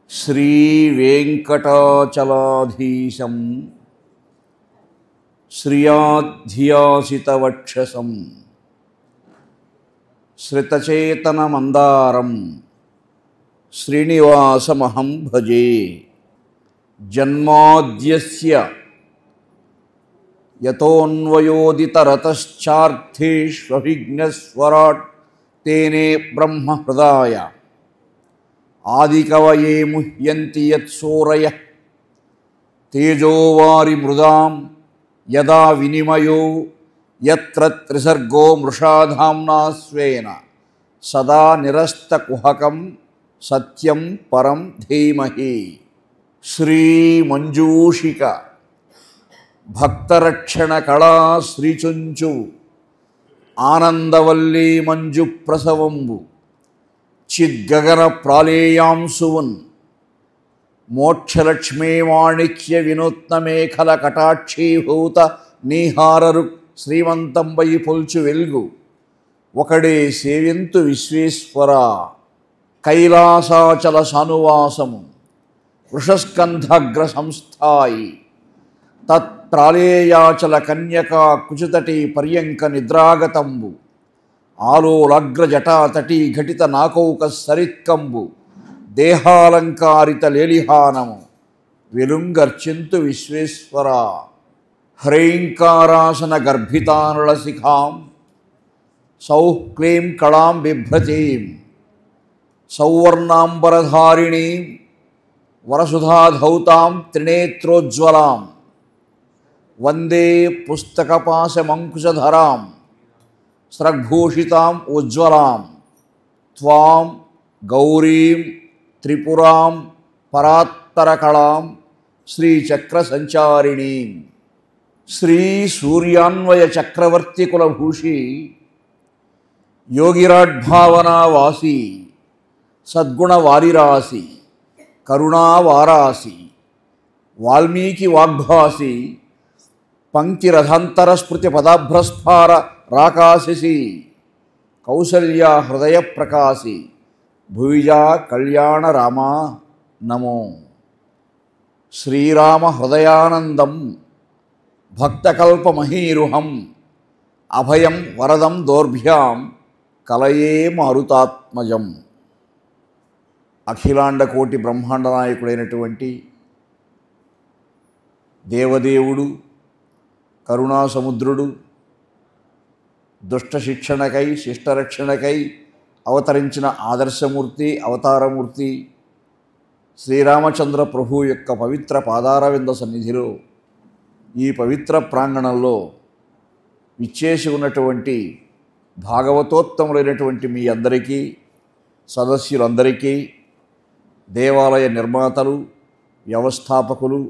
శ్రీవేంకటాచలాధీశం శ్రియాధ్యాసితవక్షసం శ్రితచేతనమందారం శ్రీనివాసమహం భజే. జన్మాద్యస్య యతోన్వయోదితరతశ్చార్థేష్వభిఘ్నస్వరాట్ తేనే బ్రహ్మహృదాయ ఆదికవయే ముహ్యంతి యత్సూరయః తేజోవారి మృదాం యదా వినిమయో యత్ర త్రిసర్గో మృషాధామ్నా స్వేన సదా నిరస్తకుహకం సత్యం పరం ధీమహి. శ్రీమంజూషిక భక్తరక్షణ కళా శ్రీచుంచు ఆనందవల్లీ మంజు ప్రసవంబు చిద్గగన ప్రాళేయాంశువున్ మోక్షలక్ష్మీ మాణిక్య వినూత్నమేఖల కటాక్షీభూత నీహారరు శ్రీమంతంబై పొల్చు వెల్గు ఒకడే సేవింతు విశ్వేశ్వర. కైలాసాచల సానువాసము వృషస్కంధాగ్ర సంస్థాయి తత్ప్రాళేయాచల కన్యకా కుచుతటి పర్యంక నిద్రాగతంబు ఆలోలగ్ర జటాతటీ ఘటిత నాకౌక సరిత్కంబు దేహాలంకారిత లేలిహానము వెలుంగర్చింతు విశ్వేశ్వర. హ్రైంకారాసన గర్భితానుల శిఖాం సౌః క్లీం కళాం బిభ్రతీం సౌవర్ణాంబరధారిణీం వరసుధాధౌతాం త్రినేత్రోజ్వలాం వందే పుస్తకపాశమంకుశధరాం స్రగ్భూషితాం ఉజ్వలాం త్వాం గౌరీం త్రిపురాం పరాత్తరకళాం శ్రీచక్రసంచారిణీం. శ్రీ సూర్యాన్వయ చక్రవర్తి కులభూషి యోగిరాడ్భావనావాసి సద్గుణవారిరాసి కరుణావారాసి వాల్మీకి వాగ్భాసి పంక్తిరథాంతర స్మృతి పదాభ్రస్ఫార రాకాశసి కౌసల్యా హృదయ ప్రకాశి భువిజా కళ్యాణ రామా నమో. శ్రీరామ హృదయానందం భక్తకల్పమహీరుహం అభయం వరదం దోర్భ్యాం కలయే మారుతాత్మజం. అఖిలాండ కోటి బ్రహ్మాండ నాయకుడైనటువంటి దేవదేవుడు, కరుణా సముద్రుడు, దుష్ట శిక్షణకై శిష్టరక్షణకై అవతరించిన ఆదర్శమూర్తి, అవతారమూర్తి శ్రీరామచంద్ర ప్రభు యొక్క పవిత్ర పాదారవింద సన్నిధిలో ఈ పవిత్ర ప్రాంగణంలో విచ్చేసి ఉన్నటువంటి భాగవతోత్తములైనటువంటి మీ అందరికీ, సదస్యులందరికీ, దేవాలయ నిర్మాతలు, వ్యవస్థాపకులు,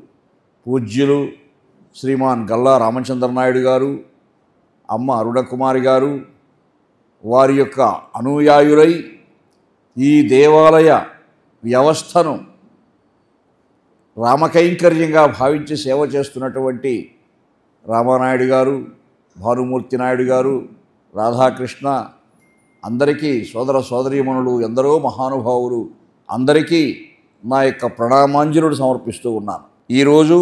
పూజ్యులు శ్రీమాన్ గల్లా రామచంద్రనాయుడు గారు, అమ్మ అరుణకుమారి గారు, వారి యొక్క అనుయాయులై ఈ దేవాలయ వ్యవస్థను రామకైంకర్యంగా భావించి సేవ చేస్తున్నటువంటి రామానాయుడు గారు, భానుమూర్తి నాయుడు గారు, రాధాకృష్ణ, అందరికీ సోదర సోదరీమణులు, ఎందరో మహానుభావులు అందరికీ నా యొక్క ప్రణామాంజలుడు సమర్పిస్తూ ఉన్నాను. ఈరోజు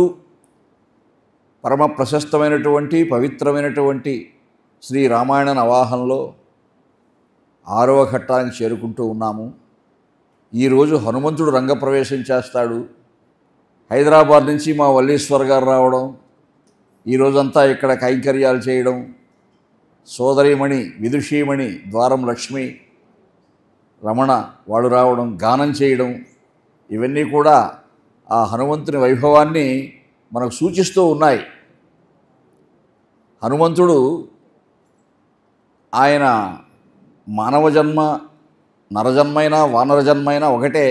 పరమ ప్రశస్తమైనటువంటి పవిత్రమైనటువంటి శ్రీ రామాయణ నవాహంలో 6వ ఘట్టానికి చేరుకుంటూ ఉన్నాము. ఈరోజు హనుమంతుడు రంగప్రవేశం చేస్తాడు. హైదరాబాద్ నుంచి మా వల్లీశ్వర్ గారు రావడం, ఈరోజంతా ఇక్కడ కైంకర్యాలు చేయడం, సోదరీమణి విదుషీమణి ద్వారం లక్ష్మి రమణ వాళ్ళు రావడం, గానం చేయడం, ఇవన్నీ కూడా ఆ హనుమంతుని వైభవాన్ని మనకు సూచిస్తూ ఉన్నాయి. హనుమంతుడు ఆయన మానవ జన్మ, నరజన్మైనా వానర జన్మైనా ఒకటే.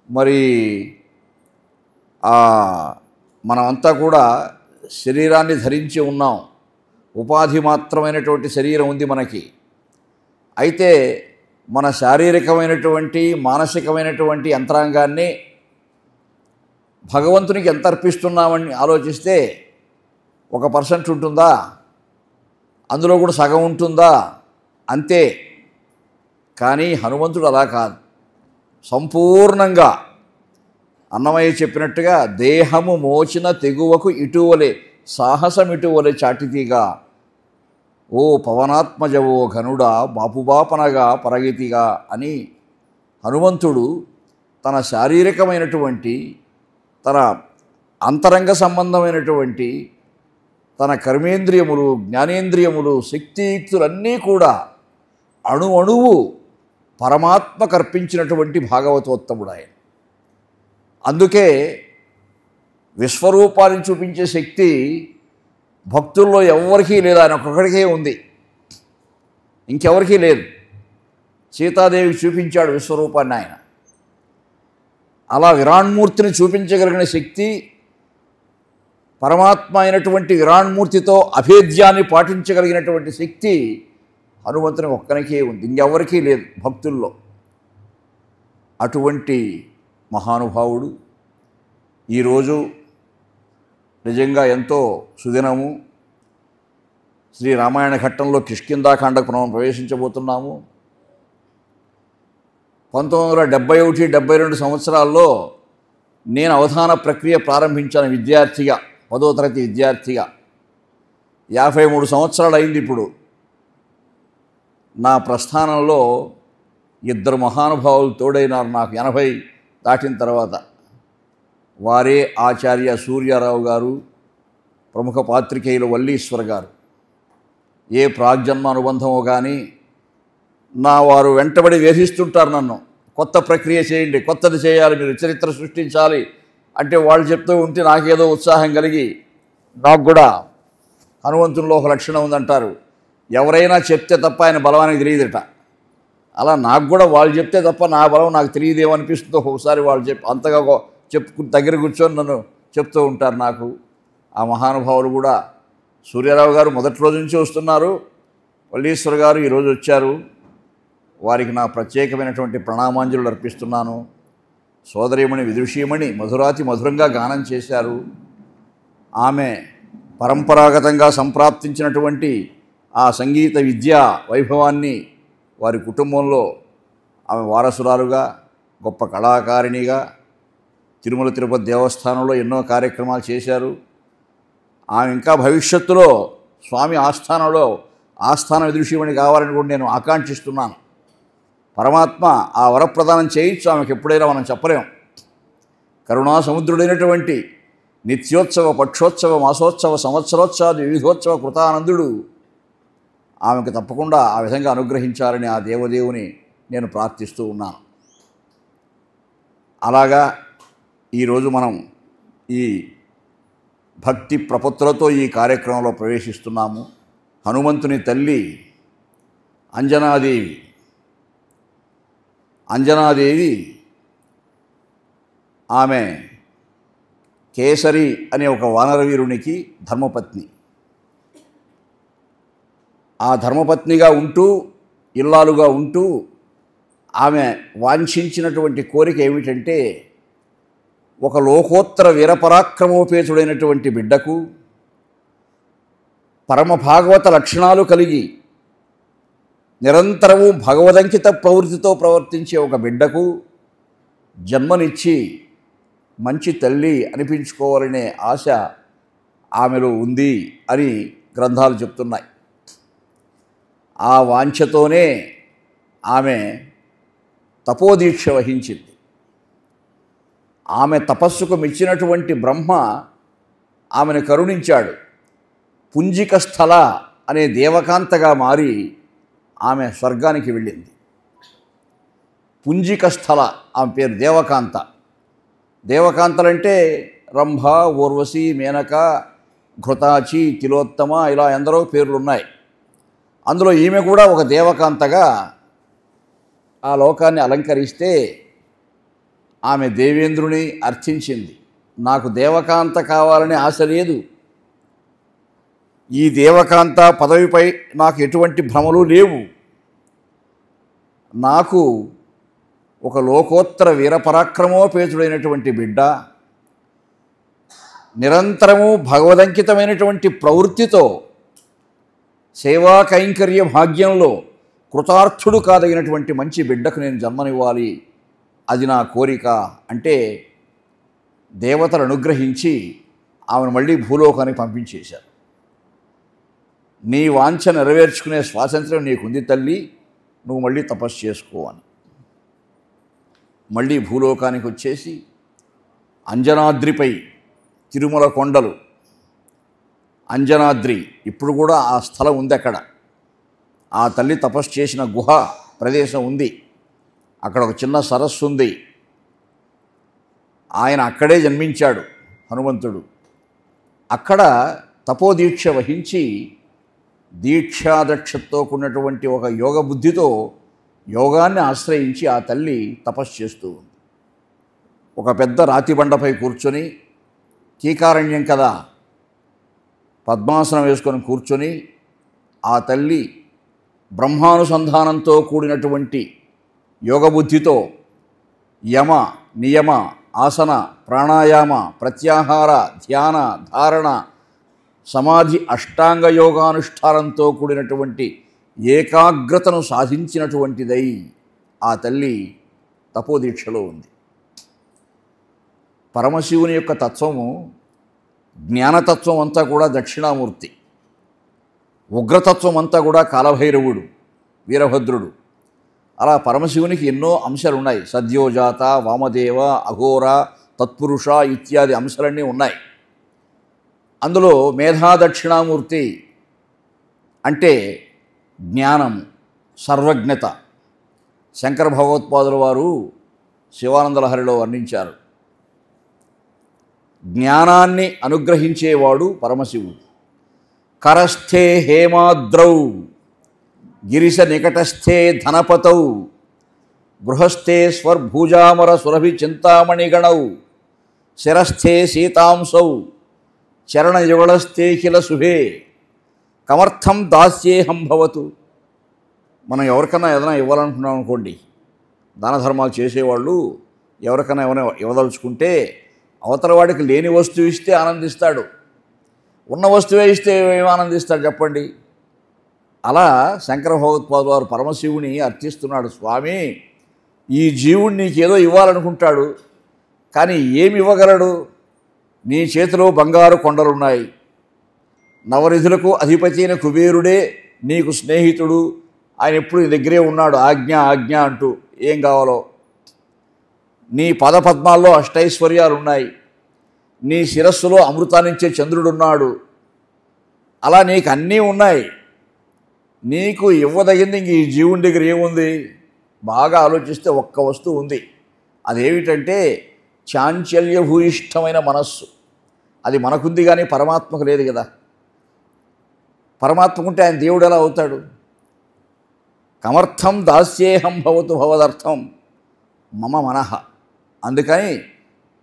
మరి మనమంతా కూడా శరీరాన్ని ధరించి ఉన్నాం, ఉపాధి మాత్రమైనటువంటి శరీరం ఉంది మనకి. అయితే మన శారీరకమైనటువంటి మానసికమైనటువంటి యంత్రాంగాన్ని భగవంతునికి ఎంత అర్పిస్తున్నామని ఆలోచిస్తే 1% ఉంటుందా? అందులో కూడా సగం ఉంటుందా? అంతే. కానీ హనుమంతుడు అలా కాదు. సంపూర్ణంగా అన్నమయ్య చెప్పినట్టుగా దేహము మోచిన తెగువకు ఇటువలే సాహసమిటువలే చాటితీగా ఓ పవనాత్మజవో ఘనుడా బాపుబాపనగా పరగితిగా అని హనుమంతుడు తన శారీరకమైనటువంటి తన అంతరంగ సంబంధమైనటువంటి తన కర్మేంద్రియములు జ్ఞానేంద్రియములు శక్తియుక్తులన్నీ కూడా అణువు పరమాత్మ కర్పించినటువంటి భాగవతోత్తముడు ఆయన. అందుకే విశ్వరూపాన్ని చూపించే శక్తి భక్తుల్లో ఎవరికీ లేదు, ఆయన ఒక్కొక్కడికే ఉంది, ఇంకెవరికీ లేదు. సీతాదేవికి చూపించాడు విశ్వరూపాన్ని ఆయన. అలా విరాణ్మూర్తిని చూపించగలిగిన శక్తి పరమాత్మ అయినటువంటి విరాణ్మూర్తితో అభేద్యాన్ని పాటించగలిగినటువంటి శక్తి హనుమంతునికి ఒక్కనికే ఉంది, ఇంకెవరికీ లేదు భక్తుల్లో. అటువంటి మహానుభావుడు ఈరోజు నిజంగా ఎంతో సుదినము. శ్రీ రామాయణ ఘట్టంలో కిష్కింధాకాండకు మనం ప్రవేశించబోతున్నాము. 1971, 72 సంవత్సరాల్లో నేను అవధాన ప్రక్రియ ప్రారంభించాను విద్యార్థిగా, 10వ తరగతి విద్యార్థిగా. 53 సంవత్సరాలు అయింది ఇప్పుడు. నా ప్రస్థానంలో ఇద్దరు మహానుభావులు తోడైనారు నాకు 80 దాటిన తర్వాత. వారే ఆచార్య సూర్యారావు గారు, ప్రముఖ పాత్రికేయులు వల్లీశ్వర్ గారు. ఏ ప్రాగ్జన్మ అనుబంధమో కానీ వారు వెంటబడి వేధిస్తుంటారు నన్ను, కొత్త ప్రక్రియ చేయండి, కొత్తది చేయాలి, మీరు చరిత్ర సృష్టించాలి అంటే వాళ్ళు చెప్తూ ఉంటే నాకేదో ఉత్సాహం కలిగి, నాకు కూడా హనుమంతునిలో ఒక లక్షణం ఉందంటారు, ఎవరైనా చెప్తే తప్ప ఆయన బలవానికి తెలియదట. అలా నాకు కూడా వాళ్ళు చెప్తే తప్ప నా బలం నాకు తెలియదేమనిపిస్తుందో ఒకసారి. వాళ్ళు అంతగా దగ్గర కూర్చొని నన్ను చెప్తూ ఉంటారు నాకు. ఆ మహానుభావులు కూడా సూర్యారావు గారు మొదటి రోజు నుంచి వస్తున్నారు, వల్లీశ్వర్ గారు ఈరోజు వచ్చారు. వారికి నా ప్రత్యేకమైనటువంటి ప్రణామాంజలులు అర్పిస్తున్నాను. సోదరీమణి విదుషీమణి మధురాతి మధురంగా గానం చేశారు. ఆమె పరంపరాగతంగా సంప్రాప్తించినటువంటి ఆ సంగీత విద్యా వైభవాన్ని వారి కుటుంబంలో ఆమె వారసురాలుగా, గొప్ప కళాకారిణిగా తిరుమల తిరుపతి దేవస్థానంలో ఎన్నో కార్యక్రమాలు చేశారు. ఆమె ఇంకా భవిష్యత్తులో స్వామి ఆస్థానంలో ఆస్థాన విదుషీమణి కావాలని కూడా నేను ఆకాంక్షిస్తున్నాను. పరమాత్మ ఆ వరప్రదానం చేయించు, ఆమెకు ఎప్పుడైనా మనం చెప్పలేం. కరుణా సముద్రుడైనటువంటి నిత్యోత్సవ, పక్షోత్సవ, మాసోత్సవ, సంవత్సరోత్సవాది వివిధోత్సవ కృతానందుడు ఆమెకు తప్పకుండా ఆ విధంగా అనుగ్రహించాలని ఆ దేవదేవుని నేను ప్రార్థిస్తూ ఉన్నాను. అలాగా ఈరోజు మనం ఈ భక్తి ప్రపత్తులతో ఈ కార్యక్రమంలో ప్రవేశిస్తున్నాము. హనుమంతుని తల్లి అంజనాదేవి ఆమె కేసరి అనే ఒక వానరవీరునికి ధర్మపత్ని. ఆ ధర్మపత్నిగా ఉంటూ, ఇల్లాలుగా ఉంటూ ఆమె వాంఛించినటువంటి కోరిక ఏమిటంటే, ఒక లోకోత్తర వీరపరాక్రమోపేతుడైనటువంటి బిడ్డకు, పరమ భాగవత లక్షణాలు కలిగి నిరంతరము భగవదంకిత ప్రవృత్తితో ప్రవర్తించే ఒక బిడ్డకు జన్మనిచ్చి మంచి తల్లి అనిపించుకోవాలనే ఆశ ఆమెలో ఉంది అని గ్రంథాలు చెప్తున్నాయి. ఆ వాంఛతోనే ఆమె తపోదీక్ష వహించింది. ఆమె తపస్సుకు మెచ్చినటువంటి బ్రహ్మ ఆమెను కరుణించాడు. పుంజిక స్థల అనే దేవకాంతగా మారి ఆమె స్వర్గానికి వెళ్ళింది. పుంజిక స్థల ఆమె పేరు దేవకాంత. దేవకాంతలంటే రంభ, ఊర్వశి, మేనక, ఘృతాచి, తిలోత్తమ ఇలా ఎందరో పేర్లు ఉన్నాయి. అందులో ఈమె కూడా ఒక దేవకాంతగా ఆ లోకాన్ని అలంకరిస్తే ఆమె దేవేంద్రుని అర్థించింది. నాకు దేవకాంత కావాలనే ఆశ లేదు, ఈ దేవకాంత పదవిపై నాకు ఎటువంటి భ్రమలు లేవు, నాకు ఒక లోకోత్తర వీరపరాక్రమోపేతుడైనటువంటి బిడ్డ నిరంతరము భగవదంకితమైనటువంటి ప్రవృత్తితో సేవా కైంకర్య భాగ్యంలో కృతార్థుడు కాదగినటువంటి మంచి బిడ్డకు నేను జన్మనివ్వాలి అది నా కోరిక అంటే దేవతలు అనుగ్రహించి ఆమెను మళ్ళీ భూలోకానికి పంపించేశారు. నీ వాంఛ నెరవేర్చుకునే స్వాతంత్ర్యం నీకుంది తల్లి, నువ్వు మళ్ళీ తపస్సు చేసుకో అని. మళ్ళీ భూలోకానికి వచ్చేసి అంజనాద్రిపై, తిరుమల కొండలు, అంజనాద్రి ఇప్పుడు కూడా ఆ స్థలం ఉంది. అక్కడ ఆ తల్లి తపస్సు చేసిన గుహ ప్రదేశం ఉంది. అక్కడ ఒక చిన్న సరస్సు ఉంది. ఆయన అక్కడే జన్మించాడు హనుమంతుడు. అక్కడ తపోదీక్ష వహించి దీక్షాదక్షతో కూడినటువంటి ఒక యోగ బుద్ధితో యోగాన్ని ఆశ్రయించి ఆ తల్లి తపస్సు చేస్తూ ఉంది. ఒక పెద్ద రాతి బండపై కూర్చొని, కీకారణ్యం కదా, పద్మాసనం వేసుకొని కూర్చొని ఆ తల్లి బ్రహ్మానుసంధానంతో కూడినటువంటి యోగబుద్ధితో యమ, నియమ, ఆసన, ప్రాణాయామ, ప్రత్యాహార, ధ్యాన, ధారణ, సమాధి, అష్టాంగ యోగానుష్ఠానంతో కూడినటువంటి ఏకాగ్రతను సాధించినటువంటిదై ఆ తల్లి తపోదీక్షలో ఉంది. పరమశివుని యొక్క తత్వము, జ్ఞానతత్వం అంతా కూడా దక్షిణామూర్తి, ఉగ్రతత్వం అంతా కూడా కాలభైరవుడు, వీరభద్రుడు. అలా పరమశివునికి ఎన్నో అంశాలు ఉన్నాయి. సద్యోజాత, వామదేవ, అఘోర, తత్పురుష ఇత్యాది అంశాలన్నీ ఉన్నాయి. అందులో మేధా దక్షిణామూర్తి అంటే జ్ఞానం, సర్వజ్ఞత. శంకర భగవత్పాదుల వారు శివానందలహరిలో వర్ణించారు. జ్ఞానాన్ని అనుగ్రహించేవాడు పరమశివుడు. కరస్థే హేమాద్రౌ, గిరిశ నికటస్థే ధనపతౌ, గృహస్థే స్వర్భూజామర సురభి చింతామణిగణౌ, శిరస్థే సీతాంసౌ, చరణయుగళస్థే కిల శుభే, కమర్థం దాస్యేహం భవతు. మనం ఎవరికైనా ఏదైనా ఇవ్వాలనుకున్నాం అనుకోండి, దాన ధర్మాలు చేసేవాళ్ళు ఎవరికైనా ఏమైనా ఇవ్వదలుచుకుంటే అవతల వాడికి లేని వస్తువు ఇస్తే ఆనందిస్తాడు, ఉన్న వస్తువే ఇస్తే ఏమి ఆనందిస్తాడు చెప్పండి. అలా శంకర భగవత్పాదుల వారు పరమశివుని అర్థిస్తున్నాడు. స్వామి, ఈ జీవుడు నీకేదో ఇవ్వాలనుకుంటాడు, కానీ ఏమి ఇవ్వగలడు? నీ చేతిలో బంగారు కొండలున్నాయి, నవనిధులకు అధిపతి అయిన కుబేరుడే నీకు స్నేహితుడు, ఆయన ఎప్పుడు నీ దగ్గరే ఉన్నాడు, ఆజ్ఞ ఆజ్ఞ అంటూ. ఏం కావాలో? నీ పదపద్మాల్లో అష్టైశ్వర్యాలు ఉన్నాయి, నీ శిరస్సులో అమృతాన్నిచ్చే చంద్రుడున్నాడు, అలా నీకు అన్నీ ఉన్నాయి. నీకు ఇవ్వదగింది ఇంక ఈ జీవుని దగ్గర ఏముంది? బాగా ఆలోచిస్తే ఒక్క వస్తువు ఉంది. అదేమిటంటే చాంచల్యభూయిష్టమైన మనస్సు. అది మనకుంది కానీ పరమాత్మకు లేదు కదా. పరమాత్మకుంటే ఆయన దేవుడు ఎలా అవుతాడు? కమర్థం దాస్యేహం భవతు భవదర్థం మమ మనః. అందుకని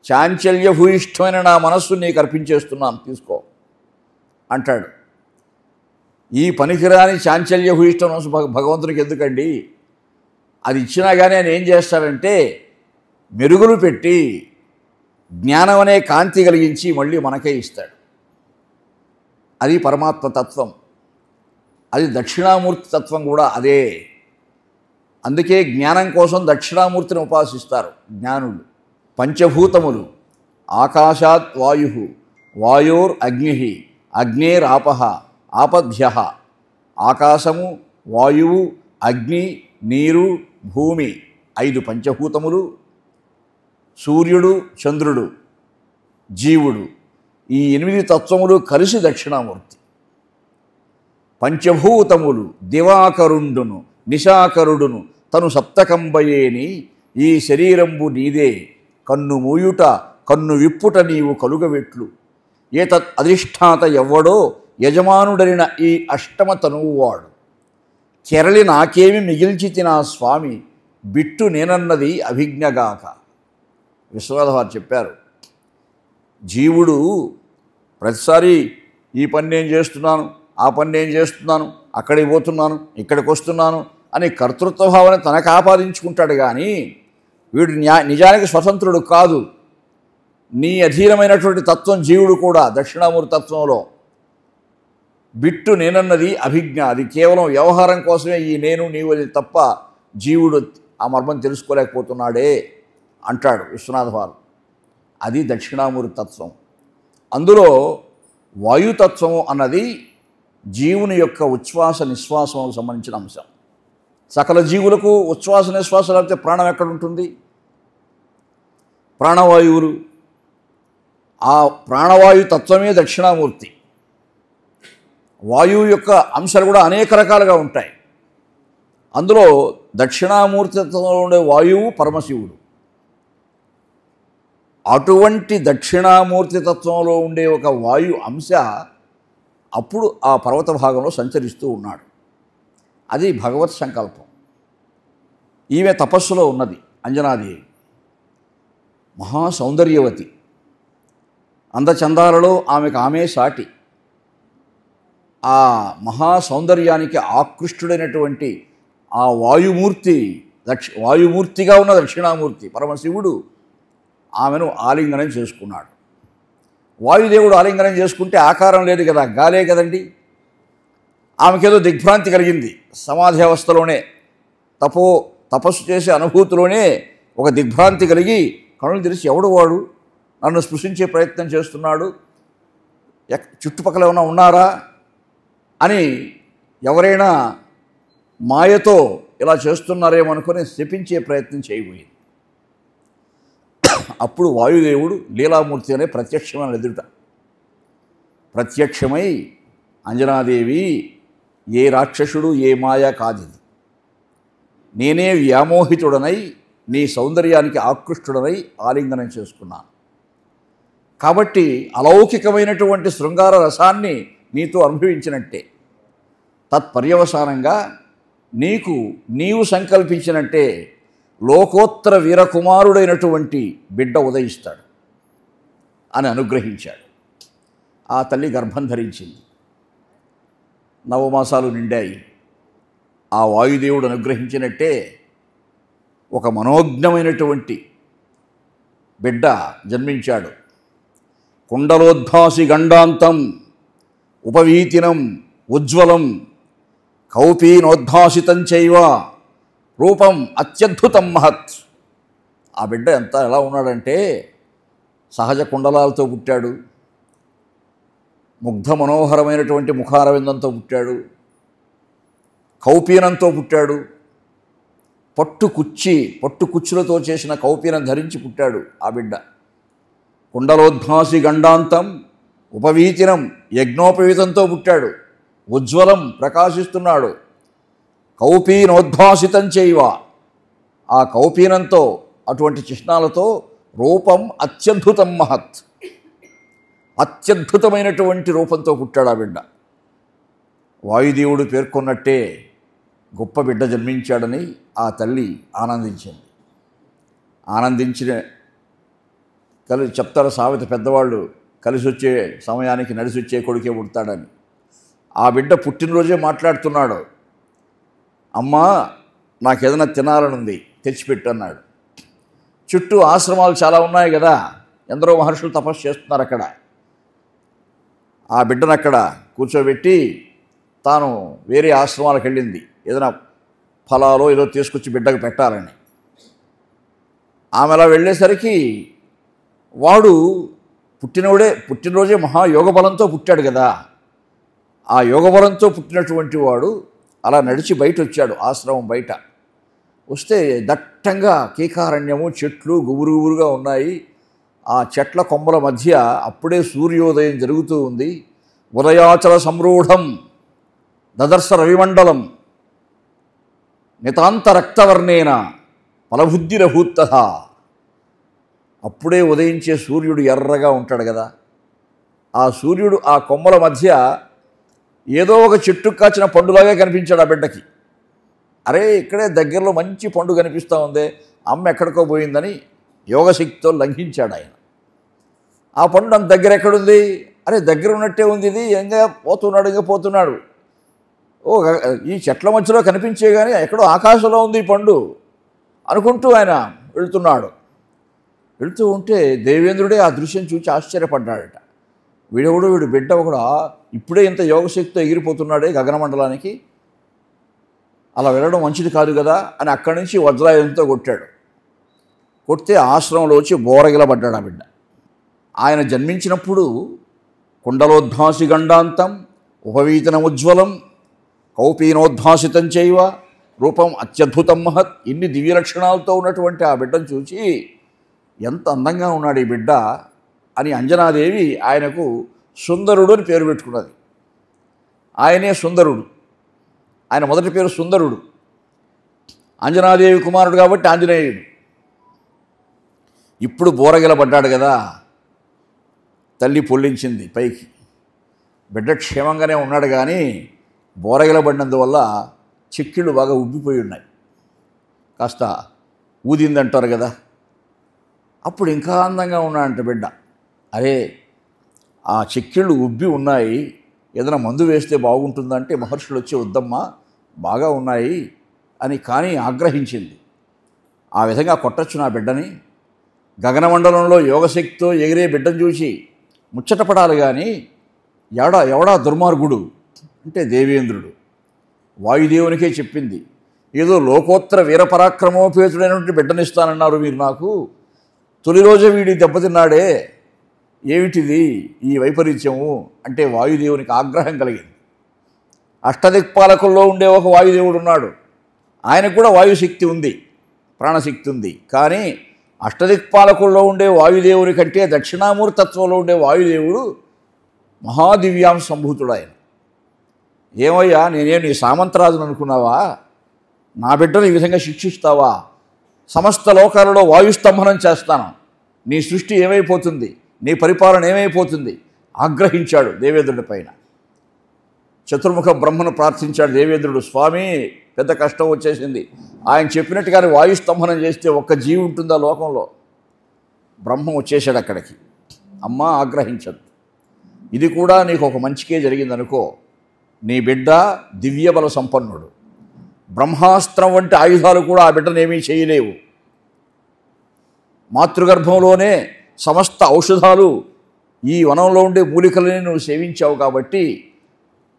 చాంచల్యభూయిష్టమైన నా మనస్సు నీకు అర్పించేస్తున్నాను, తీసుకో అంటాడు. ఈ పనికిరాని చాంచల్యభూయిష్టం మనసు భగవంతునికి ఎందుకండి? అది ఇచ్చినా కానీ ఆయన ఏం చేస్తాడంటే మెరుగులు పెట్టి జ్ఞానం అనే కాంతి కలిగించి మళ్ళీ మనకే ఇస్తాడు. అది పరమాత్మ తత్వం. అది దక్షిణామూర్తి తత్వం కూడా అదే. అందుకే జ్ఞానం కోసం దక్షిణామూర్తిని ఉపాసిస్తారు జ్ఞానులు. పంచభూతములు ఆకాశాత్ వాయు, వాయోర్ అగ్ని, అగ్నేరాప, ఆపభ్య. ఆకాశము, వాయువు, అగ్ని, నీరు, భూమి 5 పంచభూతములు, సూర్యుడు, చంద్రుడు, జీవుడు, ఈ 8 తత్వములు కలిసి దక్షిణామూర్తి. పంచభూతములు దివాకరుండును నిశాకరుడును తను సప్తకంబయేని, ఈ శరీరంబు నీదే, కన్ను మూయుట కన్ను విప్పుట నీవు కలుగవెట్లు, ఏ తత్ అధిష్టాత ఎవ్వడో యజమానుడరిన ఈ అష్టమ తనువువాడు, చెరలి నాకేమి మిగిల్చి నా స్వామి, బిట్టు నేనన్నది అభిజ్ఞగాక. విశ్వనాథ వారు చెప్పారు, జీవుడు ప్రతిసారి ఈ పని నేను చేస్తున్నాను, ఆ పని నేను చేస్తున్నాను, అక్కడికి పోతున్నాను, ఇక్కడికి వస్తున్నాను అని కర్తృత్వ భావన తనకు ఆపాదించుకుంటాడు. కానీ వీడు నిజానికి స్వతంత్రుడు కాదు. నీ అధీనమైనటువంటి తత్వం జీవుడు కూడా దక్షిణామూర్తి తత్వంలో. బిట్టు నేనన్నది అభిజ్ఞ, అది కేవలం వ్యవహారం కోసమే ఈ నేను నీవు తప్ప జీవుడు ఆ మర్మం తెలుసుకోలేకపోతున్నాడే. అంటాడు విశ్వనాథ వారు. అది దక్షిణామూర్తి తత్వం. అందులో వాయుతత్వం అన్నది జీవుని యొక్క ఉచ్ఛ్వాస నిశ్వాసములకు సంబంధించిన అంశం. సకల జీవులకు ఉచ్ఛ్వాస నిశ్వాసాలు అయితే ప్రాణం ఎక్కడుంటుంది? ప్రాణవాయువులు. ఆ ప్రాణవాయు తత్వమే దక్షిణామూర్తి. వాయువు యొక్క అంశాలు కూడా అనేక రకాలుగా ఉంటాయి. అందులో దక్షిణామూర్తి తత్వంలో ఉండే వాయువు పరమశివుడు. అటువంటి దక్షిణామూర్తి తత్వంలో ఉండే ఒక వాయు అంశ అప్పుడు ఆ పర్వత భాగంలో సంచరిస్తూ ఉన్నాడు. అది భగవత్ సంకల్పం. ఈమె తపస్సులో ఉన్నది అంజనాదేవి. మహాసౌందర్యవతి. అందచందాలలో ఆమె సాటి. ఆ మహాసౌందర్యానికి ఆకృష్టుడైనటువంటి ఆ వాయుమూర్తిగా ఉన్న దక్షిణామూర్తి పరమశివుడు ఆమెను ఆలింగనం చేసుకున్నాడు. వాయుదేవుడు ఆలింగనం చేసుకుంటే ఆకారం లేదు కదా, గాలే కదండి. ఆమెకేదో దిగ్భ్రాంతి కలిగింది. సమాధి అవస్థలోనే తపస్సు చేసే అనుభూతిలోనే ఒక దిగ్భ్రాంతి కలిగి కనులు తెరిచి ఎవడు వాడు నన్ను స్పృశించే ప్రయత్నం చేస్తున్నాడు, చుట్టుపక్కల ఏమైనా ఉన్నారా అని ఎవరైనా మాయతో ఇలా చేస్తున్నారేమో అనుకుని శపించే ప్రయత్నం చేయబోయింది. అప్పుడు వాయుదేవుడు లీలామూర్తి అనే ప్రత్యక్షమైన ఎదుట ప్రత్యక్షమై, అంజనాదేవి ఏ రాక్షసుడు ఏ మాయ కాదిది, నేనే వ్యామోహితుడనై నీ సౌందర్యానికి ఆకృష్టుడనై ఆలింగనం చేసుకున్నాను. కాబట్టి అలౌకికమైనటువంటి శృంగార రసాన్ని నీతో అనుభవించినట్టే. తత్పర్యవసానంగా నీవు సంకల్పించినట్టే లోకోత్తర వీరకుమారుడైనటువంటి బిడ్డ ఉదయిస్తాడు అని అనుగ్రహించాడు. ఆ తల్లి గర్భం ధరించింది. 9 మాసాలు నిండాయి. ఆ వాయుదేవుడు అనుగ్రహించినట్టే ఒక మనోజ్ఞమైనటువంటి బిడ్డ జన్మించాడు. కుండలోద్భాసి గండాంతం ఉపవీతినం ఉజ్వలం కౌపీనోద్భాసితం చైవ రూపం అత్యద్భుతం మహత్. ఆ బిడ్డ ఎలా ఉన్నాడంటే సహజ కుండలాలతో పుట్టాడు, ముగ్ధ మనోహరమైనటువంటి ముఖారవిందంతో పుట్టాడు, కౌపీనంతో పుట్టాడు, పట్టుకుచ్చులతో చేసిన కౌపీనం ధరించి పుట్టాడు ఆ బిడ్డ. కుండలోద్భాసి గండాంతం ఉపవీతినం యజ్ఞోపవీతంతో పుట్టాడు, ఉజ్వలం ప్రకాశిస్తున్నాడు, కౌపీనోద్భాసితం చైవ ఆ కౌపీనంతో అటువంటి చిహ్నాలతో రూపం అత్యద్భుతం మహత్ అత్యద్భుతమైనటువంటి రూపంతో పుట్టాడు ఆ బిడ్డ. వాయుదేవుడు పేర్కొన్నట్టే గొప్ప బిడ్డ జన్మించాడని ఆ తల్లి ఆనందించింది. చెప్తారు సామెత పెద్దవాళ్ళు, కలిసి వచ్చే సమయానికి నడిచి వచ్చే కొడుకే పుడతాడని. ఆ బిడ్డ పుట్టినరోజే మాట్లాడుతున్నాడు, అమ్మా నాకేదైనా తినాలని ఉంది తెచ్చిపెట్టు అన్నాడు. చుట్టూ ఆశ్రమాలు చాలా ఉన్నాయి కదా, ఎందరో మహర్షులు తపస్సు చేస్తున్నారు అక్కడ. ఆ బిడ్డను అక్కడ కూర్చోబెట్టి తాను వేరే ఆశ్రమాలకు వెళ్ళింది, ఏదైనా ఫలాలో ఏదో తీసుకొచ్చి బిడ్డకు పెట్టాలని. ఆమె అలా వెళ్ళేసరికి వాడు పుట్టినరోజే మహాయోగ బలంతో పుట్టాడు కదా, ఆ యోగబలంతో పుట్టినటువంటి వాడు అలా నడిచి బయట వచ్చాడు. ఆశ్రమం బయట వస్తే దట్టంగా కీకారణ్యము, చెట్లు గుబురుగుబురుగా ఉన్నాయి. ఆ చెట్ల కొమ్మల మధ్య అప్పుడే సూర్యోదయం జరుగుతూ ఉంది. ఉదయాచల సంరూఢం దదర్శ రవిమండలం నితాంత రక్తవర్ణేన ఫలబుద్ధిరభూత్త. అప్పుడే ఉదయించే సూర్యుడు ఎర్రగా ఉంటాడు కదా, ఆ సూర్యుడు ఆ కొమ్మల మధ్య ఏదో ఒక చెట్టు కాచిన పండులాగా కనిపించాడు ఆ బిడ్డకి. అరే ఇక్కడే దగ్గరలో మంచి పండు కనిపిస్తూ ఉంది, అమ్మ ఎక్కడికో పోయిందని యోగశక్తితో లంఘించాడు ఆయన. ఆ పండు అంత దగ్గర ఎక్కడుంది, అరే దగ్గర ఉన్నట్టే ఉంది, ఇది ఇంకా పోతున్నాడు. ఈ చెట్ల మధ్యలో కనిపించే కానీ ఎక్కడో ఆకాశంలో ఉంది ఈ పండు అనుకుంటూ ఆయన వెళుతూ ఉంటే దేవేంద్రుడే ఆ దృశ్యం చూసి ఆశ్చర్యపడ్డాడట. వీడు బిడ్డ ఇప్పుడే ఇంత యోగశక్తితో ఎగిరిపోతున్నాడే గగనమండలానికి, అలా వెళ్ళడం మంచిది కాదు కదా అని అక్కడి నుంచి వజ్రాయుధంతో కొట్టాడు. కొడితే ఆశ్రమంలో వచ్చి బోరగిలబడ్డాడు ఆ బిడ్డ. ఆయన జన్మించినప్పుడు కుండలోద్భాసి గండాంతం ఉపవీతనముజ్వలం కౌపీనోద్భాసితం చైవ రూపం అత్యద్భుతం మహత్, ఇన్ని దివ్య లక్షణాలతో ఉన్నటువంటి ఆ బిడ్డను చూసి ఎంత అందంగా ఉన్నాడు ఈ బిడ్డ అని అంజనాదేవి ఆయనకు సుందరుడు అని పేరు పెట్టుకున్నది. ఆయనే సుందరుడు. ఆయన మొదటి పేరు సుందరుడు. అంజనాదేవి కుమారుడు కాబట్టి ఆంజనేయుడు. ఇప్పుడు బోరగిలబడ్డాడు కదా, తల్లి పొల్లించింది పైకి. బిడ్డ క్షేమంగానే ఉన్నాడు కానీ బోరగిలబడినందువల్ల చెక్కిళ్ళు బాగా ఉబ్బిపోయి ఉన్నాయి. కాస్త ఊదిందంటారు కదా, అప్పుడు ఇంకా అందంగా ఉన్నాడంట బిడ్డ. అరే ఆ చెక్కిళ్ళు ఉబ్బి ఉన్నాయి, ఏదైనా మందు వేస్తే బాగుంటుందంటే మహర్షులు వచ్చి వద్దమ్మా బాగా ఉన్నాయి అని కానీ ఆగ్రహించింది. ఆ విధంగా కొట్టచ్చు నా బిడ్డని. గగనమండలంలో యోగశక్తితో ఎగిరే బిడ్డను చూసి ముచ్చటపడాలి కానీ ఎవడా దుర్మార్గుడు అంటే దేవేంద్రుడు. వాయుదేవునికే చెప్పింది, ఏదో లోకోత్తర వీరపరాక్రమోపేతుడైనటువంటి బిడ్డనిస్తానన్నారు మీరు నాకు, తొలి రోజే వీడి దెబ్బతిన్నాడే, ఏమిటిది ఈ వైపరీత్యము అంటే వాయుదేవునికి ఆగ్రహం కలిగింది. అష్టదిక్పాలకుల్లో ఉండే ఒక వాయుదేవుడు ఉన్నాడు, ఆయనకు కూడా వాయుశక్తి ఉంది, ప్రాణశక్తి ఉంది. కానీ అష్టదిక్పాలకుల్లో ఉండే వాయుదేవుని కంటే దక్షిణామూర్తత్వంలో ఉండే వాయుదేవుడు మహాదివ్యాంశ సంభూతుడు. ఆయన ఏమయ్యా నేనేం నీ సామంతరాజును అనుకున్నావా? నా బిడ్డను ఈ విధంగా శిక్షిస్తావా? సమస్త లోకాలలో వాయుస్తంభనం చేస్తాను, నీ సృష్టి ఏమైపోతుంది, నీ పరిపాలన ఏమైపోతుంది ఆగ్రహించాడు దేవేంద్రుడి పైన. చతుర్ముఖ బ్రహ్మను ప్రార్థించాడు దేవేంద్రుడు, స్వామి పెద్ద కష్టం వచ్చేసింది, ఆయన చెప్పినట్టుగానే వాయుస్తంభనం చేస్తే ఒక్క జీవి ఉంటుందా లోకంలో? బ్రహ్మ వచ్చేసాడు అక్కడికి. అమ్మా ఆగ్రహించద్దు, ఇది కూడా నీకు ఒక మంచికే జరిగిందనుకో. నీ బిడ్డ దివ్యబల సంపన్నుడు, బ్రహ్మాస్త్రం వంటి ఆయుధాలు కూడా ఆ బిడ్డను ఏమీ చేయలేవు. మాతృగర్భంలోనే సమస్త ఔషధాలు ఈ వనంలో ఉండే మూలికలని నువ్వు సేవించావు కాబట్టి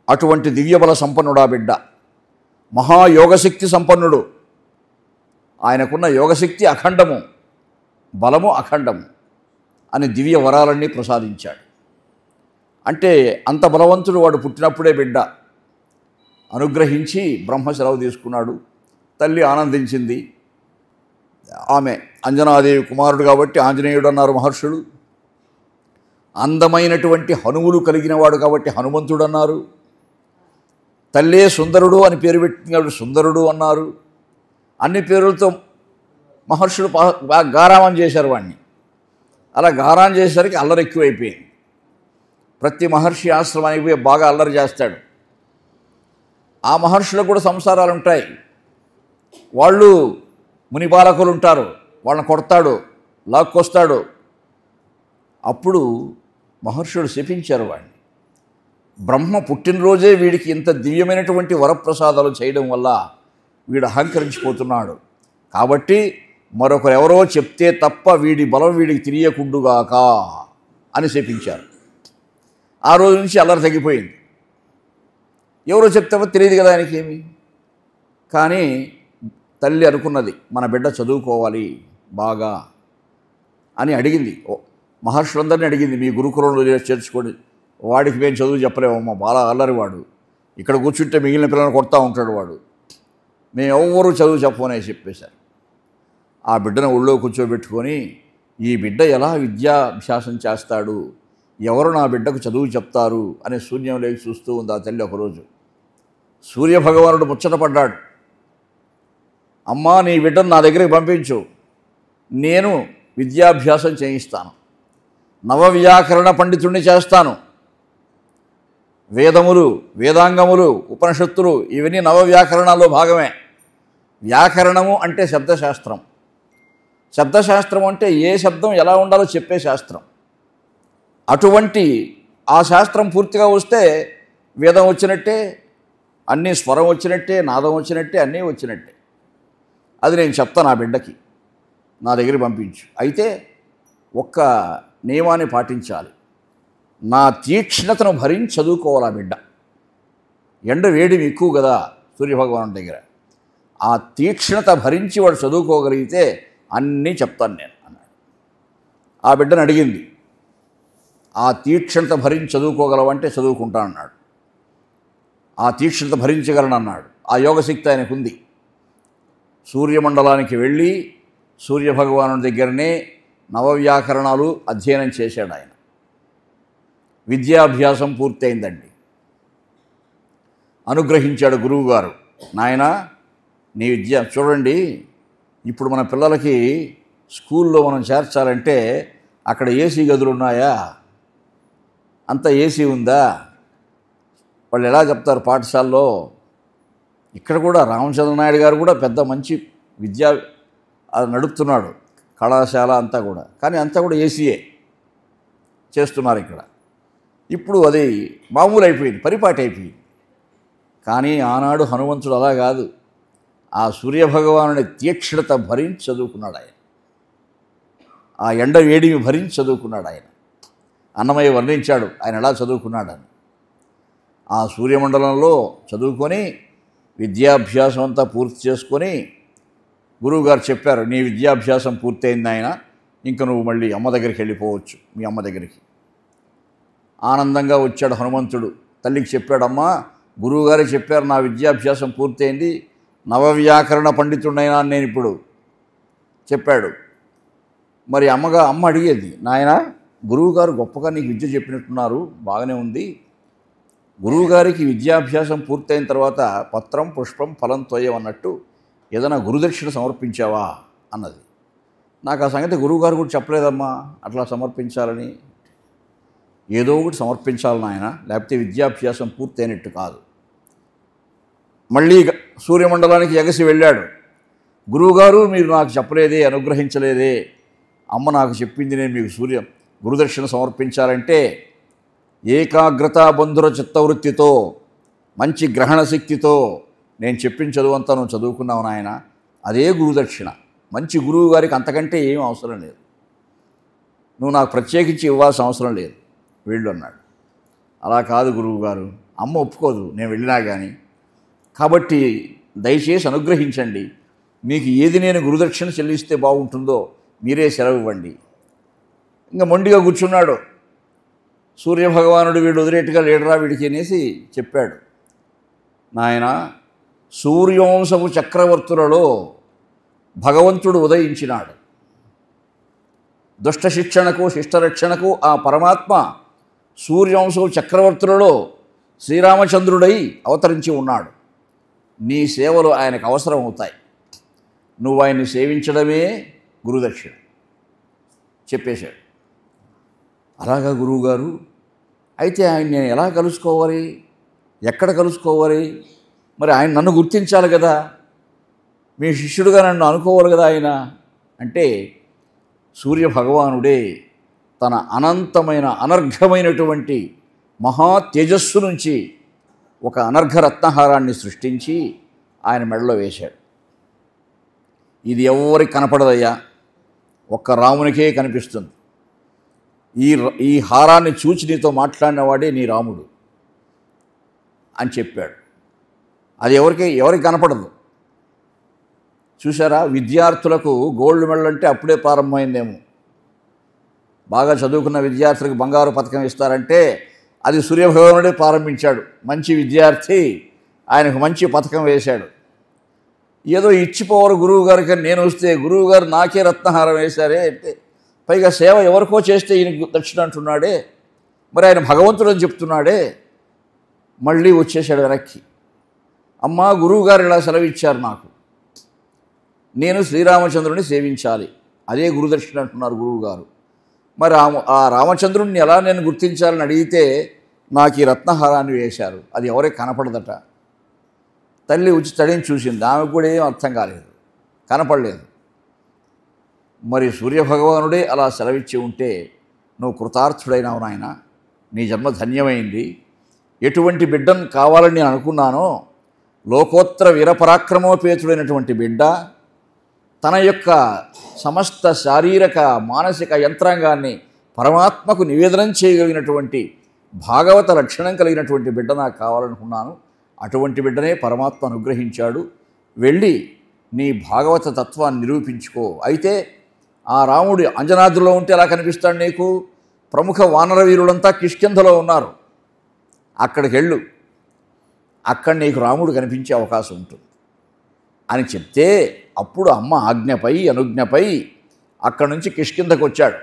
అటువంటి దివ్యబల సంపన్నుడు ఆ బిడ్డ. మహాయోగశక్తి సంపన్నుడు. ఆయనకున్న యోగశక్తి అఖండము, బలము అఖండము అని దివ్య వరాలన్నీ ప్రసాదించాడు. అంటే అంత బలవంతుడు వాడు పుట్టినప్పుడే బిడ్డ అనుగ్రహించి బ్రహ్మ సెలవు తీసుకున్నాడు. తల్లి ఆనందించింది. ఆమె అంజనాదేవి కుమారుడు కాబట్టి ఆంజనేయుడు అన్నారు మహర్షులు. అందమైనటువంటి హనుములు కలిగిన వాడు కాబట్టి హనుమంతుడు అన్నారు. తల్లే సుందరుడు అని పేరు పెట్టినాడు, సుందరుడు అన్నారు. అన్ని పేరులతో మహర్షులు బాగా గారామం చేశారు వాడిని. అలా గారాం చేసేసరికి అల్లరి ఎక్కువైపోయింది. ప్రతి మహర్షి ఆశ్రమానికి పోయి బాగా అల్లరి చేస్తాడు. ఆ మహర్షులకు కూడా సంసారాలు ఉంటాయి. వాళ్ళు మునిపాలకులు ఉంటారు, వాళ్ళని కొడతాడు, లాక్కొస్తాడు. అప్పుడు మహర్షులు శపించారు వాడిని. బ్రహ్మ పుట్టినరోజే వీడికి ఇంత దివ్యమైనటువంటి వరప్రసాదాలు చేయడం వల్ల వీడు అహంకరించిపోతున్నాడు కాబట్టి మరొకరు ఎవరో చెప్తే తప్ప వీడి బలం వీడికి తెలియకుండుగాక అని శపించారు. ఆ రోజు నుంచి అల్లరి తగ్గిపోయింది. ఎవరో చెప్తావో తెలియదు కదా ఆయనకేమి. కానీ తల్లి అనుకున్నది, మన బిడ్డ చదువుకోవాలి బాగా అని అడిగింది. మహర్షులందరినీ అడిగింది, మీ గురుకులంలో చేర్చుకోండి. వాడికి మేము చదువు చెప్పలేమమ్మా, బాగా అల్లరి వాడు, ఇక్కడ కూర్చుంటే మిగిలిన పిల్లలను కొడతా ఉంటాడు వాడు, మేము ఎవ్వరూ చదువు చెప్పమని చెప్పేశారు. ఆ బిడ్డను ఒళ్ళో కూర్చోబెట్టుకొని ఈ బిడ్డ ఎలా విద్యాభ్యాసం చేస్తాడు, ఎవరు నా బిడ్డకు చదువు చెప్తారు అనే శూన్యంలోకి చూస్తూ ఉంది ఆ తల్లి. ఒకరోజు సూర్యభగవానుడు ముచ్చటపడ్డాడు. అమ్మా నీ బిడ్డను నా దగ్గరికి పంపించు, నేను విద్యాభ్యాసం చేయిస్తాను, నవవ్యాకరణ పండితుడిని చేస్తాను. వేదములు, వేదాంగములు, ఉపనిషత్తులు ఇవన్నీ నవవ్యాకరణాల్లో భాగమే. వ్యాకరణము అంటే శబ్దశాస్త్రం, శబ్దశాస్త్రం అంటే ఏ శబ్దం ఎలా ఉండాలో చెప్పే శాస్త్రం. అటువంటి ఆ శాస్త్రం పూర్తిగా వస్తే వేదం వచ్చినట్టే, అన్నీ స్వరం వచ్చినట్టే, నాదం వచ్చినట్టే, అన్నీ వచ్చినట్టే. అది నేను చెప్తాను ఆ బిడ్డకి, నా దగ్గర పంపించు. అయితే ఒక్క నియమాన్ని పాటించాలి, నా తీక్ష్ణతను భరించి చదువుకోవాలి ఆ బిడ్డ. ఎండ వేడి ఎక్కువ కదా సూర్యభగవాను దగ్గర, ఆ తీక్ష్ణత భరించి వాడు చదువుకోగలిగితే అన్నీ చెప్తాను నేను అన్నాడు. ఆ బిడ్డను అడిగింది, ఆ తీక్షణత భరించి చదువుకోగలవంటే చదువుకుంటా అన్నాడు. ఆ తీక్షణత భరించగలను అన్నాడు. ఆ యోగశక్తి ఆయనకు ఉంది. సూర్యమండలానికి వెళ్ళి సూర్యభగవాను దగ్గరనే నవవ్యాకరణాలు అధ్యయనం చేశాడు ఆయన. విద్యాభ్యాసం పూర్తయిందండి. అనుగ్రహించాడు గురువుగారు, నాయనా నీ విద్య చూడండి, ఇప్పుడు మన పిల్లలకి స్కూల్లో మనం చేర్చాలంటే అక్కడ ఏసీ గదులు ఉన్నాయా, అంత ఏసీ ఉందా, వాళ్ళు ఎలా చెప్తారు పాఠశాలలో. ఇక్కడ కూడా రామచంద్ర నాయుడు గారు కూడా పెద్ద మంచి విద్యా నడుపుతున్నాడు కళాశాల అంతా కూడా, కానీ అంతా కూడా ఏసీయే చేస్తున్నారు ఇక్కడ. ఇప్పుడు అది మామూలు అయిపోయింది, పరిపాటి అయిపోయింది. కానీ ఆనాడు హనుమంతుడు అలా కాదు, ఆ సూర్యభగవానుని తీక్షణత భరించి చదువుకున్నాడు ఆయన. ఆ ఎండ వేడిని భరించి చదువుకున్నాడు ఆయన. అన్నమయ్య వర్ణించాడు ఆయన ఎలా చదువుకున్నాడని. ఆ సూర్యమండలంలో చదువుకొని విద్యాభ్యాసం అంతా పూర్తి చేసుకొని గురువుగారు చెప్పారు, నీ విద్యాభ్యాసం పూర్తయింది ఆయన, ఇంక నువ్వు మళ్ళీ అమ్మ దగ్గరికి వెళ్ళిపోవచ్చు, మీ అమ్మ దగ్గరికి. ఆనందంగా వచ్చాడు హనుమంతుడు. తల్లికి చెప్పాడమ్మా, గురువుగారే చెప్పారు నా విద్యాభ్యాసం పూర్తయింది, నవవ్యాకరణ పండితుడైనా నేను ఇప్పుడు చెప్పాడు. మరి అమ్మ అడిగేది, నాయన గురువుగారు గొప్పగా నీకు విద్య చెప్పినట్టున్నారు, బాగానే ఉంది, గురువుగారికి విద్యాభ్యాసం పూర్తయిన తర్వాత పత్రం పుష్పం ఫలం తోయం అన్నట్టు ఏదైనా గురుదక్షిణ సమర్పించావా అన్నది. నాకు ఆ సంగతి గురువుగారు కూడా చెప్పలేదమ్మా అట్లా సమర్పించాలని. ఏదో ఒకటి సమర్పించాలి నాయన, లేకపోతే విద్యాభ్యాసం పూర్తయినట్టు కాదు. మళ్ళీ సూర్యమండలానికి ఎగసి వెళ్ళాడు. గురువుగారు మీరు నాకు చెప్పలేదే, అనుగ్రహించలేదే, అమ్మ నాకు చెప్పింది, నేను మీకు గురుదక్షిణ సమర్పించాలంటే ఏకాగ్రత బంధుర చిత్తవృత్తితో మంచి గ్రహణ శక్తితో నేను చెప్పిన చదువంతా నువ్వు చదువుకున్నావు నాయన, అదే గురుదక్షిణ. మంచి గురువు గారికి అంతకంటే ఏం అవసరం లేదు, నువ్వు నాకు ప్రత్యేకించి ఇవ్వాల్సిన అవసరం లేదు, వెళ్ళు అన్నాడు. అలా కాదు గురువుగారు, అమ్మ ఒప్పుకోదు నేను వెళ్ళినా కానీ, కాబట్టి దయచేసి అనుగ్రహించండి, మీకు ఏది నేను గురుదక్షిణ చెల్లిస్తే బాగుంటుందో మీరే సెలవు ఇవ్వండి. ఇంకా మొండిగా కూర్చున్నాడు. సూర్యభగవానుడు వీడు వదిలేట్టుగా లేడరా వీడికి అనేసి చెప్పాడు, నాయన సూర్యవంశపు చక్రవర్తులలో భగవంతుడు ఉదయించినాడు. దుష్ట శిక్షణకు శిష్టరక్షణకు ఆ పరమాత్మ సూర్యవంశపు చక్రవర్తులలో శ్రీరామచంద్రుడై అవతరించి ఉన్నాడు. నీ సేవలు ఆయనకు అవసరం అవుతాయి, నువ్వు ఆయన్ని సేవించడమే గురుదక్షిణ చెప్పేశాడు. అలాగా గురువుగారు, అయితే ఆయన నేను ఎలా కలుసుకోవాలి, ఎక్కడ కలుసుకోవాలి, మరి ఆయన నన్ను గుర్తించాలి కదా, మీ శిష్యుడుగా నన్ను అనుకోవాలి కదా ఆయన అంటే, సూర్యభగవానుడే తన అనంతమైన అనర్ఘమైనటువంటి మహా తేజస్సు నుంచి ఒక అనర్ఘ రత్నహారాన్ని సృష్టించి ఆయన మెడలో వేశాడు. ఇది ఎవరికి కనపడదయ్యా, ఒక్క రామునికే కనిపిస్తుంది. ఈ హారాన్ని చూచి నీతో మాట్లాడినవాడే నీ రాముడు అని చెప్పాడు. అది ఎవరికి కనపడదు. చూసారా, విద్యార్థులకు గోల్డ్ మెడల్ అంటే అప్పుడే ప్రారంభమైందేమో. బాగా చదువుకున్న విద్యార్థులకు బంగారు పథకం ఇస్తారంటే అది సూర్యభగవానుడే ప్రారంభించాడు. మంచి విద్యార్థి, ఆయనకు మంచి పథకం వేశాడు. ఏదో ఇచ్చిపోవరు గురువు గారికి, నేను వస్తే గురువుగారు నాకే రత్నహారం వేశారే అంటే, పైగా సేవ ఎవరికో చేస్తే ఈయనకు దక్షిణ అంటున్నాడే, మరి ఆయన భగవంతుడు అని చెప్తున్నాడే. మళ్ళీ వచ్చేసాడు వెనక్కి. అమ్మా గురువుగారు ఇలా సెలవిచ్చారు నాకు, నేను శ్రీరామచంద్రుని సేవించాలి, అదే గురుదక్షిణ అంటున్నారు గురువుగారు. మరి ఆ రామచంద్రుడిని ఎలా నేను గుర్తించాలని అడిగితే నాకు ఈ రత్నహారాన్ని వేశారు, అది ఎవరికి కనపడదట. తల్లి వచ్చి తడిని చూసింది, ఆమెకు కూడా ఏం అర్థం కాలేదు, కనపడలేదు. మరి సూర్యభగవానుడే అలా సెలవిచ్చి ఉంటే నువ్వు కృతార్థుడైనావు నాయన, నీ జన్మ ధన్యమైంది. ఎటువంటి బిడ్డను కావాలని నేను అనుకున్నానో, లోకోత్తర వీరపరాక్రమోపేతుడైనటువంటి బిడ్డ తన యొక్క సమస్త శారీరక మానసిక యంత్రాంగాన్ని పరమాత్మకు నివేదనం చేయగలిగినటువంటి భాగవత లక్షణం కలిగినటువంటి బిడ్డ నాకు కావాలనుకున్నాను. అటువంటి బిడ్డనే పరమాత్మ అనుగ్రహించాడు. వెళ్ళి నీ భాగవత తత్వాన్ని నిరూపించుకో. అయితే ఆ రాముడు అంజనాద్రిలో ఉంటే ఎలా కనిపిస్తాడు నీకు? ప్రముఖ వానర వీరులంతా కిష్కింధలో ఉన్నారు, అక్కడికి వెళ్ళు, అక్కడ నీకు రాముడు కనిపించే అవకాశం ఉంటుంది అని చెప్తే అప్పుడు అమ్మ ఆజ్ఞపై అనుజ్ఞపై అక్కడి నుంచి కిష్కింధకు వచ్చాడు.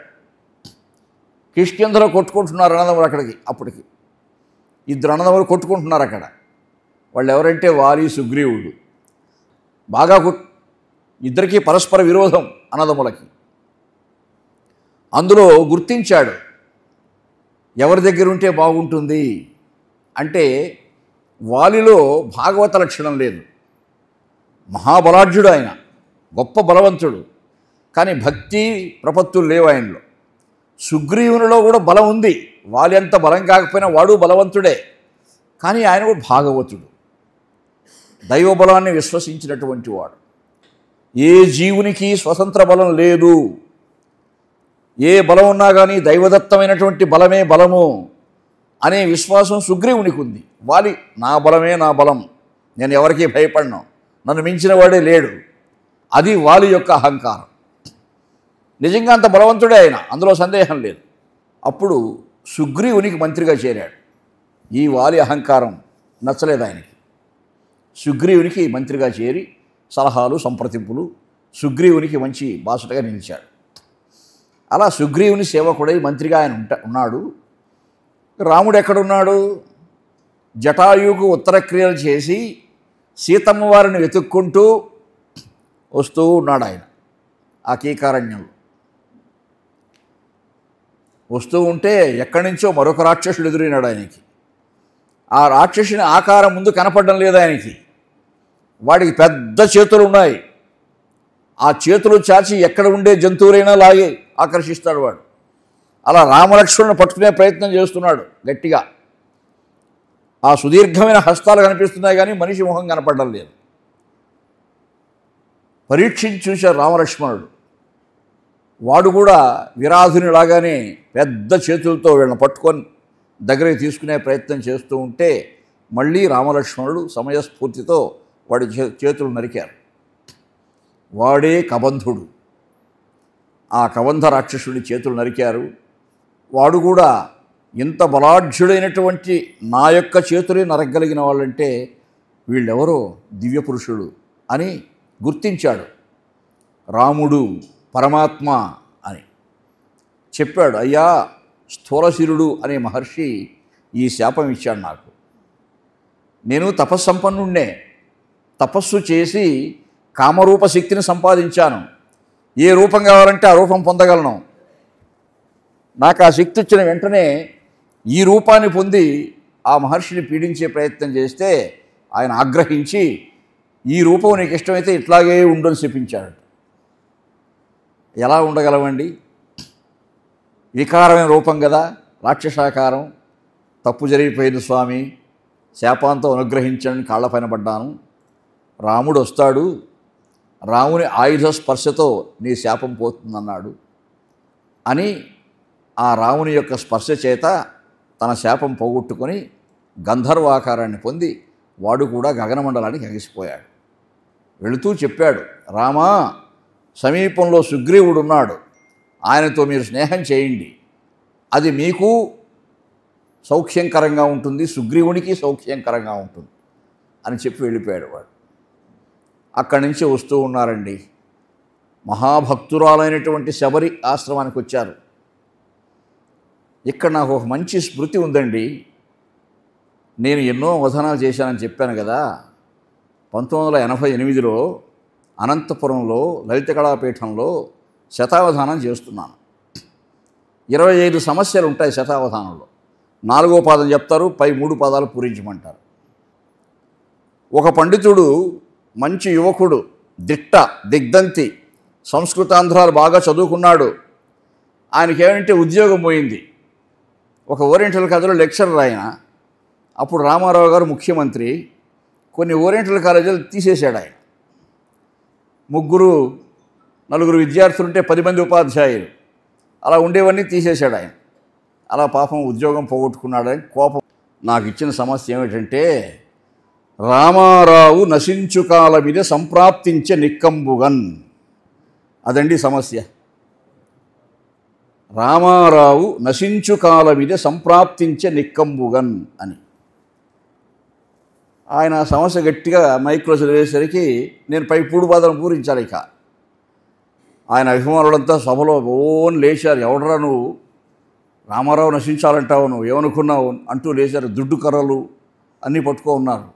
కిష్కింధలో కొట్టుకుంటున్నారు అన్నదమ్ములు. అక్కడికి అప్పటికి ఇద్దరు అన్నదమ్ములు కొట్టుకుంటున్నారు అక్కడ. వాళ్ళు ఎవరంటే వాలి సుగ్రీవుడు. బాగా ఇద్దరికీ పరస్పర విరోధం అన్నదమ్ములకి. అందులో గుర్తించాడు ఎవరి దగ్గర ఉంటే బాగుంటుంది అంటే వాలిలో భాగవత లక్షణం లేదు. మహాబలాఢ్యుడు ఆయన, గొప్ప బలవంతుడు, కానీ భక్తి ప్రపత్తులు లేవు ఆయనలో. సుగ్రీవునిలో కూడా బలం ఉంది, వాలి అంత బలం కాకపోయినా వాడు బలవంతుడే, కానీ ఆయన కూడా భాగవతుడు, దైవబలాన్ని విశ్వసించినటువంటి వాడు. ఏ జీవునికి స్వతంత్ర బలం లేదు, ఏ బలం ఉన్నా కానీ దైవదత్తమైనటువంటి బలమే బలము అనే విశ్వాసం సుగ్రీవునికి ఉంది. వాలి నా బలమే నా బలం, నేను ఎవరికీ భయపడను, నన్ను మించిన వాడే లేడు, అది వాలి యొక్క అహంకారం. నిజంగా అంత బలవంతుడే ఆయన, అందులో సందేహం లేదు. అప్పుడు సుగ్రీవునికి మంత్రిగా చేరాడు. ఈ వాలి అహంకారం నచ్చలేదు ఆయనకి. సుగ్రీవునికి మంత్రిగా చేరి సలహాలు సంప్రదింపులు, సుగ్రీవునికి మంచి బాసుటగా నిలిచాడు. అలా సుగ్రీవుని సేవకుడై మంత్రిగా ఆయన ఉన్నాడు. రాముడు ఎక్కడున్నాడు? జటాయువుకు ఉత్తరక్రియలు చేసి సీతమ్మ వారిని వెతుక్కుంటూ వస్తూ ఉన్నాడు ఆయన. ఆ కీకారణ్యంలో వస్తూ ఉంటే ఎక్కడి నుంచో మరొక రాక్షసుడు ఎదురైనాడు ఆయనకి. ఆ రాక్షసుని ఆకారం ముందు కనపడడం లేదు ఆయనకి. వాడికి పెద్ద చేతులు ఉన్నాయి, ఆ చేతులు చాచి ఎక్కడ ఉండే జంతువులైనా లాగే ఆకర్షిస్తాడు వాడు. అలా రామలక్ష్మణుని పట్టుకునే ప్రయత్నం చేస్తున్నాడు గట్టిగా. ఆ సుదీర్ఘమైన హస్తాలు కనిపిస్తున్నాయి కానీ మనిషి ముఖం కనపడడం లేదు. పరీక్షించి చూశారు రామలక్ష్మణుడు. వాడు కూడా విరాధునిలాగానే పెద్ద చేతులతో వీళ్ళని పట్టుకొని దగ్గరికి తీసుకునే ప్రయత్నం చేస్తూ ఉంటే మళ్ళీ రామలక్ష్మణుడు సమయస్ఫూర్తితో వాడి చేతులు నరికారు. వాడే కబంధుడు. ఆ కబంధ రాక్షసుడి చేతులు నరికారు. వాడు కూడా ఇంత బలాఢ్యుడైనటువంటి నా యొక్క చేతులే నరగలిగిన వాళ్ళంటే వీళ్ళెవరో దివ్యపురుషుడు అని గుర్తించాడు. రాముడు పరమాత్మ అని చెప్పాడు. అయ్యా, స్థూలశిరుడు అనే మహర్షి ఈ శాపం ఇచ్చాడు నాకు. నేను తపస్సంపన్నుణ్ణే, తపస్సు చేసి కామరూప శక్తిని సంపాదించాను. ఏ రూపం కావాలంటే ఆ రూపం పొందగలను. నాకు ఆ శక్తి వచ్చిన వెంటనే ఈ రూపాన్ని పొంది ఆ మహర్షిని పీడించే ప్రయత్నం చేస్తే ఆయన ఆగ్రహించి ఈ రూపం నీకు ఇష్టమైతే ఇట్లాగే ఉండని శపించాడు. ఎలా ఉండగలవండి? వికారమైన రూపం కదా, రాక్షసాకారం. తప్పు జరిగిపోయింది స్వామి, శాపాంతం అనుగ్రహించండి, కాళ్ళపైన పడ్డాను. రాముడు వస్తాడు, రాముని ఆయుధ స్పర్శతో నీ శాపం పోతుందన్నాడు అని ఆ రాముని యొక్క స్పర్శ చేత తన శాపం పోగొట్టుకొని గంధర్వాకారాన్ని పొంది వాడు కూడా గగనమండలానికి ఎగిసిపోయాడు. వెళుతూ చెప్పాడు, రామా, సమీపంలో సుగ్రీవుడు ఉన్నాడు, ఆయనతో మీరు స్నేహం చేయండి, అది మీకు సౌఖ్యంకరంగా ఉంటుంది, సుగ్రీవునికి సౌఖ్యంకరంగా ఉంటుంది అని చెప్పి వెళ్ళిపోయాడు వాడు. అక్కడి నుంచి వస్తూ ఉన్నారండి. మహాభక్తురాలైనటువంటి శబరి ఆశ్రమానికి వచ్చారు. ఇక్కడ నాకు ఒక మంచి స్మృతి ఉందండి. నేను ఎన్నో అవధానాలు చేశానని చెప్పాను కదా. 1988లో అనంతపురంలో లలిత కళాపీఠంలో శతావధానం చేస్తున్నాను. 25 సమస్యలు ఉంటాయి శతావధానంలో. 4వ పాదం చెప్తారు, పై 3 పాదాలు పూరించమంటారు. ఒక పండితుడు, మంచి యువకుడు, దిట్ట, దిగ్ధంతి, సంస్కృతాంధ్రాలు బాగా చదువుకున్నాడు. ఆయనకేమంటే ఉద్యోగం పోయింది. ఒక ఓరియంటల్ కాలేజీలో లెక్చరర్ ఆయన. అప్పుడు రామారావు గారు ముఖ్యమంత్రి. కొన్ని ఓరియంటల్ కాలేజీలు తీసేశాడు ఆయన. 3-4 విద్యార్థులుంటే 10 మంది ఉపాధ్యాయులు అలా ఉండేవన్నీ తీసేశాడు ఆయన. అలా పాపం ఉద్యోగం పోగొట్టుకున్నాడని కోపం. నాకు ఇచ్చిన సమస్య ఏమిటంటే, రామారావు నశించు కాలమిదే సంప్రాప్తించే నిక్కంబుగన్. అదండి సమస్య. రామారావు నశించు కాలమిదే సంప్రాప్తించే నిక్కంబుగన్ అని ఆయన సమస్య గట్టిగా మైక్లో చదివేసరికి నేను పై పూడుబాధను పూరించాను. ఇక ఆయన అభిమానులంతా సభలో ఓన్ లేచారు. ఎవడరా నువ్వు, రామారావు నశించాలంటావు, నువ్వు ఏమనుకున్నావు అంటూ లేచారు. దుడ్డు కర్రలు అన్నీ పట్టుకో ఉన్నారు.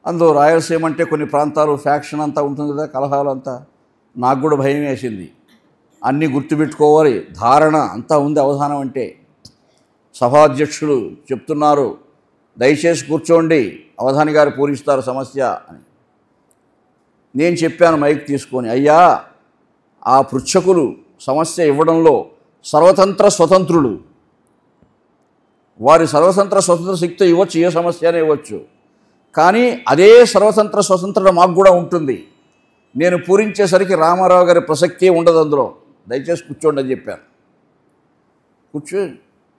అందులో రాయలసీమ అంటే కొన్ని ప్రాంతాలు ఫ్యాక్షన్ అంతా ఉంటుంది కదా, కలహాలు అంతా. నాకు కూడా భయం వేసింది. అన్నీ గుర్తుపెట్టుకోవాలి, ధారణ అంతా ఉంది. అవధానం అంటే సభాధ్యక్షులు చెప్తున్నారు, దయచేసి కూర్చోండి, అవధాని గారు పూరిస్తారు సమస్య అని. నేను చెప్పాను మైక్ తీసుకొని, అయ్యా ఆ పృచ్ఛకులు సమస్య ఇవ్వడంలో సర్వతంత్ర స్వతంత్రులు. వారి సర్వతంత్ర స్వతంత్ర శక్తి ఇవ్వచ్చు, ఏ సమస్య అయినా ఇవ్వచ్చు. కానీ అదే సర్వతంత్ర స్వతంత్రత మాకు కూడా ఉంటుంది. నేను పూరించేసరికి రామారావు గారి ప్రసక్తే ఉండదు అందులో. దయచేసి కూర్చోండి అని చెప్పాను. కూర్చో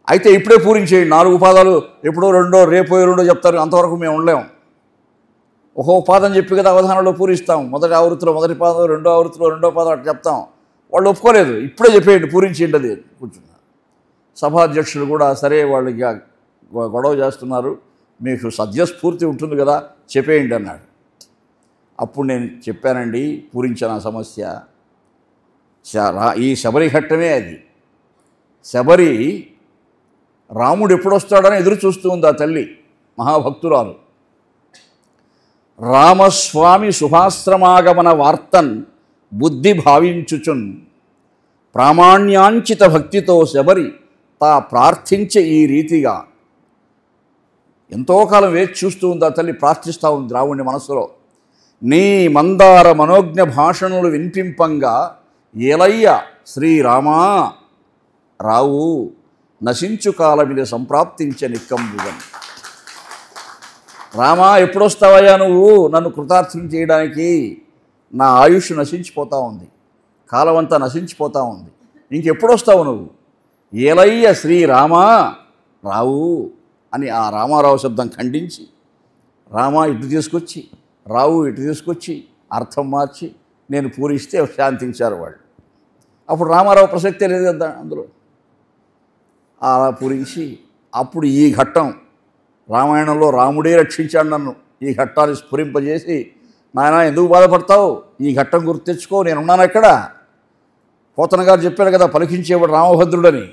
అయితే ఇప్పుడే పూరించేయండి. 4 పాదాలు ఎప్పుడో రెండో రేపో రెండో చెప్తారు, అంతవరకు మేము ఉండలేము. ఒక్కో పాదం చెప్పి కదా అవధానంలో పూరిస్తాం. మొదటి ఆవృత్తిలో మొదటి పాదం, రెండో ఆవృత్తిలో రెండో పాదం అట్లా చెప్తాం. వాళ్ళు ఒప్పుకోలేదు. ఇప్పుడే చెప్పేయండి, పూరించేయండి అది. కూర్చున్నారు. సభాధ్యక్షులు కూడా సరే, వాళ్ళు ఇక గొడవ చేస్తున్నారు, మీకు సద్యస్ఫూర్తి ఉంటుంది కదా, చెప్పేయండి అన్నాడు. అప్పుడు నేను చెప్పానండి, పూరించిన సమస్య ఈ శబరి ఘట్టమే. అది శబరి రాముడు ఎప్పుడొస్తాడని ఎదురు చూస్తూ ఉంది ఆ తల్లి, మహాభక్తురాలు. రామస్వామి శుభాశ్రమాగమన వార్తన్ బుద్ధి భావించుచున్ ప్రామాణ్యాంచిత భక్తితో శబరి తా ప్రార్థించే ఈ రీతిగా. ఎంతో కాలం వేచి చూస్తూ ఉంది ఆ తల్లి, ప్రార్థిస్తూ ఉంది రాముడిని మనసులో. నీ మందార మనోజ్ఞ భాషణులు వినిపింపంగా ఏలయ్య శ్రీరామా రావు నశించు కాలమిదే సంప్రాప్తించే నిక్కంబుగన్. రామా ఎప్పుడొస్తావయ్యా నువ్వు నన్ను కృతార్థం చేయడానికి? నా ఆయుష్ నశించిపోతూ ఉంది, కాలం అంతా నశించిపోతూ ఉంది, ఇంకెప్పుడొస్తావు నువ్వు? ఏలయ్య శ్రీరామా రావు అని ఆ రామారావు శబ్దం ఖండించి, రామా ఇటు తీసుకొచ్చి, రావు ఇటు తీసుకొచ్చి అర్థం మార్చి నేను పూరిస్తే శాంతించారు వాళ్ళు. అప్పుడు రామారావు ప్రసక్తే లేదు కదా అందులో. అలా పూరించి అప్పుడు ఈ ఘట్టం రామాయణంలో రాముడే రక్షించాడు నన్ను. ఈ ఘట్టాన్ని స్ఫురింపజేసి, నాయన ఎందుకు బాధపడతావు, ఈ ఘట్టం గుర్తు తెచ్చుకో, నేనున్నాను ఎక్కడ. పోతన గారు చెప్పారు కదా, పలికించేవాడు రామభద్రుడని.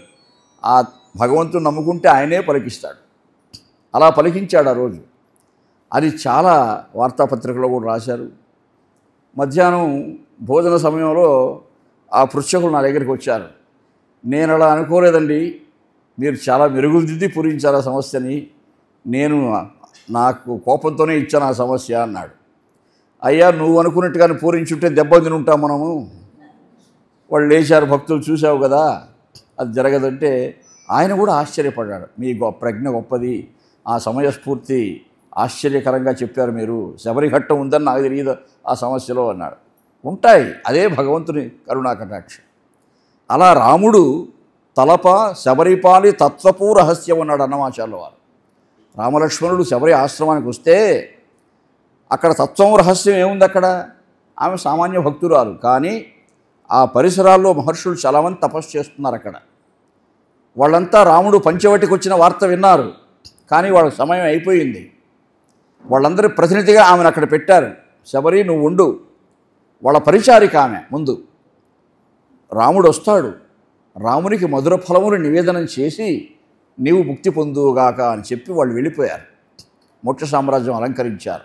ఆ భగవంతుడు నమ్ముకుంటే ఆయనే పలికిస్తాడు. అలా పలికించాడు ఆ రోజు. అది చాలా వార్తాపత్రికలో కూడా రాశారు. మధ్యాహ్నం భోజన సమయంలో ఆ పృచ్ఛకులు నా దగ్గరికి వచ్చారు. నేను అలా అనుకోలేదండి, మీరు చాలా మెరుగుదిద్ది పూరించారు ఆ సమస్యని, నేను నాకు కోపంతోనే ఇచ్చాను ఆ సమస్య అన్నాడు. అయ్యా నువ్వు అనుకున్నట్టుగానే పూరించుంటే దెబ్బ తిని ఉంటాం మనము. వాళ్ళు లేచారు, భక్తులు చూసావు కదా, అది జరగదంటే ఆయన కూడా ఆశ్చర్యపడ్డాడు. మీ ప్రజ్ఞ గొప్పది, ఆ సమయస్ఫూర్తి ఆశ్చర్యకరంగా చెప్పారు మీరు. శబరి ఘట్టం ఉందని నాకు తెలియదు ఆ సమస్యలో అన్నాడు. ఉంటాయి, అదే భగవంతుని కరుణా కటాక్షం. అలా రాముడు తలప శబరిపాలి తత్వపు రహస్యం అన్నాడు అన్నమాచార్యుల వారు. రామలక్ష్మణుడు శబరి ఆశ్రమానికి వస్తే అక్కడ తత్వం రహస్యం ఏముంది అక్కడ? ఆమె సామాన్య భక్తురాలు, కానీ ఆ పరిసరాల్లో మహర్షులు చాలామంది తపస్సు చేస్తున్నారు అక్కడ. వాళ్ళంతా రాముడు పంచవటికి వచ్చిన వార్త విన్నారు, కానీ వాళ్ళకి సమయం అయిపోయింది. వాళ్ళందరి ప్రతినిధిగా ఆమెను అక్కడ పెట్టారు. శబరి నువ్వు ఉండు, వాళ్ళ పరిచారిక ఆమె. ముందు రాముడు వస్తాడు, రామునికి మధుర ఫలములు నివేదనం చేసి నీవు ముక్తి పొందుగాక అని చెప్పి వాళ్ళు వెళ్ళిపోయారు. మోక్ష సామ్రాజ్యం అలంకరించారు.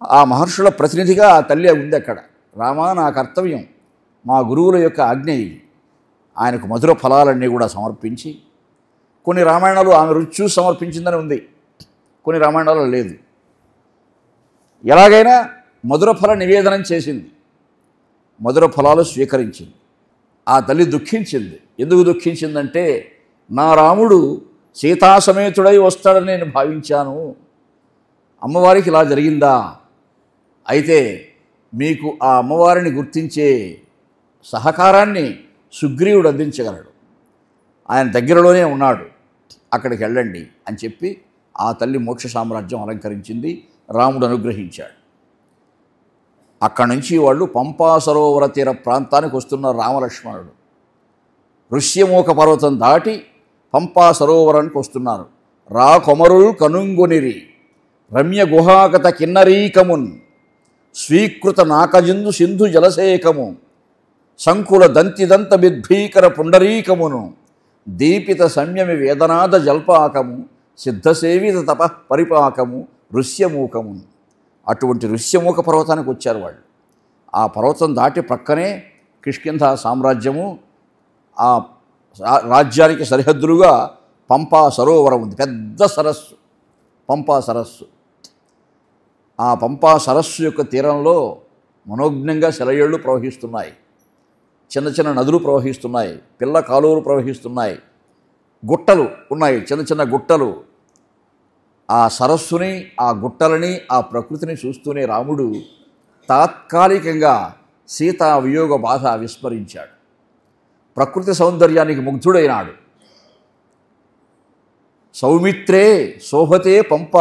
ఆ మహర్షుల ప్రతినిధిగా ఆ తల్లి ఉంది అక్కడ. రామా నా కర్తవ్యం, మా గురువుల యొక్క ఆజ్ఞ ఇది. ఆయనకు మధుర ఫలాలన్నీ కూడా సమర్పించి, కొన్ని రామాయణాలు ఆమె రుచి చూసి సమర్పించిందని ఉంది, కొన్ని రామాయణాలు లేదు. ఎలాగైనా మధుర ఫల నివేదనం చేసింది, మధుర ఫలాలు స్వీకరించింది. ఆ తల్లి దుఃఖించింది. ఎందుకు దుఃఖించిందంటే, నా రాముడు సీతాసమేతుడై వస్తాడని నేను భావించాను, అమ్మవారికి ఇలా జరిగిందా? అయితే మీకు ఆ అమ్మవారిని గుర్తించే సహకారాన్ని సుగ్రీవుడు అందించగలడు, ఆయన దగ్గరలోనే ఉన్నాడు, అక్కడికి వెళ్ళండి అని చెప్పి ఆ తల్లి మోక్ష సామ్రాజ్యం అలంకరించింది, రాముడు అనుగ్రహించాడు. అక్కడి నుంచి వాళ్ళు పంపా సరోవర తీర ప్రాంతానికి వస్తున్న రామలక్ష్మణుడు ఋష్యమూక పర్వతం దాటి పంపా సరోవరానికి వస్తున్నారు. రా కొమరుల్ కనుంగొనిరి రమ్య గుహాగత కిన్నరీకమున్ స్వీకృత నాకజిందు సింధు జలసేకము సంకుల దంతిదంత బిద్భీకర పుండరీకమును దీపిత సంయమి వేదనాద జల్పాకము సిద్ధసేవిత తప పరిపాకము ఋష్యమూకము. అటువంటి ఋష్యమూక పర్వతానికి వచ్చారు వాళ్ళు. ఆ పర్వతం దాటి ప్రక్కనే కిష్కింధ సామ్రాజ్యము, ఆ రాజ్యానికి సరిహద్దులుగా పంపా సరోవరం ఉంది, పెద్ద సరస్సు పంపా సరస్సు. ఆ పంపా సరస్సు యొక్క తీరంలో మనోజ్ఞంగా సెలయేళ్ళు ప్రవహిస్తున్నాయి, చిన్న చిన్న నదులు ప్రవహిస్తున్నాయి, పిల్ల కాలువలు ప్రవహిస్తున్నాయి, గుట్టలు ఉన్నాయి, చిన్న చిన్న గుట్టలు. ఆ సరస్సుని, ఆ గుట్టలని, ఆ ప్రకృతిని చూస్తూనే రాముడు తాత్కాలికంగా సీతా వియోగ బాధ విస్మరించాడు. ప్రకృతి సౌందర్యానికి ముగ్ధుడైనాడు. సౌమిత్రే శోభతే పంప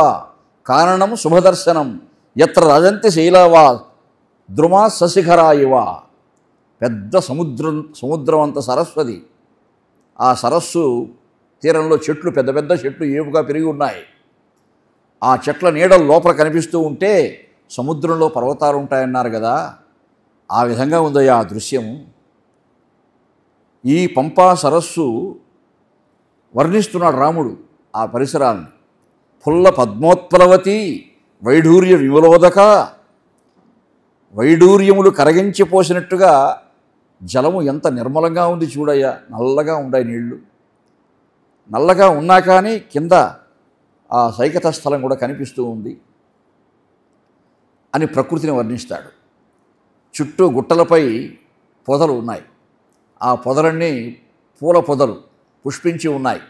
కారణం శుభదర్శనం ఎత్ర రజంతి శైలవా ద్రుమా సశిఖరా ఇవ. పెద్ద సముద్రం అంత సరస్వతి. ఆ సరస్సు తీరంలో చెట్లు, పెద్ద పెద్ద చెట్లు ఏపుగా పెరిగి ఉన్నాయి. ఆ చెట్ల నీడలు లోపల కనిపిస్తూ ఉంటే సముద్రంలో పర్వతాలు ఉంటాయన్నారు కదా, ఆ విధంగా ఉందయ్యా ఆ దృశ్యము. ఈ పంపా సరస్సు వర్ణిస్తున్నాడు రాముడు ఆ పరిసరాలను. పుల్ల పద్మోత్పలవతి వైఢూర్య విమలోదక, వైఢూర్యములు కరగించిపోసినట్టుగా జలము ఎంత నిర్మలంగా ఉంది చూడయ్యా. నల్లగా ఉన్నాయి నీళ్లు, నల్లగా ఉన్నా కానీ కింద ఆ సైకత స్థలం కూడా కనిపిస్తూ ఉంది అని ప్రకృతిని వర్ణిస్తాడు. చుట్టూ గుట్టలపై పొదలు ఉన్నాయి. ఆ పొదలన్నీ పూల పొదలు పుష్పించి ఉన్నాయి.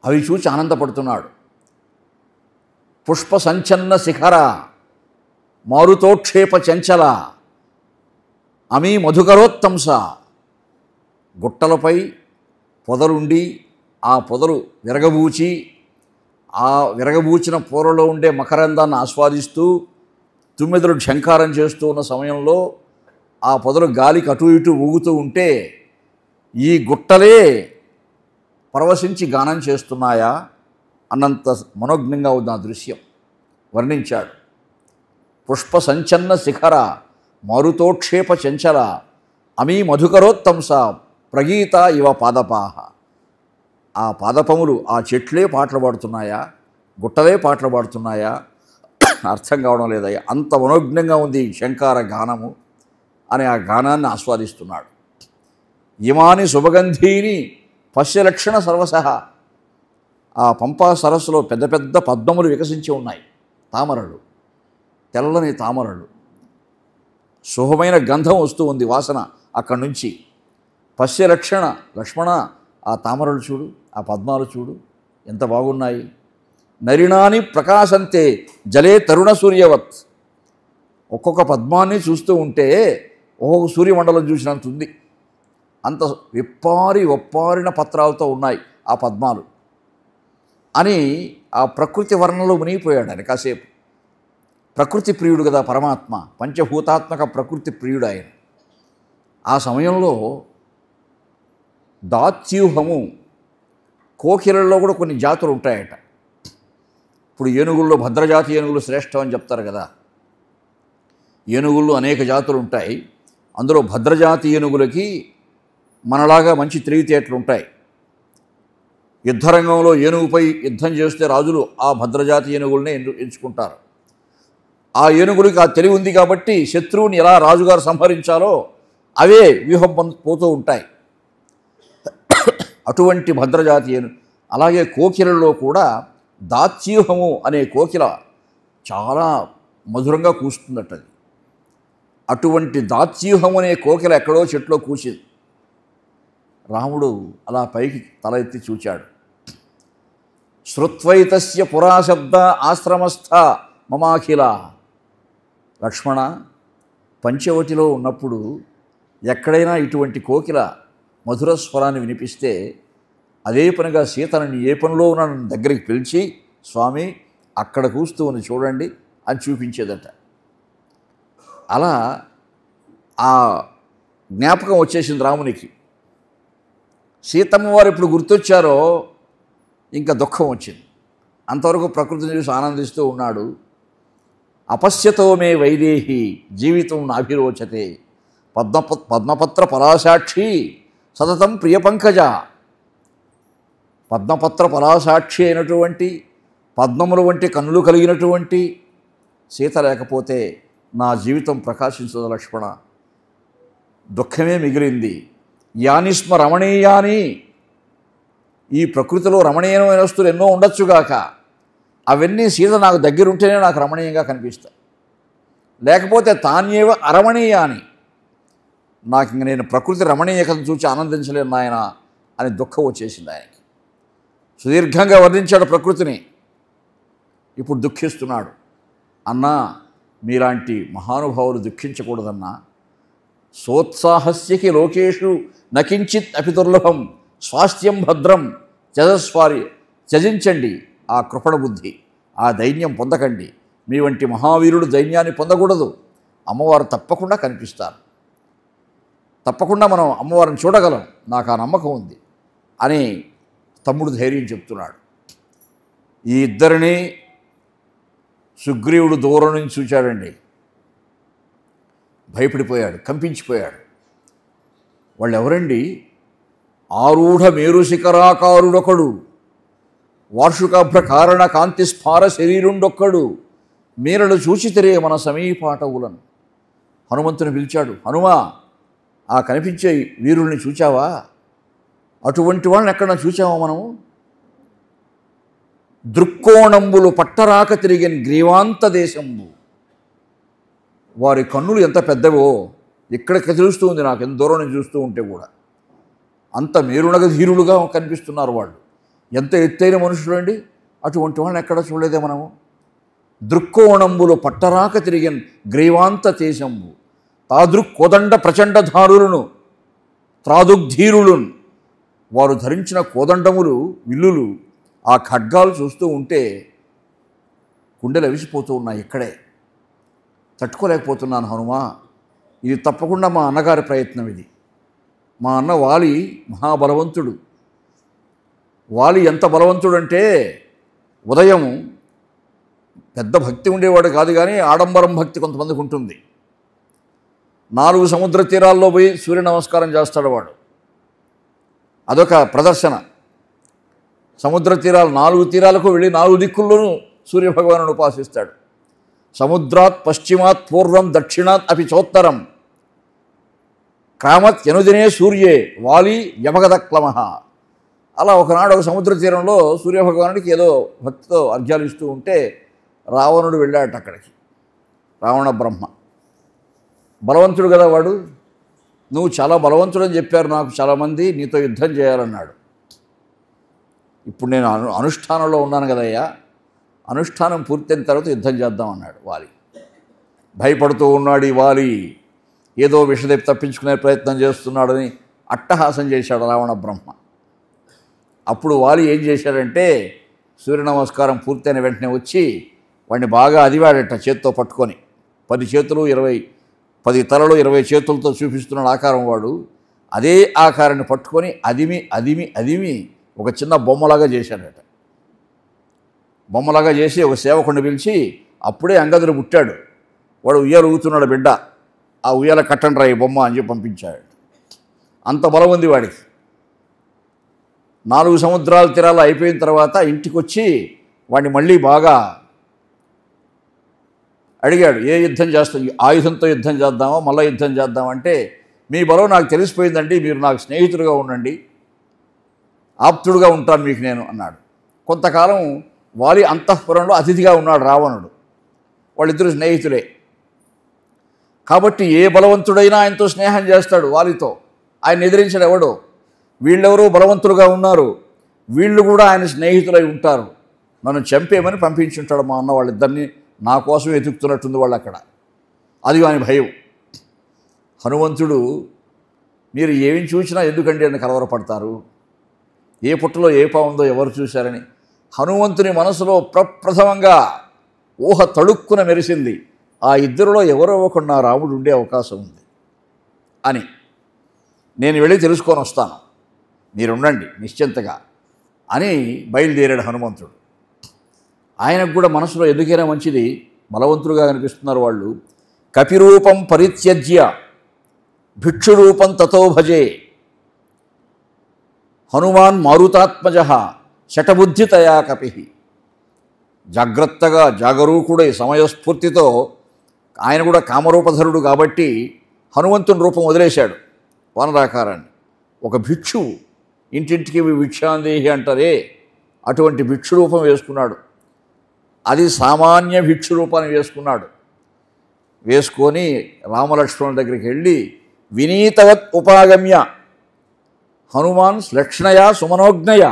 అవి చూచి ఆనందపడుతున్నాడు. పుష్ప సంచన్న శిఖర మారుతోక్షేప చంచల అమీ మధుకరోత్తంస. గుట్టలపై పొదలుండి ఆ పొదలు విరగబూచి, ఆ విరగబూచిన పూలలో ఉండే మకరందాన్ని ఆస్వాదిస్తూ తుమ్మెదలు ఝంకారం చేస్తూ ఉన్న సమయంలో ఆ పొదలు గాలికి అటు ఇటు ఊగుతూ ఉంటే ఈ గుట్టలే పరవశించి గానం చేస్తున్నాయా అన్నంత మనోజ్ఞంగా ఉంది ఆ దృశ్యం. వర్ణించాడు. పుష్ప సంచన్న శిఖర మారుతోక్షేప చంచల అమీ మధుకరోత్తంస ప్రగీత ఇవ పాదపాహ. ఆ పాదపములు, ఆ చెట్లే పాటలు పాడుతున్నాయా, గుట్టలే పాటలు పాడుతున్నాయా అర్థం కావడం లేదయ్యా. అంత మనోజ్ఞంగా ఉంది శంకార గానము అని ఆ గానాన్ని ఆస్వాదిస్తున్నాడు. ఇమాని శుభగంధీని పశ్యలక్షణ సర్వసహ. ఆ పంపా సరస్సులో పెద్ద పెద్ద పద్మములు వికసించి ఉన్నాయి, తామరలు, తెల్లని తామరలు. శుభమైన గంధం వస్తూ ఉంది, వాసన అక్కడి నుంచి. పశ్యలక్షణ లక్ష్మణ, ఆ తామరలు చూడు, ఆ పద్మాలు చూడు ఎంత బాగున్నాయి. నరిణాని ప్రకాశంతే జలే తరుణ సూర్యవత్. ఒక్కొక్క పద్మాన్ని చూస్తూ ఉంటే ఒక్కొక్క సూర్యమండలం చూసినంత ఉంది. అంత ఒప్పారిన పత్రాలతో ఉన్నాయి ఆ పద్మాలు అని ఆ ప్రకృతి వర్ణంలో మునిగిపోయాడు ఆయన కాసేపు. ప్రకృతి ప్రియుడు కదా పరమాత్మ, పంచభూతాత్మక ప్రకృతి ప్రియుడు ఆయన. ఆ సమయంలో దాత్యూహము, కోకిలల్లో కూడా కొన్ని జాతులు ఉంటాయట. ఇప్పుడు ఏనుగుల్లో భద్రజాతి ఏనుగులు శ్రేష్టం అని చెప్తారు కదా. ఏనుగుల్లో అనేక జాతులు ఉంటాయి. అందులో భద్రజాతి ఏనుగులకి మనలాగా మంచి తెలివితేటలు ఉంటాయి. యుద్ధరంగంలో ఏనుగుపై యుద్ధం చేస్తే రాజులు ఆ భద్రజాతి ఏనుగులనే ఎంచుకుంటారు. ఆ ఏనుగులకి ఆ తెలివి ఉంది కాబట్టి శత్రువుని ఎలా రాజుగారు సంహరించాలో అవే వ్యూహం పోతూ ఉంటాయి. అటువంటి భద్రజాతి ఏనుగు. అలాగే కోకిలలో కూడా దాత్యూహము అనే కోకిల చాలా మధురంగా కూస్తుందట. అది అటువంటి దాత్యూహం అనే కోకిల ఎక్కడో చెట్లో కూసింది. రాముడు అలా పైకి తల ఎత్తి చూచాడు. శ్రుత్వైతస్య పురాశబ్ద ఆశ్రమస్థ మమాఖిల. లక్ష్మణ, పంచవటిలో ఉన్నప్పుడు ఎక్కడైనా ఇటువంటి కోకిల మధుర స్వరాన్ని వినిపిస్తే అదే పనిగా సీతను ఏ పనిలో నన్ను దగ్గరికి పిలిచి, స్వామి అక్కడ కూస్తూ ఉంది చూడండి అని చూపించేదట. అలా ఆ జ్ఞాపకం వచ్చేసింది రామునికి. సీతమ్మ వారు ఇప్పుడు గుర్తొచ్చారో ఇంకా దుఃఖం వచ్చింది. అంతవరకు ప్రకృతిని చూసి ఆనందిస్తూ ఉన్నాడు. అపశ్యతో మే వైదేహి జీవితం నాభిరోచతే పద్మపత్ర పరాసాక్షి సతతం ప్రియపంకజ. పద్మపత్ర పరాసాక్షి అయినటువంటి పద్మముల వంటి కన్నులు కలిగినటువంటి సీత లేకపోతే నా జీవితం ప్రకాశించదు లక్ష్మణ, దుఃఖమే మిగిలింది. యాని స్మ రమణీయాని, ఈ ప్రకృతిలో రమణీయమైన వస్తువులు ఎన్నో ఉండొచ్చుగాక, అవన్నీ సీత నాకు దగ్గరుంటేనే నాకు రమణీయంగా కనిపిస్తాయి. లేకపోతే తాన్యేవ అరమణీయాని, నాకు ఇంక నేను ప్రకృతి రమణీయతను చూసి ఆనందించలేను నాయన అని దుఃఖం వచ్చేసింది ఆయనకి. సుదీర్ఘంగా వర్ణించాడు ప్రకృతిని. ఇప్పుడు దుఃఖిస్తున్నాడు. అన్నా, మీలాంటి మహానుభావులు దుఃఖించకూడదన్నా. సోత్సాహస్యకి లోకేషు నకించిత్ అపి దుర్లభం స్వాస్థ్యం భద్రం త్యజస్వారి. త్యజించండి ఆ కృపణ బుద్ధి, ఆ దైన్యం పొందకండి. మీ వంటి మహావీరుడు దైన్యాన్ని పొందకూడదు. అమ్మవారు తప్పకుండా కనిపిస్తారు, తప్పకుండా మనం అమ్మవారిని చూడగలం, నాకు ఆ నమ్మకం ఉంది అని తమ్ముడు ధైర్యం చెప్తున్నాడు. ఈ ఇద్దరిని సుగ్రీవుడు దూరం నుంచి చూచాడండి. భయపడిపోయాడు, కంపించిపోయాడు. వాళ్ళు ఎవరండి? ఆరూఢ మేరు శిఖరాకారుడొకడు, వార్షికాభ్ర కారణ కాంతి స్ఫార శరీరుండొక్కడు, మీరలు చూచితిరే మన సమీపాటవులను. హనుమంతుని పిలిచాడు. హనుమా, ఆ కనిపించే వీరుల్ని చూచావా? అటువంటి వాళ్ళని ఎక్కడన్నా చూచావా మనము? దృక్కోణంబులు పట్టరాక తిరిగిన గ్రీవాంత దేశంబు. వారి కన్నులు ఎంత పెద్దవో ఇక్కడికి తెలుస్తూ ఉంది నాకు, ఎంత దూరం నుంచి చూస్తూ ఉంటే కూడా. అంత మేరునగ ధీరులుగా కనిపిస్తున్నారు వాళ్ళు. ఎంత ఎత్తైన మనుషులు అండి. అటువంటి వాళ్ళని ఎక్కడ చూడలేదే మనము. దృక్కోణంబులు పట్టరాక తిరిగిన గ్రీవాంత దేశంబు తాదృక్కోదండ ప్రచండధారులను త్రాదుగ్ధీరులను. వారు ధరించిన కోదండములు, విల్లులు, ఆ ఖడ్గాలు చూస్తూ ఉంటే గుండెలు అవిసిపోతూ ఉన్నాయి. ఇక్కడే తట్టుకోలేకపోతున్నాను హనుమా. ఇది తప్పకుండా మా అన్నగారి ప్రయత్నం. ఇది మా అన్న వాలి మహాబలవంతుడు. వాలి ఎంత బలవంతుడంటే ఉదయం పెద్ద భక్తి ఉండేవాడు కాదు, కానీ ఆడంబరం భక్తి కొంతమందికి ఉంటుంది. 4 సముద్ర తీరాల్లో పోయి సూర్య నమస్కారం చేస్తాడు వాడు. అదొక ప్రదర్శన. సముద్ర తీరాలు 4 తీరాలకు వెళ్ళి 4 దిక్కుల్లోనూ సూర్యభగవానుడు ఉపాసిస్తాడు. సముద్రాత్ పశ్చిమాత్ పూర్వం దక్షిణాత్ అపి చోత్తరం క్రామత్ యనుదినే సూర్యే వాలి యమగదక్లమ. అలా ఒకనాడు ఒక సముద్ర తీరంలో సూర్యభగవానుడికి ఏదో భక్తితో అర్ఘ్యాలు ఇస్తూ ఉంటే రావణుడు వెళ్ళాడు అక్కడికి. రావణ బ్రహ్మ బలవంతుడు కదా వాడు. నువ్వు చాలా బలవంతుడని చెప్పారు నాకు చాలామంది, నీతో యుద్ధం చేయాలన్నాడు. ఇప్పుడు నేను అనుష్ఠానంలో ఉన్నాను కదయ్యా, అనుష్ఠానం పూర్తయిన తర్వాత యుద్ధం చేద్దాం అన్నాడు వాలి. భయపడుతూ ఉన్నాడు ఈ వాలి. ఏదో విషదెప్పి తప్పించుకునే ప్రయత్నం చేస్తున్నాడని అట్టహాసం చేశాడు రావణ బ్రహ్మ. అప్పుడు వాలి ఏం చేశాడంటే సూర్య నమస్కారం పూర్తయిన వెంటనే వచ్చి వాడిని బాగా అదివాడట చేత్తో పట్టుకొని. 10 చేతులు 10 తలలు 20 చేతులతో చూపిస్తున్నాడు ఆకారం వాడు. అదే ఆకారాన్ని పట్టుకొని అదిమి అదిమి అదిమి ఒక చిన్న బొమ్మలాగా చేశాడట. బొమ్మలాగా చేసి ఒక సేవకుడిని పిలిచి, అప్పుడే అంగదుడు పుట్టాడు, వాడు ఉయ్యాలు ఊగుతున్నాడు బిడ్డ, ఆ ఉయ్యాల కట్టండి రా ఈ బొమ్మ అని చెప్పి పంపించాడు. అంత బలం ఉంది వాడికి. 4 సముద్రాల తీరాలు అయిపోయిన తర్వాత ఇంటికి వచ్చి వాడిని మళ్ళీ బాగా అడిగాడు, ఏ యుద్ధం చేస్తాం, ఆయుధంతో యుద్ధం చేద్దామా మళ్ళీ యుద్ధం చేద్దామంటే, మీ బలం నాకు తెలిసిపోయిందండి, మీరు నాకు స్నేహితుడుగా ఉండండి, ఆప్తుడుగా ఉంటాను మీకు నేను అన్నాడు. కొంతకాలం వాలి అంతఃపురంలో అతిథిగా ఉన్నాడు రావణుడు. వాళ్ళిద్దరు స్నేహితులే కాబట్టి ఏ బలవంతుడైనా ఆయనతో స్నేహం చేస్తాడు వాలితో. ఆయన ఎదిరించడు ఎవడో. వీళ్ళెవరో బలవంతులుగా ఉన్నారు, వీళ్ళు కూడా ఆయన స్నేహితులై ఉంటారు, నన్ను చంపేయమని పంపించుంటాడు మా అన్న వాళ్ళిద్దరిని, నా కోసం ఎతుకుతున్నట్టుంది వాళ్ళు అక్కడ. అది ఆయన భయం. హనుమంతుడు, మీరు ఏమి చూసినా ఎందుకండి అని కలవరపడతారు, ఏ పుట్టలో ఏ పావుందో ఎవరు చూశారని హనుమంతుని మనసులో ప్రప్రథమంగా ఊహ తళుక్కున మెరిసింది. ఆ ఇద్దరిలో ఎవరో ఒకడు రాముడు ఉండే అవకాశం ఉంది అని. నేను వెళ్ళి తెలుసుకొని వస్తాను, మీరుండండి నిశ్చింతగా అని బయలుదేరాడు హనుమంతుడు. ఆయనకు కూడా మనసులో ఎందుకైనా మంచిది, బలవంతులుగా కనిపిస్తున్నారు వాళ్ళు. కపిరూపం పరిత్యజ్య భిక్షురూపం తతో భజే హనుమాన్ మారుతాత్మజ శటబుద్ధితయా కపి. జాగ్రత్తగా జాగరూకుడై సమయస్ఫూర్తితో, ఆయన కూడా కామరూపధరుడు కాబట్టి హనుమంతుని రూపం వదిలేశాడు, వానరాకారాన్ని. ఒక భిక్షువు, ఇంటింటికి భిక్షాందేహి అంటారే, అటువంటి భిక్షు రూపం వేసుకున్నాడు. అది సామాన్య భిక్షు రూపాన్ని వేసుకున్నాడు. వేసుకొని రామలక్ష్మణుల దగ్గరికి వెళ్ళి వినీతవత్ ఉపాగమ్య హనుమాన్ శ్లక్షణయ సుమనోజ్ఞయ,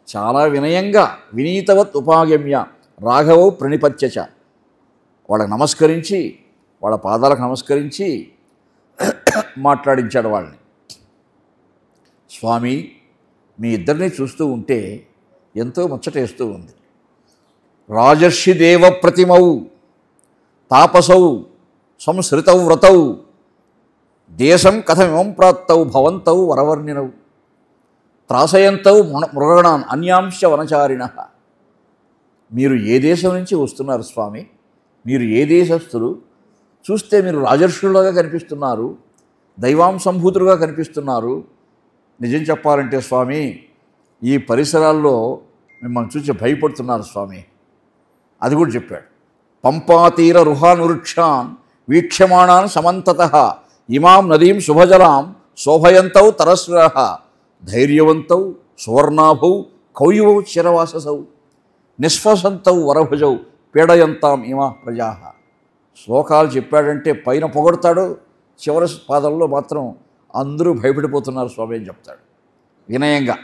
చాలా వినయంగా వినీతవత్ ఉపాగమ్య రాఘవో ప్రణిపత్యచ, వాళ్ళకి నమస్కరించి, వాళ్ళ పాదాలకు నమస్కరించి మాట్లాడించాడు వాళ్ళని. స్వామి, మీ ఇద్దరిని చూస్తూ ఉంటే ఎంతో ముచ్చటేస్తూ ఉంది. రాజర్షి దేవ ప్రతిమౌ తాపసౌ సంస్కృతౌ వ్రతౌ దేశం కథమిమం ప్రాప్తౌ భవంతౌ వరవర్ణినౌ త్రాసయంతౌ మృగణాన్ అన్యాంశ వనచారిణ. మీరు ఏ దేశం నుంచి వస్తున్నారు స్వామి? మీరు ఏ దేశస్థులు? చూస్తే మీరు రాజర్షులుగా కనిపిస్తున్నారు, దైవాంశంభూతులుగా కనిపిస్తున్నారు. నిజం చెప్పాలంటే స్వామి, ఈ పరిసరాల్లో మిమ్మల్ని చూసి భయపడుతున్నారు స్వామి. అది కూడా చెప్పాడు. పంపాతీర రుహానురుక్షాన్ వీక్షమాణాన్ సమంతతః ఇమాం నదీం శుభజలాం శోభయంతౌ తరస్రః ధైర్యవంతౌ సువర్ణాభౌ కౌయువౌ చిరవాససౌ నిస్వసంతౌ వరభుజౌ పీడయంతాం ఇమా ప్రజా. శ్లోకాలు చెప్పాడంటే పైన పొగడతాడు, చివరి పాదంలో మాత్రం అందరూ భయపడిపోతున్నారు స్వామి అని చెప్తాడు వినయంగా.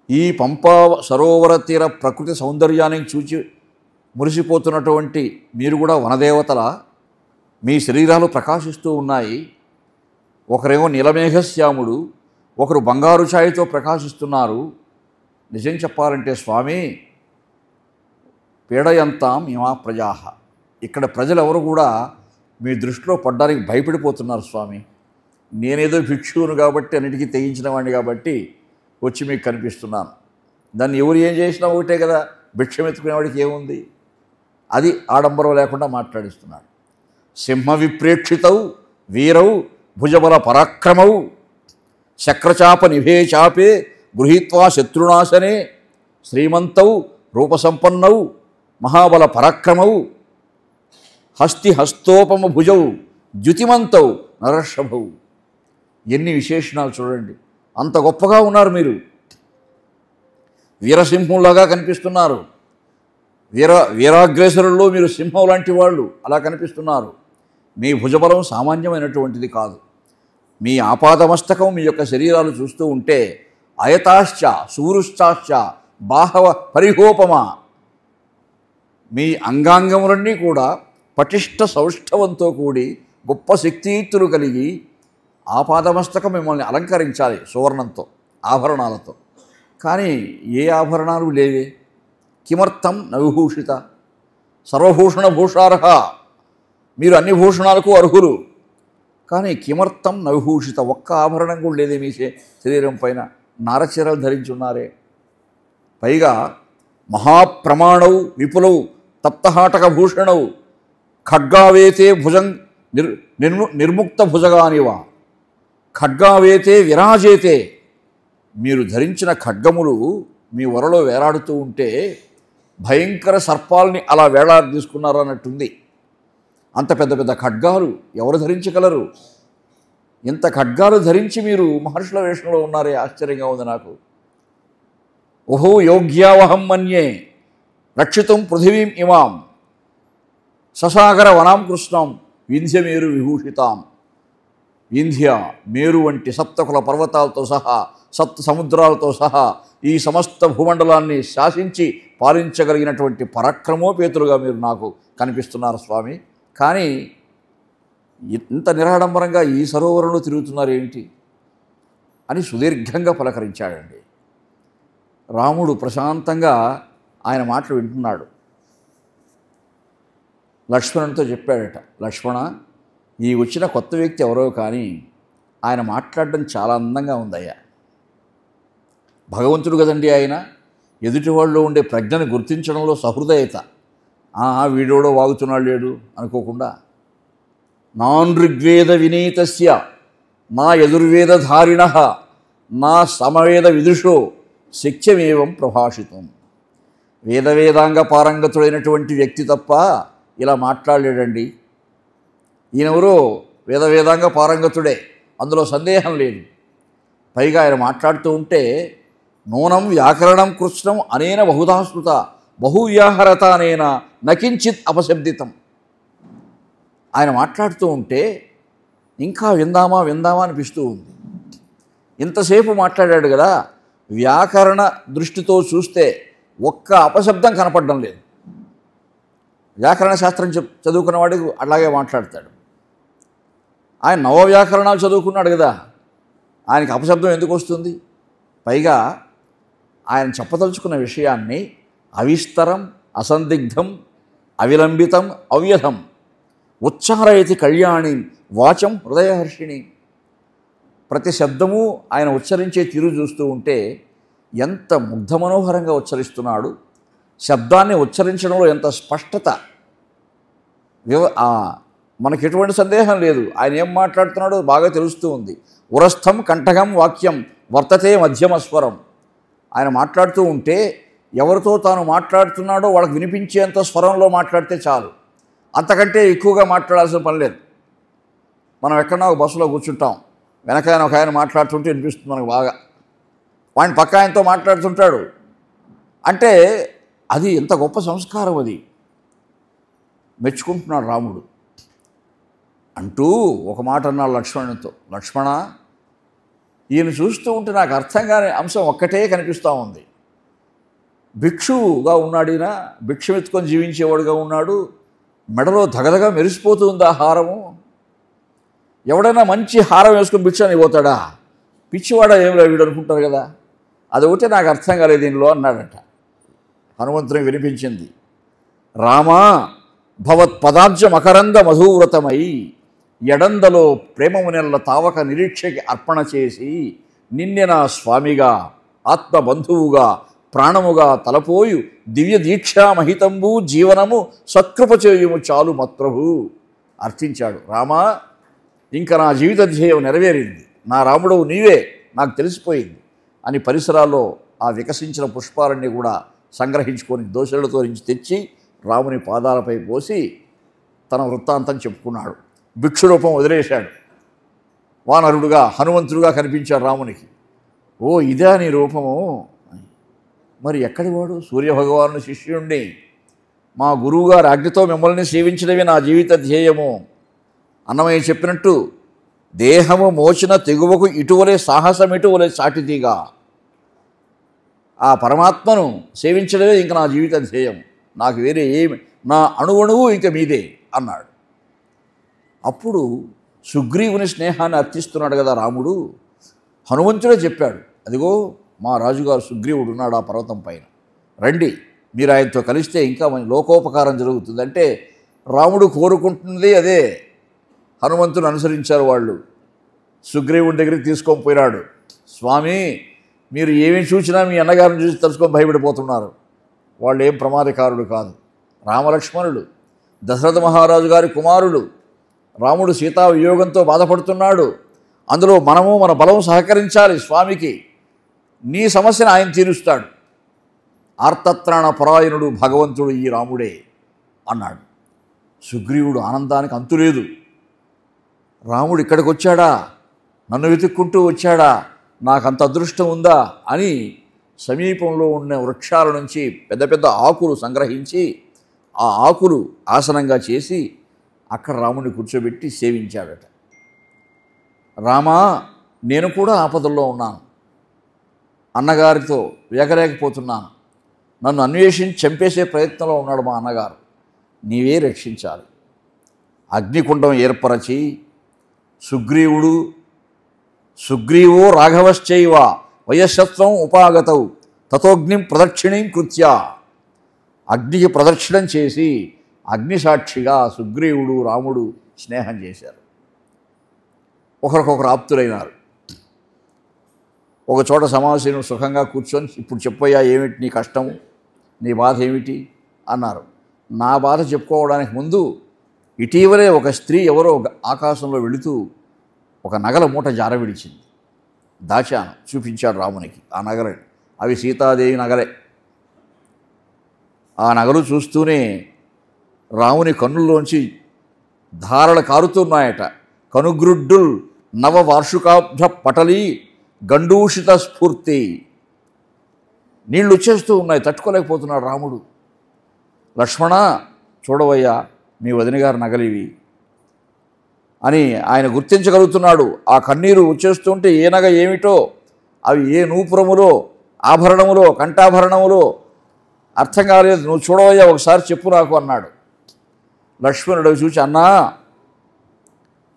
ఈ పంపా సరోవర తీర ప్రకృతి సౌందర్యాన్ని చూచి మురిసిపోతున్నటువంటి మీరు కూడా వనదేవతల, మీ శరీరాలు ప్రకాశిస్తూ ఉన్నాయి. ఒకరేమో నీలమేఘశ్యాముడు, ఒకరు బంగారు ఛాయతో ప్రకాశిస్తున్నారు. నిజం చెప్పాలంటే స్వామి, పీడయంతాం ఇమా ప్రజా, ఇక్కడ ప్రజలు ఎవరు కూడా మీ దృష్టిలో పడ్డానికి భయపడిపోతున్నారు స్వామి. నేనేదో భిక్షువును కాబట్టి, అన్నిటికీ తెగించిన వాడిని కాబట్టి వచ్చి మీకు కనిపిస్తున్నాను. దాన్ని ఎవరు ఏం చేసినా ఒకటే కదా, భిక్షం ఎత్తుకునేవాడికి ఏముంది? అది ఆడంబరం లేకుండా మాట్లాడిస్తున్నాడు. సింహ విప్రేక్షితౌ వీరౌ భుజబల పరాక్రమౌ చక్రచాప నిభే చాపే గృహీత్వా శత్రునాశనే శ్రీమంతౌ రూపసంపన్నౌ మహాబల పరాక్రమౌ హస్తి హస్తోపమ భుజౌ ద్యుతిమంతౌ నరషభౌ. ఎన్ని విశేషణాలు చూడండి, అంత గొప్పగా ఉన్నారు మీరు. వీరసింహంలాగా కనిపిస్తున్నారు. వీరాగ్రేసరుల్లో మీరు సింహం లాంటి వాళ్ళు అలా కనిపిస్తున్నారు. మీ భుజబలం సామాన్యమైనటువంటిది కాదు. మీ ఆపాదమస్తకం, మీ యొక్క శరీరాలు చూస్తూ ఉంటే అయతాశ్చ సూరుశ్చాశ్చ బాహవ పరిహోపమ, మీ అంగాంగములన్నీ కూడా పటిష్ట సౌష్ఠవంతో కూడి గొప్ప శక్తియుక్తులు కలిగి ఆపాదమస్తకం మిమ్మల్ని అలంకరించాలి సువర్ణంతో, ఆభరణాలతో. కానీ ఏ ఆభరణాలు లేవే. కిమర్థం నవిభూషిత సర్వభూషణ భూషార్హ, మీరు అన్ని భూషణాలకు అర్హులు. కానీ కిమర్థం నవిభూషిత, ఒక్క ఆభరణం కూడా లేదే మీ శరీరం పైన. నారచీరలు ధరించున్నారే. పైగా మహాప్రమాణౌ విపులౌ తప్తహాటక భూషణౌ ఖడ్గావేతే భుజం నిర్ముక్త భుజగానివా ఖడ్గావేతే విరాజేతే. మీరు ధరించిన ఖడ్గములు మీ వరలో వేలాడుతూ ఉంటే భయంకర సర్పాలని అలా వేలాడి తీసుకున్నారు అన్నట్టుంది. అంత పెద్ద పెద్ద ఖడ్గాలు ఎవరు ధరించగలరు? ఇంత ఖడ్గాలు ధరించి మీరు మహర్షుల వేషంలో ఉన్నారే, ఆశ్చర్యంగా ఉంది నాకు. ఓహో యోగ్యావహం మన్యే రక్షితుం పృథివీం ఇమాం ససాగర వనాం కృష్ణం వింధ్యమేరు విభూషితాం. వింధ్య, మేరు వంటి సప్తకుల పర్వతాలతో సహా, సప్త సముద్రాలతో సహా ఈ సమస్త భూమండలాన్ని శాసించి పాలించగలిగినటువంటి పరాక్రమోపేతులుగా మీరు నాకు కనిపిస్తున్నారు స్వామి. కానీ ఇంత నిరాడంబరంగా ఈ సరోవరంలో తిరుగుతున్నారు ఏమిటి? అని సుదీర్ఘంగా పలకరించాడండి. రాముడు ప్రశాంతంగా ఆయన మాటలు వింటున్నాడు. లక్ష్మణునితో చెప్పాడట, లక్ష్మణ, ఈ వచ్చిన కొత్త వ్యక్తి ఎవరో కానీ ఆయన మాట్లాడడం చాలా అందంగా ఉందయ్యా. భగవంతుడు కదండి ఆయన. ఎదుటి వాళ్ళలో ఉండే ప్రజ్ఞను గుర్తించడంలో సహృదయత. వీడోడో వాగుతున్నాడు లేడు అనుకోకుండా, నాన్ ఋగ్వేద వినీతస్య నా యజుర్వేదధారిణ నా సమవేద విదుషో శక్యమేవం ప్రభాషితం. వేదవేదాంగ పారంగతుడైనటువంటి వ్యక్తి తప్ప ఇలా మాట్లాడలేడండి. ఈయనెవరో వేదవేదాంగ పారంగతుడే, అందులో సందేహం లేదు. పైగా ఆయన మాట్లాడుతూ ఉంటే నూనం వ్యాకరణం కృష్ణం అనేన బహుధాశ్రుత బహువ్యాహరత అనేన నకించిత్ అపశబ్దితం. ఆయన మాట్లాడుతూ ఉంటే ఇంకా విందామా విందామా అనిపిస్తూ ఉంది. ఇంతసేపు మాట్లాడాడు కదా, వ్యాకరణ దృష్టితో చూస్తే ఒక్క అపశబ్దం కనపడడం లేదు. వ్యాకరణ శాస్త్రం చదువుకున్నవాడికి అలాగే మాట్లాడతాడు. ఆయన నవవ్యాకరణాలు చదువుకున్నాడు కదా, ఆయనకి అపశబ్దం ఎందుకు వస్తుంది? పైగా ఆయన చెప్పదలుచుకున్న విషయాన్ని అవిస్తరం, అసందిగ్ధం, అవిలంబితం, అవ్యధం ఉచ్చారయతి కళ్యాణి వాచం హృదయహర్షిణి. ప్రతి శబ్దము ఆయన ఉచ్చరించే తీరు చూస్తూ ఉంటే ఎంత ముగ్ధ మనోహరంగా ఉచ్చరిస్తున్నాడు. శబ్దాన్ని ఉచ్చరించడంలో ఎంత స్పష్టత. మనకి ఎటువంటి సందేహం లేదు, ఆయన ఏం మాట్లాడుతున్నాడో బాగా తెలుస్తూ ఉంది. ఉరస్థం కంఠగం వాక్యం వర్తతే మధ్యమస్వరం. ఆయన మాట్లాడుతూ ఉంటే ఎవరితో తాను మాట్లాడుతున్నాడో వాళ్ళకి వినిపించేంత స్వరంలో మాట్లాడితే చాలు, అంతకంటే ఎక్కువగా మాట్లాడాల్సిన పని లేదు. మనం ఎక్కడన్నా ఒక బస్సులో కూర్చుంటాం, వెనకాయన ఒక ఆయన మాట్లాడుతుంటే వినిపిస్తుంది మనకు బాగా. వాడిని పక్క ఆయనతో మాట్లాడుతుంటాడు అంటే అది ఎంత గొప్ప సంస్కారం. అది మెచ్చుకుంటున్నాడు రాముడు. అంటూ ఒక మాట అన్నాడు లక్ష్మణునితో, లక్ష్మణ, ఈయన చూస్తూ ఉంటే నాకు అర్థం కాని అంశం ఒక్కటే కనిపిస్తూ ఉంది. భిక్షువుగా ఉన్నాడు ఈయన, భిక్షమెత్తుకొని జీవించేవాడుగా ఉన్నాడు. మెడలో దగదగా మెరిసిపోతూ ఉంది ఆ హారము. ఎవడైనా మంచి హారం వేసుకొని భిక్షాన్ని పోతాడా? పిచ్చివాడా ఏమిరా వీడు అనుకుంటారు కదా. అదొకటే నాకు అర్థం కాలేదు దీనిలో అన్నాడట. హనుమంతునికి వినిపించింది. రామా భవత్ పదాబ్జ మకరంద మధువ్రతమై ఎడందలో ప్రేమమునెల్ల తావక నిరీక్షకి అర్పణ చేసి నిన్నే నా స్వామిగా ఆత్మబంధువుగా ప్రాణముగా తలపోయు దివ్య దీక్షామహితంబు జీవనము సత్కృప చేయుము చాలు మత్ప్రభు అర్థించాడు. రామా, ఇంకా నా జీవిత ధ్యేయం నెరవేరింది, నా రాముడవు నీవే నాకు తెలిసిపోయింది అని పరిసరాల్లో ఆ వికసించిన పుష్పాలన్నీ కూడా సంగ్రహించుకొని దోశలతో నుంచి తెచ్చి రాముని పాదాలపై పోసి తన వృత్తాంతం చెప్పుకున్నాడు. భిక్షురూపం వదిలేశాడు. వానరుడుగా హనుమంతుడుగా కనిపించాడు రామునికి. ఓ ఇదే నీ రూపము, మరి ఎక్కడి వాడు? సూర్యభగవాను శిష్యుణ్ణి, మా గురువుగారు ఆజ్ఞతో మిమ్మల్ని సేవించడమే నా జీవిత ధ్యేయము. అన్నమయ్య చెప్పినట్టు దేహము మోచిన తెగువకు ఇటువలే సాహసం ఇటువలే సాటితీగా ఆ పరమాత్మను సేవించడమే ఇంక నా జీవిత ధ్యేయం, నాకు వేరే ఏమి, నా అణువణువు ఇంక మీదే అన్నాడు. అప్పుడు సుగ్రీవుని స్నేహాన్ని అర్థిస్తున్నాడు కదా రాముడు. హనుమంతుడే చెప్పాడు, అదిగో మా రాజుగారు సుగ్రీవుడు ఉన్నాడు ఆ పర్వతం పైన, రండి మీరు ఆయనతో కలిస్తే ఇంకా మన లోకోపకారం జరుగుతుంది. అంటే రాముడు కోరుకుంటున్నది అదే. హనుమంతుని అనుసరించారు వాళ్ళు. సుగ్రీవుని దగ్గరికి తీసుకొని పోయినాడు. స్వామి, మీరు ఏమి చూసినా మీ అన్నగారిని చూసి తెలుసుకొని భయపడిపోతున్నారు. వాళ్ళు ఏం ప్రమాదకారుడు కాదు, రామలక్ష్మణుడు, దశరథ మహారాజు గారి కుమారుడు. రాముడు సీతా వియోగంతో బాధపడుతున్నాడు. అందులో మనము మన బలం సహకరించాలి స్వామికి. నీ సమస్యను ఆయన తీరుస్తాడు. ఆర్తత్రాణ పరాయణుడు భగవంతుడు ఈ రాముడే అన్నాడు. సుగ్రీవుడు ఆనందానికి అంతులేదు. రాముడు ఇక్కడికి వచ్చాడా, నన్ను వెతుక్కుంటూ వచ్చాడా, నాకంత అదృష్టం ఉందా అని సమీపంలో ఉన్న వృక్షాల నుంచి పెద్ద పెద్ద ఆకులు సంగ్రహించి ఆ ఆకులు ఆసనంగా చేసి అక్కడ రాముడిని కూర్చోబెట్టి సేవించాడట. రామా, నేను కూడా ఆపదల్లో ఉన్నాను, అన్నగారితో వేగలేకపోతున్నాను, నన్ను అన్వేషించి చంపేసే ప్రయత్నంలో ఉన్నాడు మా అన్నగారు, నీవే రక్షించాలి. అగ్నికుండం ఏర్పరచి సుగ్రీవుడు సుగ్రీవో రాఘవశ్చైవ వయశస్త్రం ఉపాగతౌ తతోగ్నిం ప్రదక్షిణీం కృత్య. అగ్నికి ప్రదక్షిణం చేసి అగ్నిసాక్షిగా సుగ్రీవుడు రాముడు స్నేహం చేశారు, ఒకరికొకరు ఆప్తులైనారు. ఒక చోట సమావేశం సుఖంగా కూర్చొని, ఇప్పుడు చెప్పయ్యా ఏమిటి నీ కష్టం, నీ బాధ ఏమిటి అన్నారు. నా బాధ చెప్పుకోవడానికి ముందు ఇటీవలే ఒక స్త్రీ ఎవరో ఆకాశంలో వెళుతూ ఒక నగల మూట జారవిడిచింది, దాచాను, చూపించాడు రామునికి ఆ నగలని. అవి సీతాదేవి నగలే. ఆ నగలు చూస్తూనే రాముని కన్నుల్లోంచి ధారలు కారుతున్నాయట. కనుగ్రుడ్డుల్ నవ వార్షికాబ్ధ పటలీ గండూషిత స్ఫూర్తి. నీళ్ళు వచ్చేస్తూ ఉన్నాయి, తట్టుకోలేకపోతున్నాడు రాముడు. లక్ష్మణ చూడవయ్యా, మీ వదిన గారి నగలివి అని ఆయన గుర్తించగలుగుతున్నాడు. ఆ కన్నీరు వచ్చేస్తుంటే ఏ నగ ఏమిటో, అవి ఏ నూపురములో, ఆభరణములో, కంఠాభరణములో అర్థం కాలేదు. నువ్వు చూడవయ్యా, ఒకసారి చెప్పు నాకు అన్నాడు. లక్ష్మణుడు చూసి, అన్నా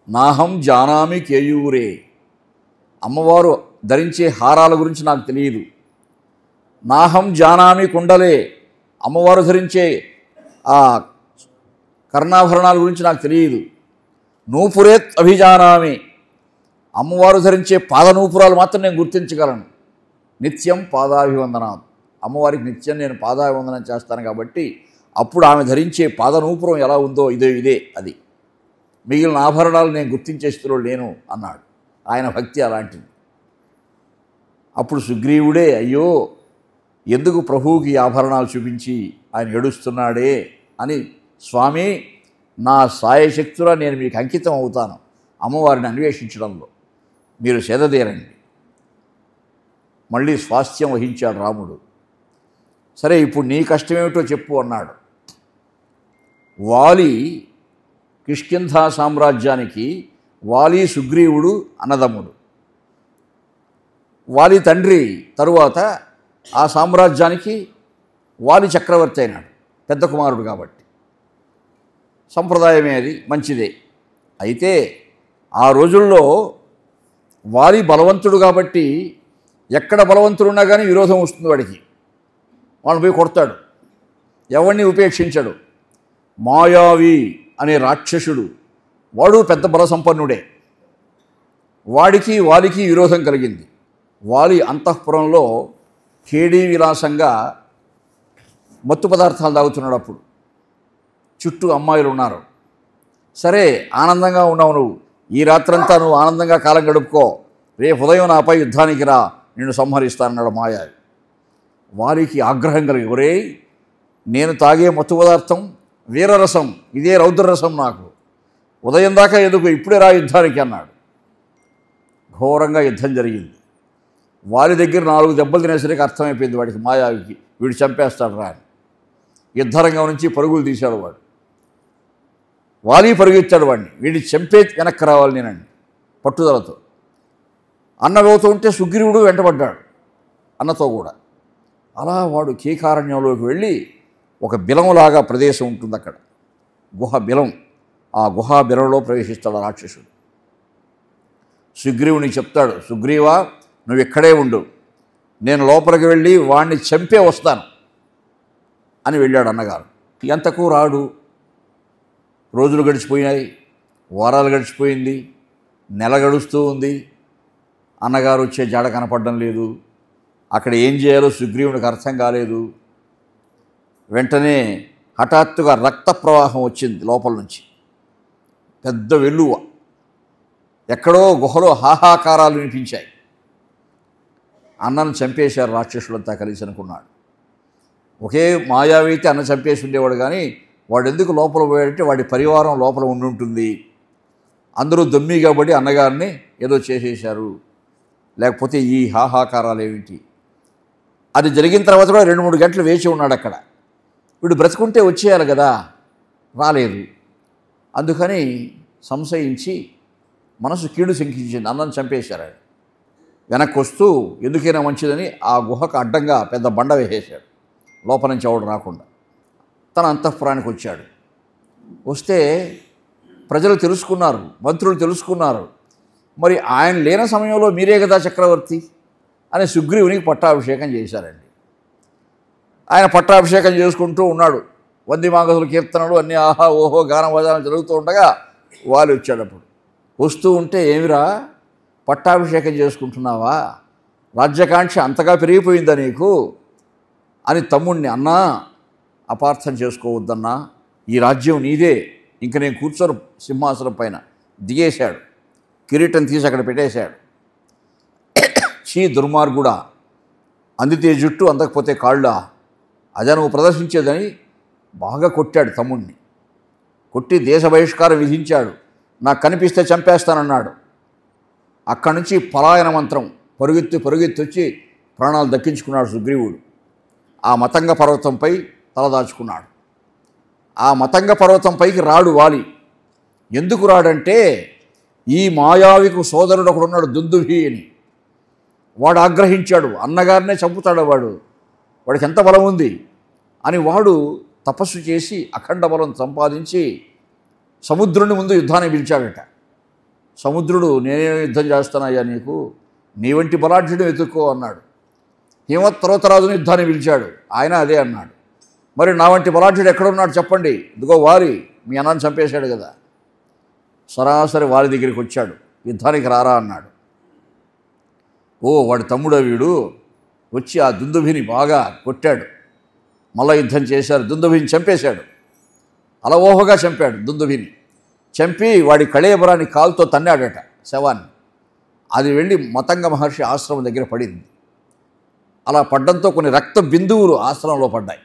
నాహం జానామి కేయూరే. అమ్మవారు ధరించే హారాల గురించి నాకు తెలియదు. నాహం జానామి కుండలే. అమ్మవారు ధరించే ఆ కర్ణాభరణాల గురించి నాకు తెలియదు. నూపురేత్ అభిజానామి. అమ్మవారు ధరించే పాదనూపురాలు మాత్రం నేను గుర్తించగలను. నిత్యం పాదాభివందనం. అమ్మవారికి నిత్యం నేను పాదాభివందనం చేస్తాను కాబట్టి అప్పుడు ఆమె ధరించే పాదనూపురం ఎలా ఉందో ఇదే అది. మిగిలిన ఆభరణాలు నేను గుర్తించే స్థితిలో లేను అన్నాడు. ఆయన భక్తి అలాంటిది. అప్పుడు సుగ్రీవుడే, అయ్యో ఎందుకు ప్రభువుకి ఆభరణాలు చూపించి ఆయన ఏడుస్తున్నాడే అని, స్వామి నా సాయశక్తులా నేను మీకు అంకితం అవుతాను అమ్మవారిని అన్వేషించడంలో, మీరు సేదతీరండి. మళ్ళీ స్వాస్థ్యం వహించాడు రాముడు. సరే ఇప్పుడు నీ కష్టమేమిటో చెప్పు అన్నాడు. వాలి కిష్కింధా సామ్రాజ్యానికి వాలి సుగ్రీవుడు అన్నదమ్ముడు. వాలి తండ్రి తరువాత ఆ సామ్రాజ్యానికి వాలి చక్రవర్తి అయినాడు, పెద్ద కుమారుడు కాబట్టి. సంప్రదాయమే, అది మంచిదే. అయితే ఆ రోజుల్లో వాలి బలవంతుడు కాబట్టి ఎక్కడ బలవంతుడున్నా కానీ విరోధం వస్తుంది వాడికి. వాడిని పోయి కొడతాడు, ఎవరిని ఉపేక్షించడు. మాయావి అనే రాక్షసుడు, వాడు పెద్ద బలసంపన్నుడే. వాడికి వాలికి విరోధం కలిగింది. వాలి అంతఃపురంలో ఖేడీ విలాసంగా మత్తు పదార్థాలు తాగుతున్నాడు. అప్పుడు చుట్టూ అమ్మాయిలు ఉన్నారు. సరే ఆనందంగా ఉన్నావు నువ్వు, ఈ రాత్రంతా నువ్వు ఆనందంగా కాలం గడుపుకో, రేపు ఉదయం నాపై యుద్ధానికి రా, నిన్ను సంహరిస్తానన్నాడు మాయావి. వారికి ఆగ్రహం కలిగి, ఒరేయ్ నేను తాగే మత్తు పదార్థం వీరరసం, ఇదే రౌద్రరసం, నాకు ఉదయం దాకా ఎందుకు, ఇప్పుడే రా యుద్ధానికి అన్నాడు. ఘోరంగా యుద్ధం జరిగింది. వారి దగ్గర 4 దెబ్బలు తినేసరికి అర్థమైపోయింది వాడికి, మాయావికి, వీడు చంపేస్తాడు రా అని. యుద్ధరంగం నుంచి పరుగులు తీశాడు వాడు. వాలి పరుగెత్తాడు వాడిని, వీడిని చంపే వెనక్కి రావాలి నేనండి పట్టుదలతో. అన్న పోతూ ఉంటే సుగ్రీవుడు వెంటబడ్డాడు అన్నతో కూడా. అలా వాడు కీకారణ్యంలోకి వెళ్ళి ఒక బిలంలాగా ప్రదేశం ఉంటుంది అక్కడ, గుహ బిలం. ఆ గుహా బిలంలో ప్రవేశిస్తాడు రాక్షసుడు. సుగ్రీవునికి చెప్తాడు, సుగ్రీవా నువ్వు ఇక్కడే ఉండు, నేను లోపలికి వెళ్ళి వాడిని చంపే వస్తాను అని వెళ్ళాడు అన్నగారు. ఎంతకు రాడు. రోజులు గడిచిపోయినాయి, వారాలు గడిచిపోయింది, నెల గడుస్తూ ఉంది. అన్నగారు వచ్చే జాడ కనపడడం లేదు. అక్కడ ఏం చేయాలో సుగ్రీవునికి అర్థం కాలేదు. వెంటనే హఠాత్తుగా రక్త ప్రవాహం వచ్చింది లోపల నుంచి, పెద్ద వెల్లువ. ఎక్కడో గుహలో హాహాకారాలు వినిపించాయి. అన్నను చంపేశారు రాక్షసులంతా కలిసి అనుకున్నాడు. ఒకే మాయావి అయితే అన్న చంపేసి ఉండేవాడు, కానీ వాడు ఎందుకు లోపల పోయాడంటే వాడి పరివారం లోపల ఉండుంటుంది. అందరూ దొమ్మి కాబట్టి అన్నగారిని ఏదో చేసేశారు, లేకపోతే ఈ హాహాకారాలు ఏమిటి. అది జరిగిన తర్వాత కూడా 2-3 గంటలు వేచి ఉన్నాడు అక్కడ. వీడు బ్రతుకుంటే వచ్చేయాలి కదా, రాలేదు. అందుకని సంశయించి మనసు కీడు శంకించింది, అన్నను చంపేశారు. వెనక్కి వస్తూ ఎందుకైనా మంచిదని ఆ గుహకు అడ్డంగా పెద్ద బండ వేసేశాడు, లోపల నుంచి ఎవడు రాకుండా. తన అంతఃపురానికి వచ్చాడు. వస్తే ప్రజలు తెలుసుకున్నారు, మంత్రులు తెలుసుకున్నారు, మరి ఆయన లేని సమయంలో మీరే కదా చక్రవర్తి అని సుగ్రీవునికి పట్టాభిషేకం చేశారండి. ఆయన పట్టాభిషేకం చేసుకుంటూ ఉన్నాడు. వందిమాగతుల కీర్తనలు అన్నీ ఆహా ఓహో గానవాదాలు జరుగుతూ ఉండగా వాలి వచ్చాడు. అప్పుడు వస్తూ ఉంటే ఏమిరా పట్టాభిషేకం చేసుకుంటున్నావా, రాజ్యకాంక్ష అంతగా పెరిగిపోయిందా నీకు అని తమ్ముడిని, అన్నా అపార్థం చేసుకోవద్దన్నా, ఈ రాజ్యం నీదే, ఇంక నేను కూర్చొని సింహాసనం పైన దిగేశాడు. కిరీటం తీసి అక్కడ పెట్టేశాడు. చీ దుర్మార్గుడా, అందితే జుట్టు అందకపోతే కాళ్ళ, అదే నువ్వు ప్రదర్శించేదని బాగా కొట్టాడు తమ్ముడిని. కొట్టి దేశ బహిష్కారం విధించాడు. నాకు కనిపిస్తే చంపేస్తానన్నాడు. అక్కడి నుంచి పలాయన మంత్రం పరుగెత్తి వచ్చి ప్రాణాలు దక్కించుకున్నాడు సుగ్రీవుడు. ఆ మతంగ పర్వతంపై తలదాచుకున్నాడు. ఆ మతంగ పర్వతంపైకి రాడు వాలి. ఎందుకు రాడంటే ఈ మాయావికు సోదరుడు ఒకడున్నాడు దుందుభి అని. వాడు ఆగ్రహించాడు, అన్నగారినే చంపుతాడు వాడికి ఎంత బలం ఉంది అని. వాడు తపస్సు చేసి అఖండ బలం సంపాదించి సముద్రుని ముందు యుద్ధాన్ని పిలిచాడట. సముద్రుడు నేనే యుద్ధం చేస్తానయ్యా నీకు, నీ వంటి బలాఢ్యుడు వెతుక్కో అన్నాడు. హిమవత్పర్వతరాజుని యుద్ధాన్ని పిలిచాడు, ఆయన అదే అన్నాడు. మరి నా వంటి బలాఢ్యుడు ఎక్కడున్నాడు చెప్పండి, ఇదిగో వాలి, మీ అన్నాన్ని చంపేశాడు కదా. సరాసరి వాలి దగ్గరికి వచ్చాడు, యుద్ధానికి రారా అన్నాడు. ఓ వాడి తమ్ముడు వీడు వచ్చి ఆ దుందుభిని బాగా కొట్టాడు. మళ్ళా యుద్ధం చేశారు, దుందుభిని చంపేశాడు. అలవోహగా చంపాడు. దుందుభిని చంపి వాడి కళేబరాన్ని కాలుతో తన్నాడట శవాన్ని. అది వెళ్ళి మతంగ మహర్షి ఆశ్రమం దగ్గర పడింది. అలా పడ్డంతో కొన్ని రక్త బిందువులు ఆశ్రమంలో పడ్డాయి.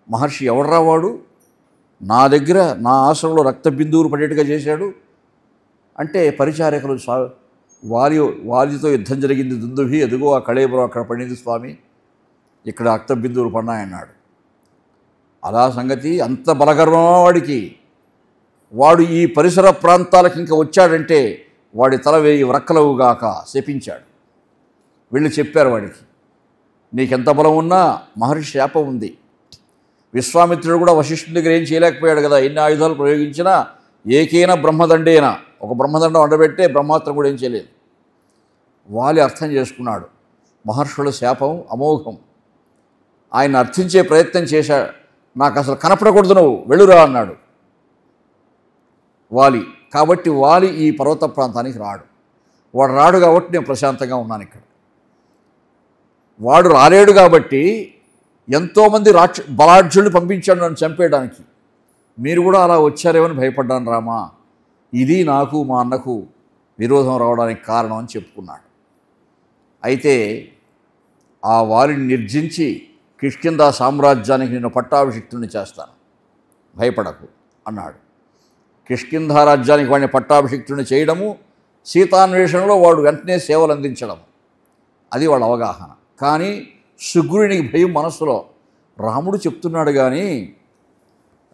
మహర్షి ఎవడ్రా వాడు, నా దగ్గర నా ఆశ్రమంలో రక్త బిందువులు పడేట్టుగా చేశాడు అంటే, పరిచారకులు వాలితో యుద్ధం జరిగింది దుందుభి, ఎదుగో ఆ కళేబరం అక్కడ పడింది స్వామి, ఇక్కడ రక్త బిందువులు పడినాయన్నాడు. అలా సంగతి, అంత బలగర్వం వాడికి. వాడు ఈ పరిసర ప్రాంతాలకు ఇంకా వచ్చాడంటే వాడి తల వేయి వ్రక్కలవుగాక శపించాడు. వీళ్ళు చెప్పారు వాడికి, నీకెంత బలం ఉన్నా మహర్షి శాపం ఉంది. విశ్వామిత్రుడు కూడా వశిష్ఠుడి దగ్గర ఏం చేయలేకపోయాడు కదా, ఎన్ని ఆయుధాలు ప్రయోగించినా ఏకైనా బ్రహ్మదండేనా, ఒక బ్రహ్మదండం వండబెట్టే బ్రహ్మాస్త్రం కూడా ఏం చేయలేదు. వాలి అర్థం చేసుకున్నాడు, మహర్షుల శాపం అమోఘం. ఆయన అర్థించే ప్రయత్నం చేశాడు. నాకు అసలు కనపడకూడదు, నువ్వు వెళ్ళురా అన్నాడు వాలి. కాబట్టి వాలి ఈ పర్వత ప్రాంతానికి రాడు. వాడు రాడు కాబట్టి నేను ప్రశాంతంగా ఉన్నాను ఇక్కడ. వాడు రాలేడు కాబట్టి ఎంతోమంది బలాఢ్యుల్ని పంపించాడు నన్ను చంపేయడానికి. మీరు కూడా అలా వచ్చారేమని భయపడ్డాను రామా, ఇది నాకు మా అన్నకు విరోధం రావడానికి కారణం అని చెప్పుకున్నాడు. అయితే ఆ వారిని నిర్జించి కిష్కింధా సామ్రాజ్యానికి నిన్ను పట్టాభిషిక్తుని చేస్తాను, భయపడకు అన్నాడు. కిష్కింధా రాజ్యానికి వాడిని పట్టాభిషిక్తుని చేయడము, సీతాన్వేషణలో వాడు వెంటనే సేవలు అందించడం, అది వాళ్ళ అవగాహన. కానీ సుగ్రీవునికి భయం మనస్సులో. రాముడు చెప్తున్నాడు కానీ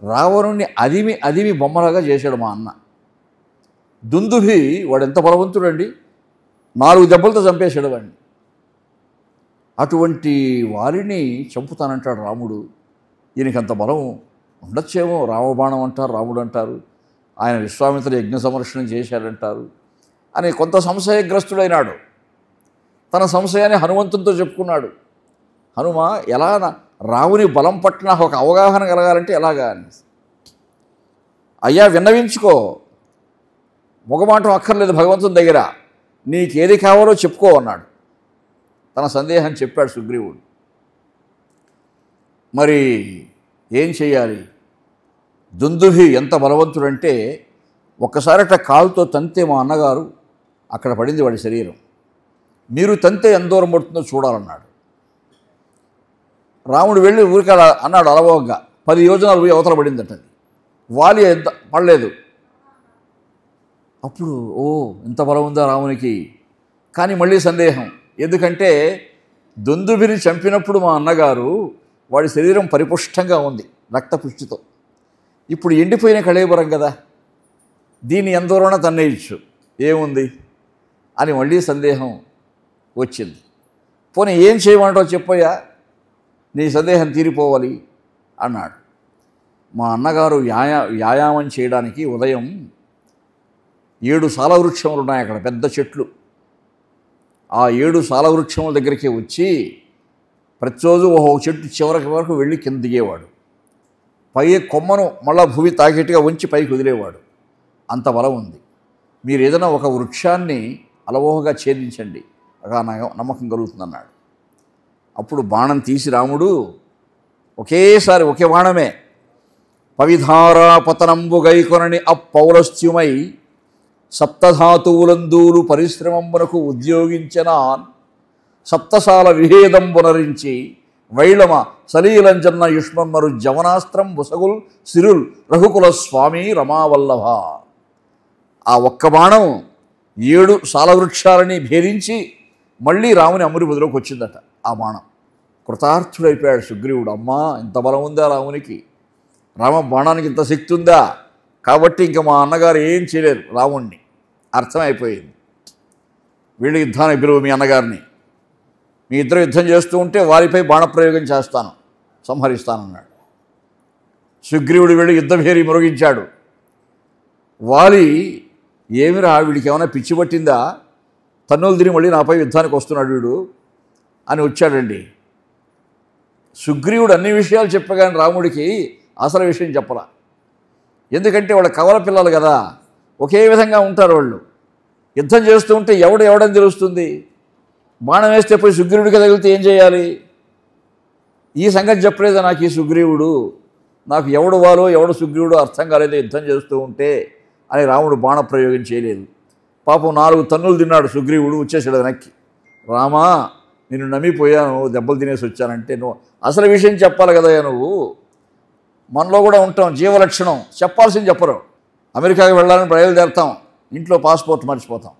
రావణుణ్ణి అదిమి బొమ్మలాగా చేశాడు మా అన్న. దుందుభి వాడు ఎంత బలవంతుడండి, 4 దెబ్బలతో చంపేశాడు వాడిని. అటువంటి వారిని చంపుతానంటాడు రాముడు. ఈయనకంత బలం ఉండొచ్చేమో, రామబాణం అంటారు, రాముడు అంటారు, ఆయన విశ్వామిత్రుడు యజ్ఞ సంరక్షణ చేశాడంటారు అని కొంత సంశయగ్రస్తుడైనాడు. తన సంశయాన్ని హనుమంతునితో చెప్పుకున్నాడు. హనుమ, ఎలా రాముని బలం పట్ల నాకు ఒక అవగాహన కలగాలంటే ఎలాగా అని. అయ్యా విన్నవించుకో, మొగమాటం అక్కర్లేదు భగవంతుని దగ్గర, నీకేది కావాలో చెప్పుకో అన్నాడు. తన సందేహం చెప్పాడు సుగ్రీవుడు. మరి ఏం చెయ్యాలి? దుందుభి ఎంత బలవంతుడంటే ఒక్కసారట కాలుతో తంతే మా అన్నగారు అక్కడ పడింది వాడి శరీరం, మీరు తంతే ఎంత దూరం పడుతుందో చూడాలన్నాడు. రాముడు వెళ్ళి ఊరికే అన్నాడు అలవోగ్గా, 10 యోజనాలు పోయి అవతల పడిందట. వాలి ఎంత పడలేదు. అప్పుడు ఓ ఎంత బలం ఉందా రామునికి. కానీ మళ్ళీ సందేహం, ఎందుకంటే దుందుభిని చంపినప్పుడు మా అన్నగారు వాడి శరీరం పరిపుష్టంగా ఉంది రక్తపుష్టితో, ఇప్పుడు ఎండిపోయిన కళేబరం కదా, దీన్ని ఎందరోనా తన్నేయచ్చు, ఏముంది అని మళ్ళీ సందేహం వచ్చింది. పోనీ ఏం చేయమంటావు చెప్పయ్యా, నీ సందేహం తీరిపోవాలి అన్నాడు. మా అన్నగారు వ్యాయామం చేయడానికి ఉదయం 7 సాలవృక్షములు ఉన్నాయి అక్కడ, పెద్ద చెట్లు. ఆ 7 సాలవృక్షముల దగ్గరికి వచ్చి ప్రతిరోజు ఒక చెట్టు చివరికి వరకు వెళ్ళి కింద దిగేవాడు. పై కొమ్మను మళ్ళా భూమి తాకేట్టుగా ఉంచి పైకి వదిలేవాడు. అంత బలం ఉంది. మీరు ఏదైనా ఒక వృక్షాన్ని అలవోహగా ఛేదించండి, అలా నమ్మకం కలుగుతుందన్నాడు. అప్పుడు బాణం తీసి రాముడు ఒకేసారి ఒకే బాణమే పవిధారా పతనంబు గైకొనని అప్పౌలస్త్యుమై సప్తధాతువులందూలు పరిశ్రమంబునకు ఉద్యోగించనాన్ సప్తసాల విభేదంబునరించి వైళమ సలీలంజన్న యుష్మన్మరు జవనాస్త్రం బుసగుల్ సిరుల్ రఘుకుల స్వామి రమావల్లభ. ఆ ఒక్క బాణం 7 సాలవృక్షాలని భేదించి మళ్ళీ రాముని అమృపదిలోకి వచ్చిందట. ఆ బాణం కృతార్థుడైపోయాడు సుగ్రీవుడు. అమ్మా, ఇంత బలం ఉందా రామునికి, రామ బాణానికి ఇంత శక్తి ఉందా, కాబట్టి ఇంకా మా అన్నగారు ఏం చేయలేరు రాముణ్ణి, అర్థమైపోయింది. వీళ్ళు యుద్ధానికి పిలువు మీ అన్నగారిని, మీ ఇద్దరు యుద్ధం చేస్తూ ఉంటే వారిపై బాణప్రయోగం చేస్తాను, సంహరిస్తానన్నాడు. సుగ్రీవుడు వెళ్ళి యుద్ధభేరి మురగించాడు. వాలి ఏమిరా వీడికి ఏమైనా పిచ్చి పట్టిందా, తన్నులు తిని మళ్ళీ నాపై యుద్ధానికి వస్తున్నాడు వీడు అని వచ్చాడండి. సుగ్రీవుడు అన్ని విషయాలు చెప్పగానే రాముడికి అసలు విషయం చెప్పరా. ఎందుకంటే వాళ్ళ కవల పిల్లలు కదా, ఒకే విధంగా ఉంటారు వాళ్ళు. యుద్ధం చేస్తూ ఉంటే ఎవడని తెలుస్తుంది. బాణం వేస్తే పోయి సుగ్రీవుడికి తగిలితే ఏం చేయాలి? ఈ సంగతి చెప్పలేదా నాకు ఈ సుగ్రీవుడు, నాకు ఎవడు వాలో ఎవడు సుగ్రీవుడు అర్థం కాలేదు యుద్ధం చేస్తూ ఉంటే అని రాముడు బాణప్రయోగం చేయలేదు. పాపం 4 తన్నులు తిన్నాడు సుగ్రీవుడు, వచ్చేసాడు వెనక్కి. రామా, నిన్ను నమ్మిపోయాను, దెబ్బలు తినేసి వచ్చానంటే నువ్వు అసలు విషయం చెప్పాలి కదా. నువ్వు మనలో కూడా ఉంటాం, జీవలక్షణం చెప్పాల్సింది చెప్పరు. అమెరికాకి వెళ్ళాలని బయలుదేరుతాం, ఇంట్లో పాస్పోర్ట్ మర్చిపోతాం.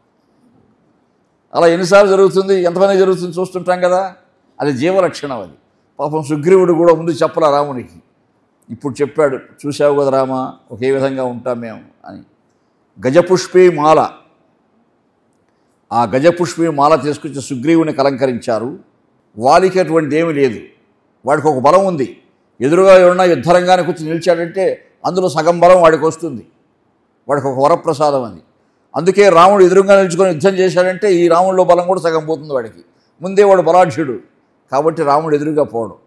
అలా ఎన్నిసార్లు జరుగుతుంది, ఎంతమంది జరుగుతుంది చూస్తుంటాం కదా. అది జీవలక్షణం. అది పాపం సుగ్రీవుడు కూడా ముందు చెప్పలా రామునికి. ఇప్పుడు చెప్పాడు, చూసావు కదా రామ, ఒకే విధంగా ఉంటాం మేము అని. గజపుష్పి మాల, ఆ గజపుష్పి మాల తీసుకొచ్చి సుగ్రీవుని అలంకరించారు. వాలికి అటువంటిది ఏమీ లేదు, వాడికి ఒక బలం ఉంది. ఎదురుగా ఎవరన్నా యుద్ధరంగానికి వచ్చి నిలిచాడంటే అందులో సగం బలం వాడికి వస్తుంది. వాడికి ఒక వరప్రసాదం అది. అందుకే రాముడు ఎదురుగా నిలుచుకొని యుద్ధం చేశాడంటే ఈ రాముడిలో బలం కూడా సగం పోతుంది వాడికి. ముందే వాడు బలాఢ్యుడు కాబట్టి రాముడు ఎదురుగా పోవడం.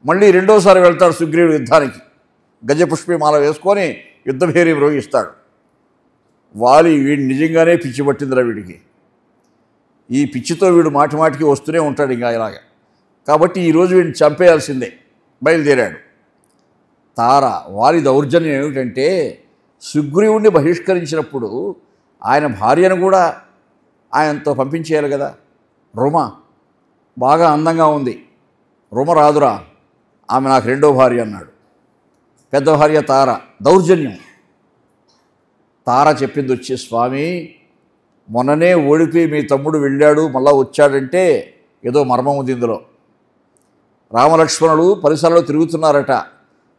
మళ్ళీ రెండోసారి వెళ్తాడు సుగ్రీవుడు యుద్ధానికి, గజపుష్పి మాల వేసుకొని యుద్ధభేరి మ్రోగిస్తాడు. వాలి వీడు నిజంగానే పిచ్చి పట్టిందిరా వీడికి, ఈ పిచ్చితో వీడు మాటి మాటికి వస్తూనే ఉంటాడు ఇంకా ఇలాగా, కాబట్టి ఈరోజు వీడిని చంపేయాల్సిందే బయలుదేరాడు. తార వాలి దౌర్జన్యం ఏమిటంటే సుగ్రీవుడిని బహిష్కరించినప్పుడు ఆయన భార్యను కూడా ఆయనతో పంపించేయాలి కదా. రుమ బాగా అందంగా ఉంది, రుమ రాదురా, ఆమె నాకు రెండో భార్య అన్నాడు. పెద్ద భార్య తార, దౌర్జన్యం. తార చెప్పింది వచ్చి, స్వామి మొన్ననే ఓడిపోయి మీ తమ్ముడు వెళ్ళాడు మళ్ళా వచ్చాడంటే ఏదో మర్మం ఉంది ఇందులో. రామలక్ష్మణులు పరిసరాల్లో తిరుగుతున్నారట,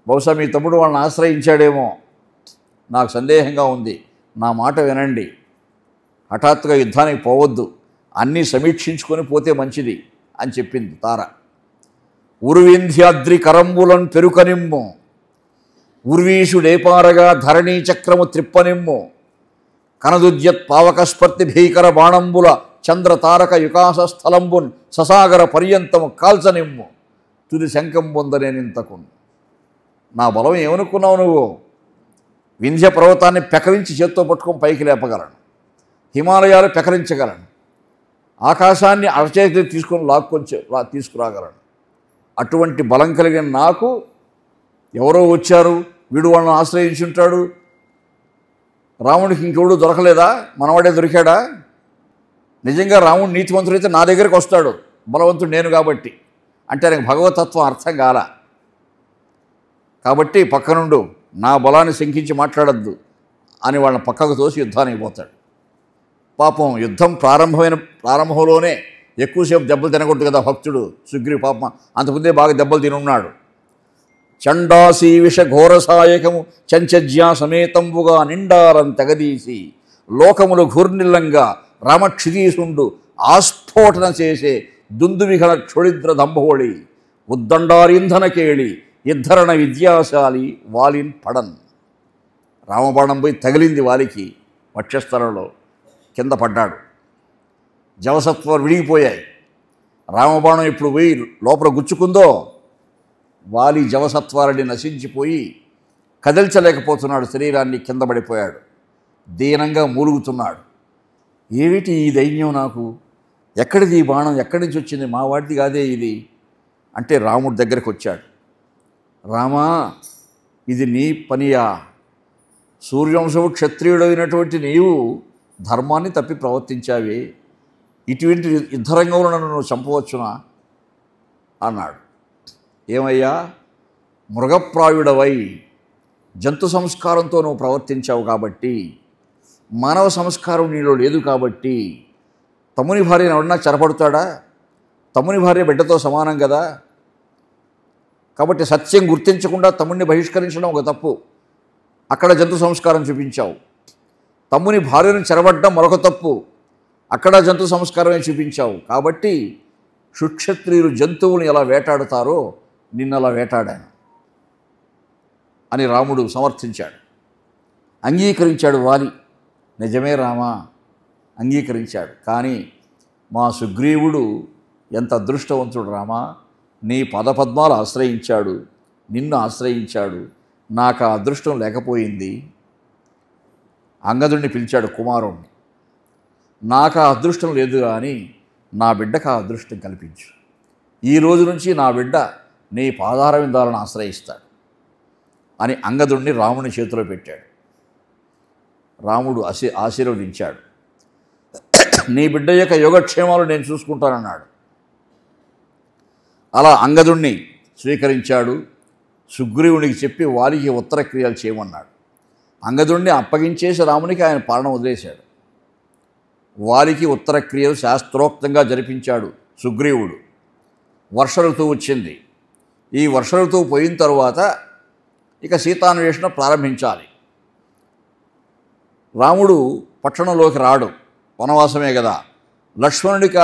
బహుశా మీ తమ్ముడు వాళ్ళని ఆశ్రయించాడేమో, నాకు సందేహంగా ఉంది, నా మాట వినండి, హఠాత్తుగా యుద్ధానికి పోవద్దు, అన్నీ సమీక్షించుకొని పోతే మంచిది అని చెప్పింది తార. ఉర్వింధ్యాద్రి కరంబులను పెరుకనిమ్ము, ఉర్వీషుడేపారగా ధరణీ చక్రము త్రిప్పనిమ్ము, కనదుద్యత్ పావకస్పర్తి భీకర బాణంబుల చంద్ర తారక యుకాస స్థలంబున్ ససాగర పర్యంతము కాల్చనిమ్ము, తుది శంఖం పొందనేనింతకు. నా బలం ఏమనుకున్నావు నువ్వు? వింధ్య పర్వతాన్ని పెకరించి చేత్తో పట్టుకొని పైకి లేపగలను, హిమాలయాలు పెకరించగలను, ఆకాశాన్ని అరచేతికి తీసుకొని తీసుకురాగలను. అటువంటి బలం కలిగిన నాకు ఎవరో వచ్చారు, వీడు వాళ్ళని ఆశ్రయించి ఉంటాడు, రాముడికి ఇంకెవడు దొరకలేదా, మనవాడే దొరికాడా? నిజంగా రాముడు నీతివంతుడైతే నా దగ్గరికి వస్తాడు, బలవంతుడు నేను కాబట్టి అంటే నాకు భగవతత్వం అర్థం కాల. కాబట్టి పక్కనుండు, నా బలాన్ని శంకించి మాట్లాడద్దు అని వాళ్ళని పక్కకు తోసి యుద్ధానికి పోతాడు. పాపం యుద్ధం ప్రారంభంలోనే ఎక్కువసేపు దెబ్బలు తినకూడదు కదా భక్తుడు సుగ్రీవు. పాపం అంతకుముందే బాగా దెబ్బలు తినున్నాడు. చండాసీ విష ఘోరసాయకము చంచజ్యా సమేతంబుగా నిండారం తెగదీసి లోకములు ఘూర్నిల్లంగా రామక్షితీసుండు ఆస్ఫోటన చేసే దుందువిఘన క్షుళిద్ర దంభోళి ఉద్దండారింధన కేళి ఇద్ధరణ విద్యాశాలి వాలిన్ పడన్. రామబాణం పోయి తగిలింది వాలికి, వక్షస్థలంలో కింద పడ్డాడు. జవసత్వాలు విడిగిపోయాయి. రామబాణం ఇప్పుడు పోయి లోపల గుచ్చుకుందో వాలి జవసత్వాలని నశించిపోయి కదిల్చలేకపోతున్నాడు. శరీరాన్ని కింద పడిపోయాడు. దీనంగా మూలుగుతున్నాడు. ఏమిటి ఈ దైన్యం నాకు? ఎక్కడిది ఈ బాణం? ఎక్కడి నుంచి వచ్చింది? మా వాడిది కాదే ఇది అంటే రాముడి దగ్గరికి వచ్చాడు. రామా, ఇది నీ పనియా? సూర్యవంశము క్షత్రియుడైనటువంటి నీవు ధర్మాన్ని తప్పి ప్రవర్తించావే, ఇటువంటి యుద్ధరంగంలో నన్ను నువ్వు చంపవచ్చునా అన్నాడు. ఏమయ్యా, మృగప్రాయుడవై జంతు సంస్కారంతో నువ్వు ప్రవర్తించావు కాబట్టి, మానవ సంస్కారం నీలో లేదు కాబట్టి, తమ్ముని భార్యను ఎవడన్నా చెరపడతాడా? తమ్ముని భార్య బిడ్డతో సమానం కదా. కాబట్టి సత్యం గుర్తించకుండా తమ్ముడిని బహిష్కరించడం ఒక తప్పు. అక్కడ జంతు సంస్కారం చూపించావు. తమ్ముని భార్యను చెరబడ్డం మరొక తప్పు. అక్కడ జంతు సంస్కారమే చూపించావు. కాబట్టి సుక్షత్రియులు జంతువులను ఎలా వేటాడుతారో నిన్ను అలా వేటాడాను అని రాముడు సమర్థించాడు. అంగీకరించాడు వాలి. నిజమే రామా, అంగీకరించాడు. కానీ మా సుగ్రీవుడు ఎంత అదృష్టవంతుడు రామా, నీ పదపద్మాలు ఆశ్రయించాడు, నిన్ను ఆశ్రయించాడు. నాకు ఆ అదృష్టం లేకపోయింది. అంగదుడిని పిలిచాడు, కుమారుణ్ణి. నాకు ఆ అదృష్టం లేదు కానీ నా బిడ్డకు ఆ అదృష్టం కల్పించు. ఈ రోజు నుంచి నా బిడ్డ నీ పాదార విందాలను ఆశ్రయిస్తాడు అని అంగదుడిని రాముని చేతిలో పెట్టాడు. రాముడు ఆశీర్వదించాడు. నీ బిడ్డ యొక్క యోగక్షేమాలు నేను చూసుకుంటానన్నాడు. అలా అంగదుణ్ణి స్వీకరించాడు. సుగ్రీవునికి చెప్పి వాలికి ఉత్తర క్రియలు చేయమన్నాడు. అంగదుణ్ణి అప్పగించేసి రామునికి ఆయన పాలన వదిలేశాడు. వాలికి ఉత్తర క్రియలు శాస్త్రోక్తంగా జరిపించాడు సుగ్రీవుడు. వర్ష ఋతువు వచ్చింది. ఈ వర్ష ఋతువు పోయిన తరువాత ఇక సీతాన్వేషణ ప్రారంభించాలి. రాముడు పట్టణంలోకి రాడు, వనవాసమే కదా. లక్ష్మణుడికి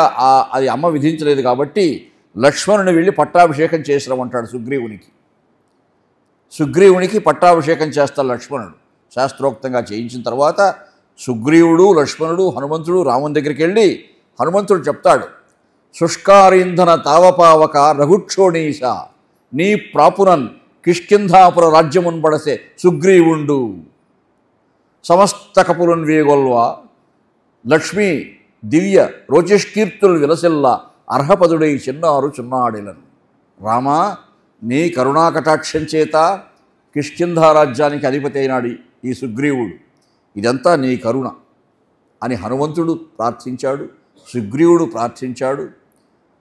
అది అమ్మ విధించలేదు కాబట్టి లక్ష్మణుని వెళ్ళి పట్టాభిషేకం చేసిరమంటాడు సుగ్రీవునికి. సుగ్రీవునికి పట్టాభిషేకం చేస్తాడు లక్ష్మణుడు. శాస్త్రోక్తంగా చేయించిన తర్వాత సుగ్రీవుడు, లక్ష్మణుడు, హనుమంతుడు రాముని దగ్గరికి వెళ్ళి హనుమంతుడు చెప్తాడు, శుష్కారీంధన తావపావక రఘుక్షోణీశ నీ ప్రాపునన్ కిష్కింధాపుర రాజ్యమున్ బడసే సుగ్రీవుండు సమస్త కపులున్ వేగొల్వ లక్ష్మీ దివ్య రోచిష్కీర్తులు విలసిల్ల అర్హపదుడై చిన్నారు చున్నాడిలను. రామా, నీ కరుణాకటాక్షం చేత కిష్కింధా రాజ్యానికి అధిపతి అయినాడు ఈ సుగ్రీవుడు. ఇదంతా నీ కరుణ అని హనుమంతుడు ప్రార్థించాడు, సుగ్రీవుడు ప్రార్థించాడు.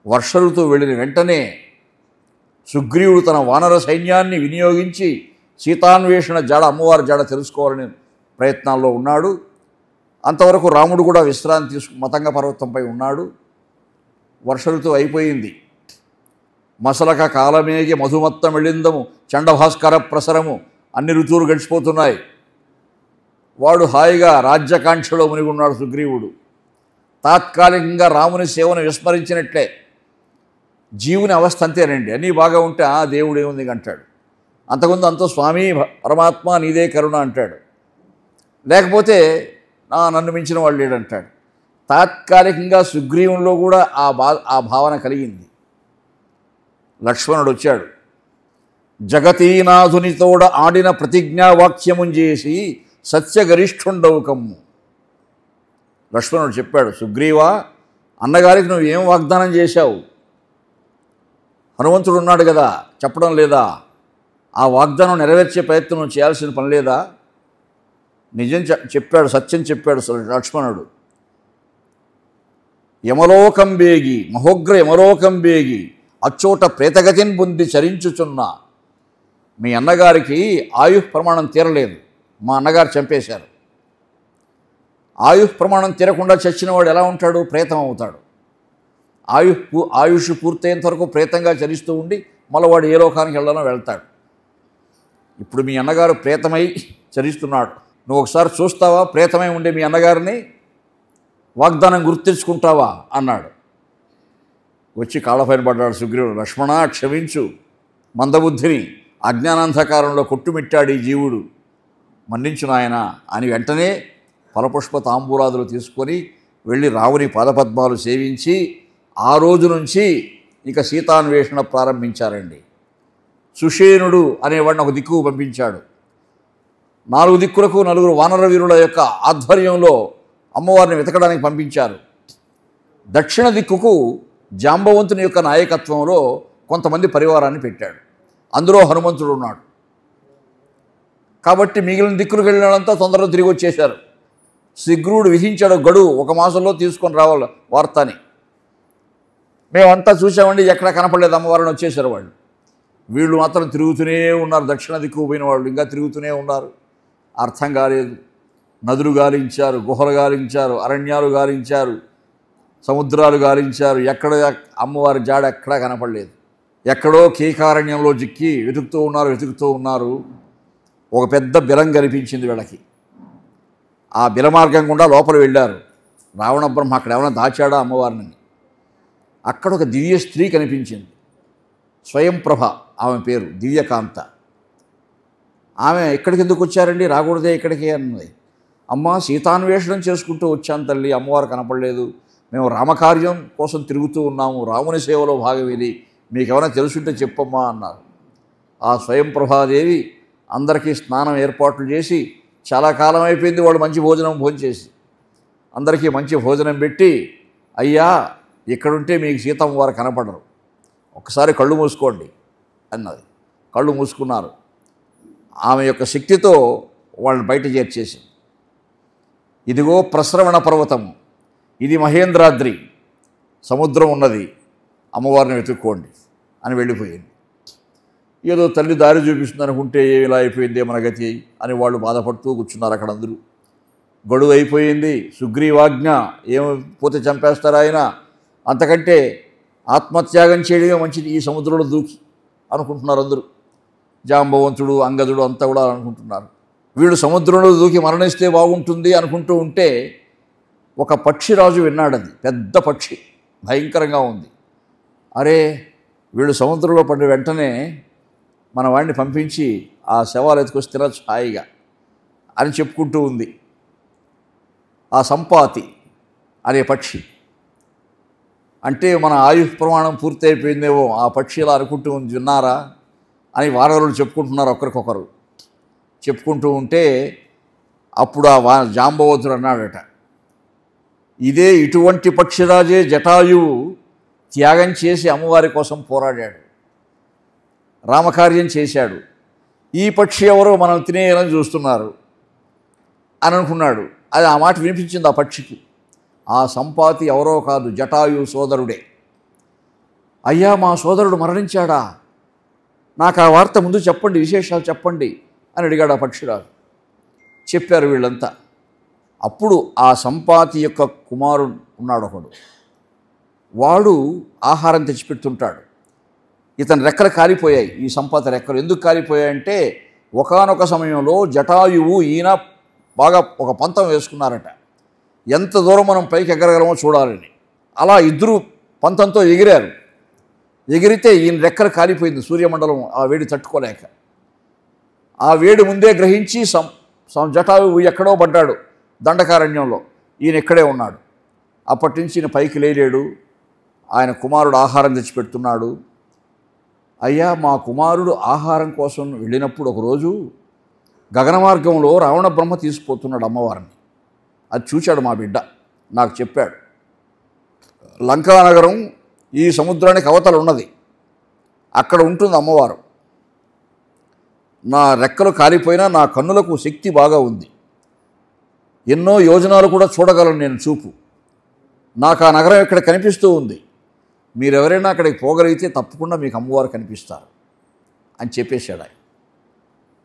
వర్ష ఋతువు వెళ్ళిన వెంటనే సుగ్రీవుడు తన వానర సైన్యాన్ని వినియోగించి సీతాన్వేషణ జాడ, అమ్మవారి జాడ తెలుసుకోవాలని ప్రయత్నాల్లో ఉన్నాడు. అంతవరకు రాముడు కూడా విశ్రాంతి మతంగ పర్వతంపై ఉన్నాడు. వర్ష ఋతువు అయిపోయింది. మసలక కాలమేగి మధుమత్తం వెళ్ళిందము చండభాస్కర ప్రసరము, అన్ని ఋతువులు గడిచిపోతున్నాయి. వాడు హాయిగా రాజ్యకాంక్షలో మునిగున్నాడు సుగ్రీవుడు. తాత్కాలికంగా రాముని సేవను విస్మరించినట్లే. జీవుని అవస్థ అంతేనండి. అన్నీ బాగా ఉంటే దేవుడు ఏముంది అంటాడు. అంతకుముందు అంతా స్వామి పరమాత్మ నీదే కరుణ అంటాడు. లేకపోతే నన్ను మించిన వాళ్ళు లేడంటాడు. తాత్కాలికంగా సుగ్రీవునిలో కూడా ఆ భావన కలిగింది. లక్ష్మణుడు వచ్చాడు. జగతీనాథునితోడ ఆడిన ప్రతిజ్ఞావాక్యముం చేసి సత్యగరిష్ఠుండవు కమ్ము. లక్ష్మణుడు చెప్పాడు, సుగ్రీవా, అన్నగారికి నువ్వు ఏం వాగ్దానం చేశావు? హనుమంతుడు ఉన్నాడు కదా, చెప్పడం లేదా? ఆ వాగ్దానం నెరవేర్చే ప్రయత్నం చేయాల్సిన పని లేదా? నిజం చెప్పాడు, సత్యం చెప్పాడు లక్ష్మణుడు. యమలోకం బేగి, మహోగ్ర యమలోకం బేగి అచ్చోట ప్రేతగతిని పొంది చరించుచున్నా. మీ అన్నగారికి ఆయుష్ ప్రమాణం తీరలేదు, మా అన్నగారు చంపేశారు. ఆయుష్ ప్రమాణం తీరకుండా చచ్చినవాడు ఎలా ఉంటాడు? ప్రేతం అవుతాడు. ఆయుష్ పూర్తయినంత వరకు ప్రేతంగా చరిస్తూ ఉండి మళ్ళీ వాడు ఏ లోకానికి వెళ్ళాలో వెళ్తాడు. ఇప్పుడు మీ అన్నగారు ప్రేతమై చరిస్తున్నాడు. నువ్వు ఒకసారి చూస్తావా ప్రేతమై ఉండే మీ అన్నగారిని? వాగ్దానం గుర్తించుకుంటావా అన్నాడు. వచ్చి కాళ్ళపైన పడ్డాడు సుగ్రీవుడు. లక్ష్మణ, క్షమించు, మందబుద్ధిని అజ్ఞానాంధకారంలో కొట్టుమిట్టాడు ఈ జీవుడు, మన్నించు నాయన అని వెంటనే ఫలపుష్ప తాంబూలాదులు తీసుకొని వెళ్ళి రాముని పాదపద్మాలు సేవించి ఆ రోజు నుంచి ఇక సీతాన్వేషణ ప్రారంభించారండి. సుషేనుడు అనేవాడిని ఒక దిక్కుకు పంపించాడు. 4 దిక్కులకు 4 వానర వీరుల యొక్క ఆధ్వర్యంలో అమ్మవారిని వెతకడానికి పంపించారు. దక్షిణ దిక్కుకు జాంబవంతుని యొక్క నాయకత్వంలో కొంతమంది పరివారాన్ని పెట్టాడు. అందులో హనుమంతుడు ఉన్నాడు. కాబట్టి మిగిలిన దిక్కులకు వెళ్ళినంతా తొందరగా తిరిగి వచ్చేశారు. శీఘ్రుడు విధించాడు గడువు, 1 మాసంలో తీసుకొని రావాలి వార్తని. మేమంతా చూసామండి, ఎక్కడ కనపడలేదు అమ్మవారిని, వచ్చేసారు వాళ్ళు. వీళ్ళు మాత్రం తిరుగుతూనే ఉన్నారు. దక్షిణ దిక్కు పోయిన వాళ్ళు ఇంకా తిరుగుతూనే ఉన్నారు. అర్థం కాలేదు. నదులు గాలించారు, గుహలు గాలించారు, అరణ్యాలు గాలించారు, సముద్రాలు గాలించారు. ఎక్కడ అమ్మవారి జాడ ఎక్కడా కనపడలేదు. ఎక్కడో కీకారణ్యంలో జిక్కి వెతుకుతూ ఉన్నారు. ఒక పెద్ద బిలం కనిపించింది వీళ్ళకి. ఆ బిల మార్గం గుండా లోపల వెళ్ళారు. రావణ బ్రహ్మ అక్కడ ఏమైనా దాచాడా అమ్మవారిని. అక్కడ ఒక దివ్య స్త్రీ కనిపించింది. స్వయంప్రభ ఆమె పేరు, దివ్యకాంత. ఆమె ఇక్కడికి ఎందుకు వచ్చారండి, రాకూడదే ఇక్కడికి అన్నది. అమ్మ, సీతాన్వేషణం చేసుకుంటూ వచ్చాను తల్లి, అమ్మవారు కనపడలేదు. మేము రామకార్యం కోసం తిరుగుతూ ఉన్నాము, రాముని సేవలో భాగం ఇది, మీకేమైనా తెలుసుంటే చెప్పమ్మా అన్నారు. ఆ స్వయంప్రభాదేవి అందరికీ స్నానం ఏర్పాట్లు చేసి, చాలా కాలం అయిపోయింది వాళ్ళు మంచి భోజనం భోంచేసి, అందరికీ మంచి భోజనం పెట్టి, అయ్యా ఇక్కడుంటే మీకు సీతమ్మ వారు కనపడరు, ఒకసారి కళ్ళు మూసుకోండి అన్నది. కళ్ళు మూసుకున్నారు. ఆమె యొక్క శక్తితో వాళ్ళని బయట చేర్చేసి, ఇదిగో ప్రస్రవణ పర్వతము, ఇది మహేంద్రాద్రి, సముద్రం ఉన్నది, అమ్మవారిని వెతుక్కోండి అని వెళ్ళిపోయింది. ఏదో తల్లి దారి చూపిస్తుంది అనుకుంటే ఇలా అయిపోయిందే మన గతి అని వాళ్ళు బాధపడుతూ కూర్చున్నారు అక్కడ అందరూ. గడువు అయిపోయింది, సుగ్రీవాజ్ఞ, ఏమైపోతే చంపేస్తారా ఆయన, అంతకంటే ఆత్మత్యాగం చేయడమే మంచిది ఈ సముద్రంలో దూకి అనుకుంటున్నారు అందరూ. జాంబవంతుడు, అంగదుడు అంతా కూడా అనుకుంటున్నారు. వీళ్ళు సముద్రంలో దూకి మరణిస్తే బాగుంటుంది అనుకుంటూ ఉంటే ఒక పక్షిరాజు విన్నాడు. అది పెద్ద పక్షి, భయంకరంగా ఉంది. అరే, వీళ్ళు సముద్రంలో పడిన వెంటనే మన వాడిని పంపించి ఆ శవాలు ఎత్తుకొచ్చి తినచ్చు హాయిగా అని చెప్పుకుంటూ ఉంది. ఆ సంపాతి అనే పక్షి. అంటే మన ఆయుష్ ప్రమాణం పూర్తి అయిపోయిందేమో, ఆ పక్షి ఇలా అనుకుంటూ ఉంది, విన్నారా అని వానరులు చెప్పుకుంటున్నారు ఒకరికొకరు. చెప్పుకుంటూ ఉంటే అప్పుడు ఆ జాంబవంతుడు అన్నాడట, ఇదే ఇటువంటి పక్షిరాజే జటాయువు త్యాగం చేసి అమ్మవారి కోసం పోరాడాడు, రామకార్యం చేశాడు. ఈ పక్షి ఎవరో మనం తినేయాలని చూస్తున్నారు అని అనుకున్నాడు. అది ఆ మాట వినిపించింది ఆ పక్షికి. ఆ సంపాతి ఎవరో కాదు, జటాయు సోదరుడే. అయ్యా, మా సోదరుడు మరణించాడా, నాకు ఆ వార్త ముందు చెప్పండి, విశేషాలు చెప్పండి అని అడిగాడు ఆ పక్షిరాజు. చెప్పారు వీళ్ళంతా. అప్పుడు ఆ సంపాతి యొక్క కుమారుడు ఉన్నాడు ఒకడు, వాడు ఆహారం తెచ్చిపెడుతుంటాడు. ఇతని రెక్కలు కాలిపోయాయి. ఈ సంపాతి రెక్కలు ఎందుకు కాలిపోయాయంటే, ఒకానొక సమయంలో జటాయువు ఈయన బాగా ఒక పంతం వేసుకున్నారట, ఎంత దూరం మనం పైకి ఎగరగలమో చూడాలని. అలా ఇద్దరు పంతంతో ఎగిరారు. ఎగిరితే ఈయన రెక్కలు కాలిపోయింది, సూర్యమండలం ఆ వేడి తట్టుకోలేక. ఆ వేడి ముందే గ్రహించి జటాయువు ఎక్కడో పడ్డాడు దండకారణ్యంలో, ఈయన ఇక్కడే ఉన్నాడు. అప్పటి నుంచి ఈయన పైకి లేలేడు. ఆయన కుమారుడు ఆహారం తెచ్చిపెడుతున్నాడు. అయ్యా, మా కుమారుడు ఆహారం కోసం వెళ్ళినప్పుడు ఒకరోజు గగన మార్గంలో రావణ బ్రహ్మ తీసుకుపోతున్నాడు అమ్మవారిని. అది చూశాడు మా బిడ్డ, నాకు చెప్పాడు. లంకానగరం ఈ సముద్రానికి అవతల ఉన్నది, అక్కడ ఉంటుంది అమ్మవారు. నా రెక్కలు కాలిపోయినా నా కన్నులకు శక్తి బాగా ఉంది, ఎన్నో యోజనాలు కూడా చూడగలను నేను చూపు. నాకు ఆ నగరం ఇక్కడ కనిపిస్తూ ఉంది, మీరెవరైనా అక్కడికి పోగలిగితే తప్పకుండా మీకు అమ్మవారు కనిపిస్తారు అని చెప్పేశాడు ఆయన.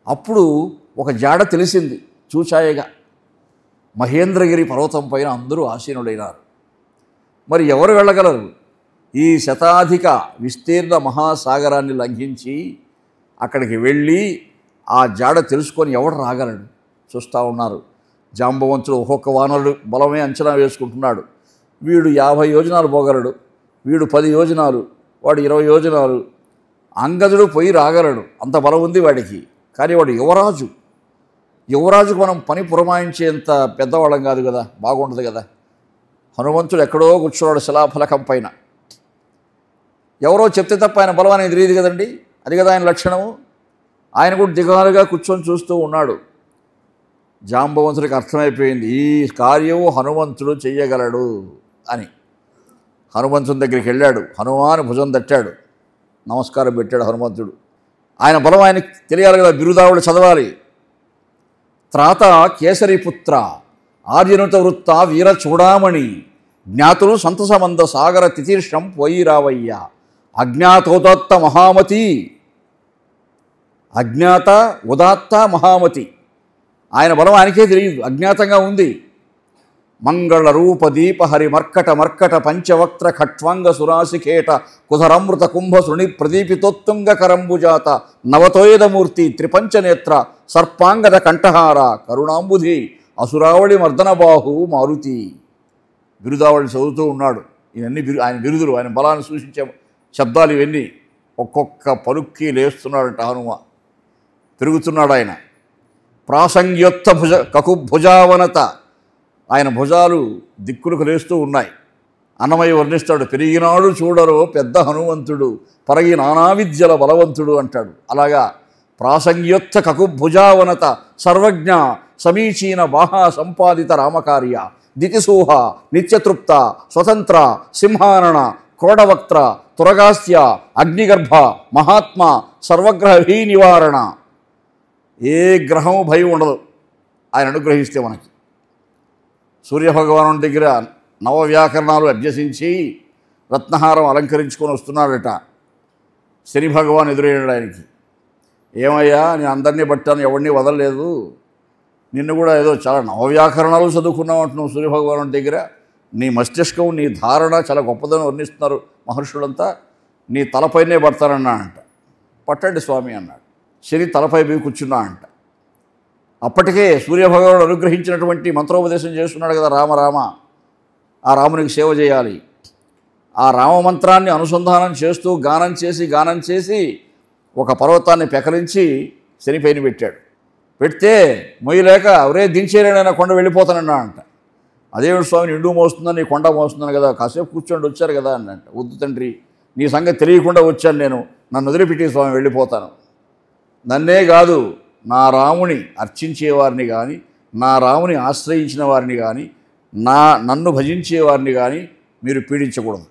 అప్పుడు ఒక జాడ తెలిసింది చూచాయగా. మహేంద్రగిరి పర్వతం పైన అందరూ ఆసీనులైనారు. మరి ఎవరు వెళ్ళగలరు? ఈ శతాధిక విస్తీర్ణ మహాసాగరాన్ని లంఘించి అక్కడికి వెళ్ళి ఆ జాడ తెలుసుకొని ఎవడు రాగలడు? చూస్తూ ఉన్నారు. జాంబవంతుడు ఒక్కొక్క వానరుడు బలమే అంచనా వేసుకుంటున్నాడు. వీడు 50 యోజనాలు పోగలడు, వీడు 10 యోజనాలు, వాడు 20 యోజనాలు. అంగదుడు పోయి రాగలడు, అంత బలం ఉంది వాడికి. కానీ వాడు యువరాజు, యువరాజుకు మనం పని పురమాయించేంత పెద్దవాళ్ళం కాదు కదా, బాగుండదు కదా. హనుమంతుడు ఎక్కడో కూర్చున్నాడు శిలాఫలకం పైన. ఎవరో చెప్తే తప్ప ఆయన బలం అనేది తెలియదు కదండి, అది కదా ఆయన లక్షణము. ఆయన కూడా దిగాలుగా కూర్చొని చూస్తూ ఉన్నాడు. జాంబవంతుడికి అర్థమైపోయింది ఈ కార్యము హనుమంతుడు చెయ్యగలడు అని. హనుమంతుని దగ్గరికి వెళ్ళాడు, హనుమాన్ భుజం తట్టాడు, నమస్కారం పెట్టాడు హనుమంతుడు. ఆయన బలం ఆయనకి తెలియాలి కదా, బిరుదావుడు చదవాలి. త్రాత కేసరిపుత్ర ఆర్యనుత వృత్త వీర చూడామణి జ్ఞాతులు సంతసమంద సాగర తితీర్షం పోయి రావయ్య అజ్ఞాతోదాత్త మహామతి. అజ్ఞాత ఉదాత్త మహామతి, ఆయన బలం ఆయనకే తెలియదు, అజ్ఞాతంగా ఉంది. మంగళ రూప దీప హరి మర్కట మర్కట పంచవక్త్ర ఖట్వాంగ సురాశికేట కుధరమృత కుంభ శృణి ప్రదీపితోత్తుంగ కరంబుజాత నవతోయదమూర్తి త్రిపంచనేత్ర సర్పాంగద కంఠహార కరుణాంబుధి అసురావళి మర్దనబాహు మారుతి. బిరుదావళి చదువుతూ ఉన్నాడు. ఇవన్నీ ఆయన బిరుదులు, ఆయన బలాన్ని సూచించే శబ్దాలు ఇవన్నీ. ఒక్కొక్క పలుక్కి లేస్తున్నాడంట హనుమ, పెరుగుతున్నాడు ఆయన. ప్రాసంగ్యోత్త కకుభుజావనత, ఆయన భుజాలు దిక్కులకు లేస్తూ ఉన్నాయి. అన్నమయ్య వర్ణిస్తాడు, పెరిగినాడు చూడరో పెద్ద హనుమంతుడు పరగి నానా విద్యల బలవంతుడు అంటాడు. అలాగా ప్రాసంగ్యోత్త కకుభుజావనత సర్వజ్ఞ సమీచీన బాహా సంపాదిత రామకార్య దితిసూహ నిత్యతృప్త స్వతంత్ర సింహానన క్రోడవక్త్ర తురగాస్య అగ్నిగర్భ మహాత్మ సర్వగ్రహ భీ నివారణ. ఏ గ్రహము భయం ఉండదు ఆయన అనుగ్రహిస్తే మనకి. సూర్యభగవాను దగ్గర నవవ్యాకరణాలు అభ్యసించి రత్నహారం అలంకరించుకొని వస్తున్నాడట. శని భగవాన్ ఎదురయ్యాడు ఆయనకి. ఏమయ్యా నేను అందరినీ పట్టాను, ఎవరిని వదలలేదు, నిన్ను కూడా ఏదో చాలా నవవ్యాకరణాలు చదువుకున్నావు అంటున్నావు సూర్యభగవాను దగ్గర, నీ మస్తిష్కం నీ ధారణ చాలా గొప్పదని వర్ణిస్తున్నారు మహర్షులంతా, నీ తలపైనే పడతానన్నా అంట. పట్టండి స్వామి అన్నాడు. శని తలపై పోయి కూర్చున్నా అంట. అప్పటికే సూర్యభగవానుడు అనుగ్రహించినటువంటి మంత్రోపదేశం చేస్తున్నాడు కదా, రామ రామ, ఆ రామునికి సేవ చేయాలి. ఆ రామమంత్రాన్ని అనుసంధానం చేస్తూ గానం చేసి ఒక పర్వతాన్ని పెకలించి శనిపైన పెట్టాడు. పెడితే మొయ్యలేక ఒరే దించేరేనైనా కొండ వెళ్ళిపోతానన్నా అంట. అదేవిడు స్వామి నిండు మోస్తుందని నీ కొండ మోస్తున్నాను కదా, కాసేపు కూర్చోండి వచ్చారు కదా అన్నంట. వద్దు తండ్రి, నీ సంగతి తెలియకుండా వచ్చాను నేను, నన్ను వదిలిపెట్టి స్వామి వెళ్ళిపోతాను. నన్నే కాదు, నా రాముని అర్చించేవారిని కానీ, నా రాముని ఆశ్రయించిన వారిని కానీ, నన్ను భజించేవారిని కానీ మీరు పీడించకూడదు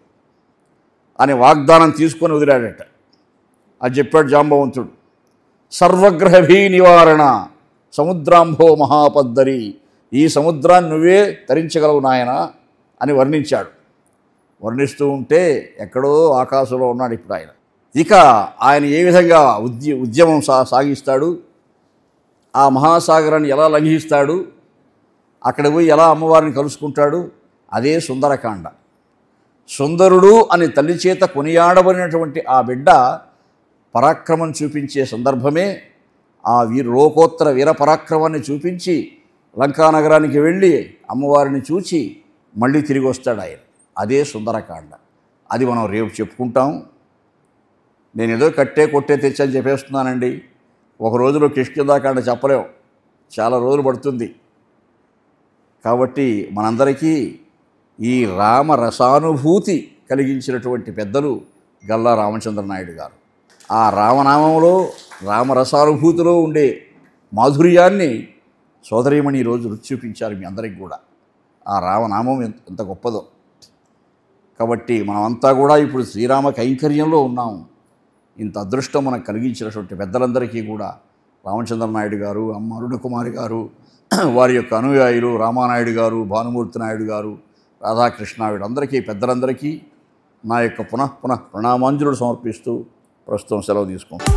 అని వాగ్దానం తీసుకొని వదిలాడట. అది చెప్పాడు జాంబవంతుడు. సర్వగ్రహభీ నివారణ సముద్రాంభో మహాపద్దరి, ఈ సముద్రాన్ని నువ్వే తరించగలవు నాయన అని వర్ణించాడు. వర్ణిస్తూ ఉంటే ఎక్కడో ఆకాశంలో ఉన్నాడు ఇప్పుడు ఆయన. ఇక ఆయన ఏ విధంగా ఉద్యమం సాగిస్తాడు, ఆ మహాసాగరాన్ని ఎలా లంఘిస్తాడు, అక్కడ పోయి ఎలా అమ్మవారిని కలుసుకుంటాడు, అదే సుందరకాండ. సుందరుడు అని తల్లి చేత కొనియాడబడినటువంటి ఆ బిడ్డ పరాక్రమం చూపించే సందర్భమే ఆ లోకోత్తర వీర పరాక్రమాన్ని చూపించి లంకానగరానికి వెళ్ళి అమ్మవారిని చూచి మళ్ళీ తిరిగి వస్తాడు ఆయన. అదే సుందరకాండ. అది మనం రేపు చెప్పుకుంటాం. నేను ఏదో కొట్టే తెచ్చని చెప్పేస్తున్నానండి. ఒక రోజులో కిష్కింధాకాండ చెప్పలేం, చాలా రోజులు పడుతుంది. కాబట్టి మనందరికీ ఈ రామరసానుభూతి కలిగించినటువంటి పెద్దలు గల్లా రామచంద్ర నాయుడు గారు. ఆ రామనామంలో రామరసానుభూతిలో ఉండే మాధుర్యాన్ని సోదరీమణి ఈరోజు రుచి చూపించారు మీ అందరికి కూడా. ఆ రామనామం ఎంత గొప్పదో. కాబట్టి మనమంతా కూడా ఇప్పుడు శ్రీరామ కైంకర్యంలో ఉన్నాము. ఇంత అదృష్టం మనకు కలిగించినటువంటి పెద్దలందరికీ కూడా రామచంద్ర నాయుడు గారు, అమ్మ అరుణకుమారి గారు, వారి యొక్క అనుయాయులు రామానాయుడు గారు, భానుమూర్తి నాయుడు గారు, రాధాకృష్ణ, వీళ్ళందరికీ పెద్దలందరికీ నా యొక్క పునః ప్రణామాంజలుడు సమర్పిస్తూ ప్రస్తుతం సెలవు తీసుకుంటాం.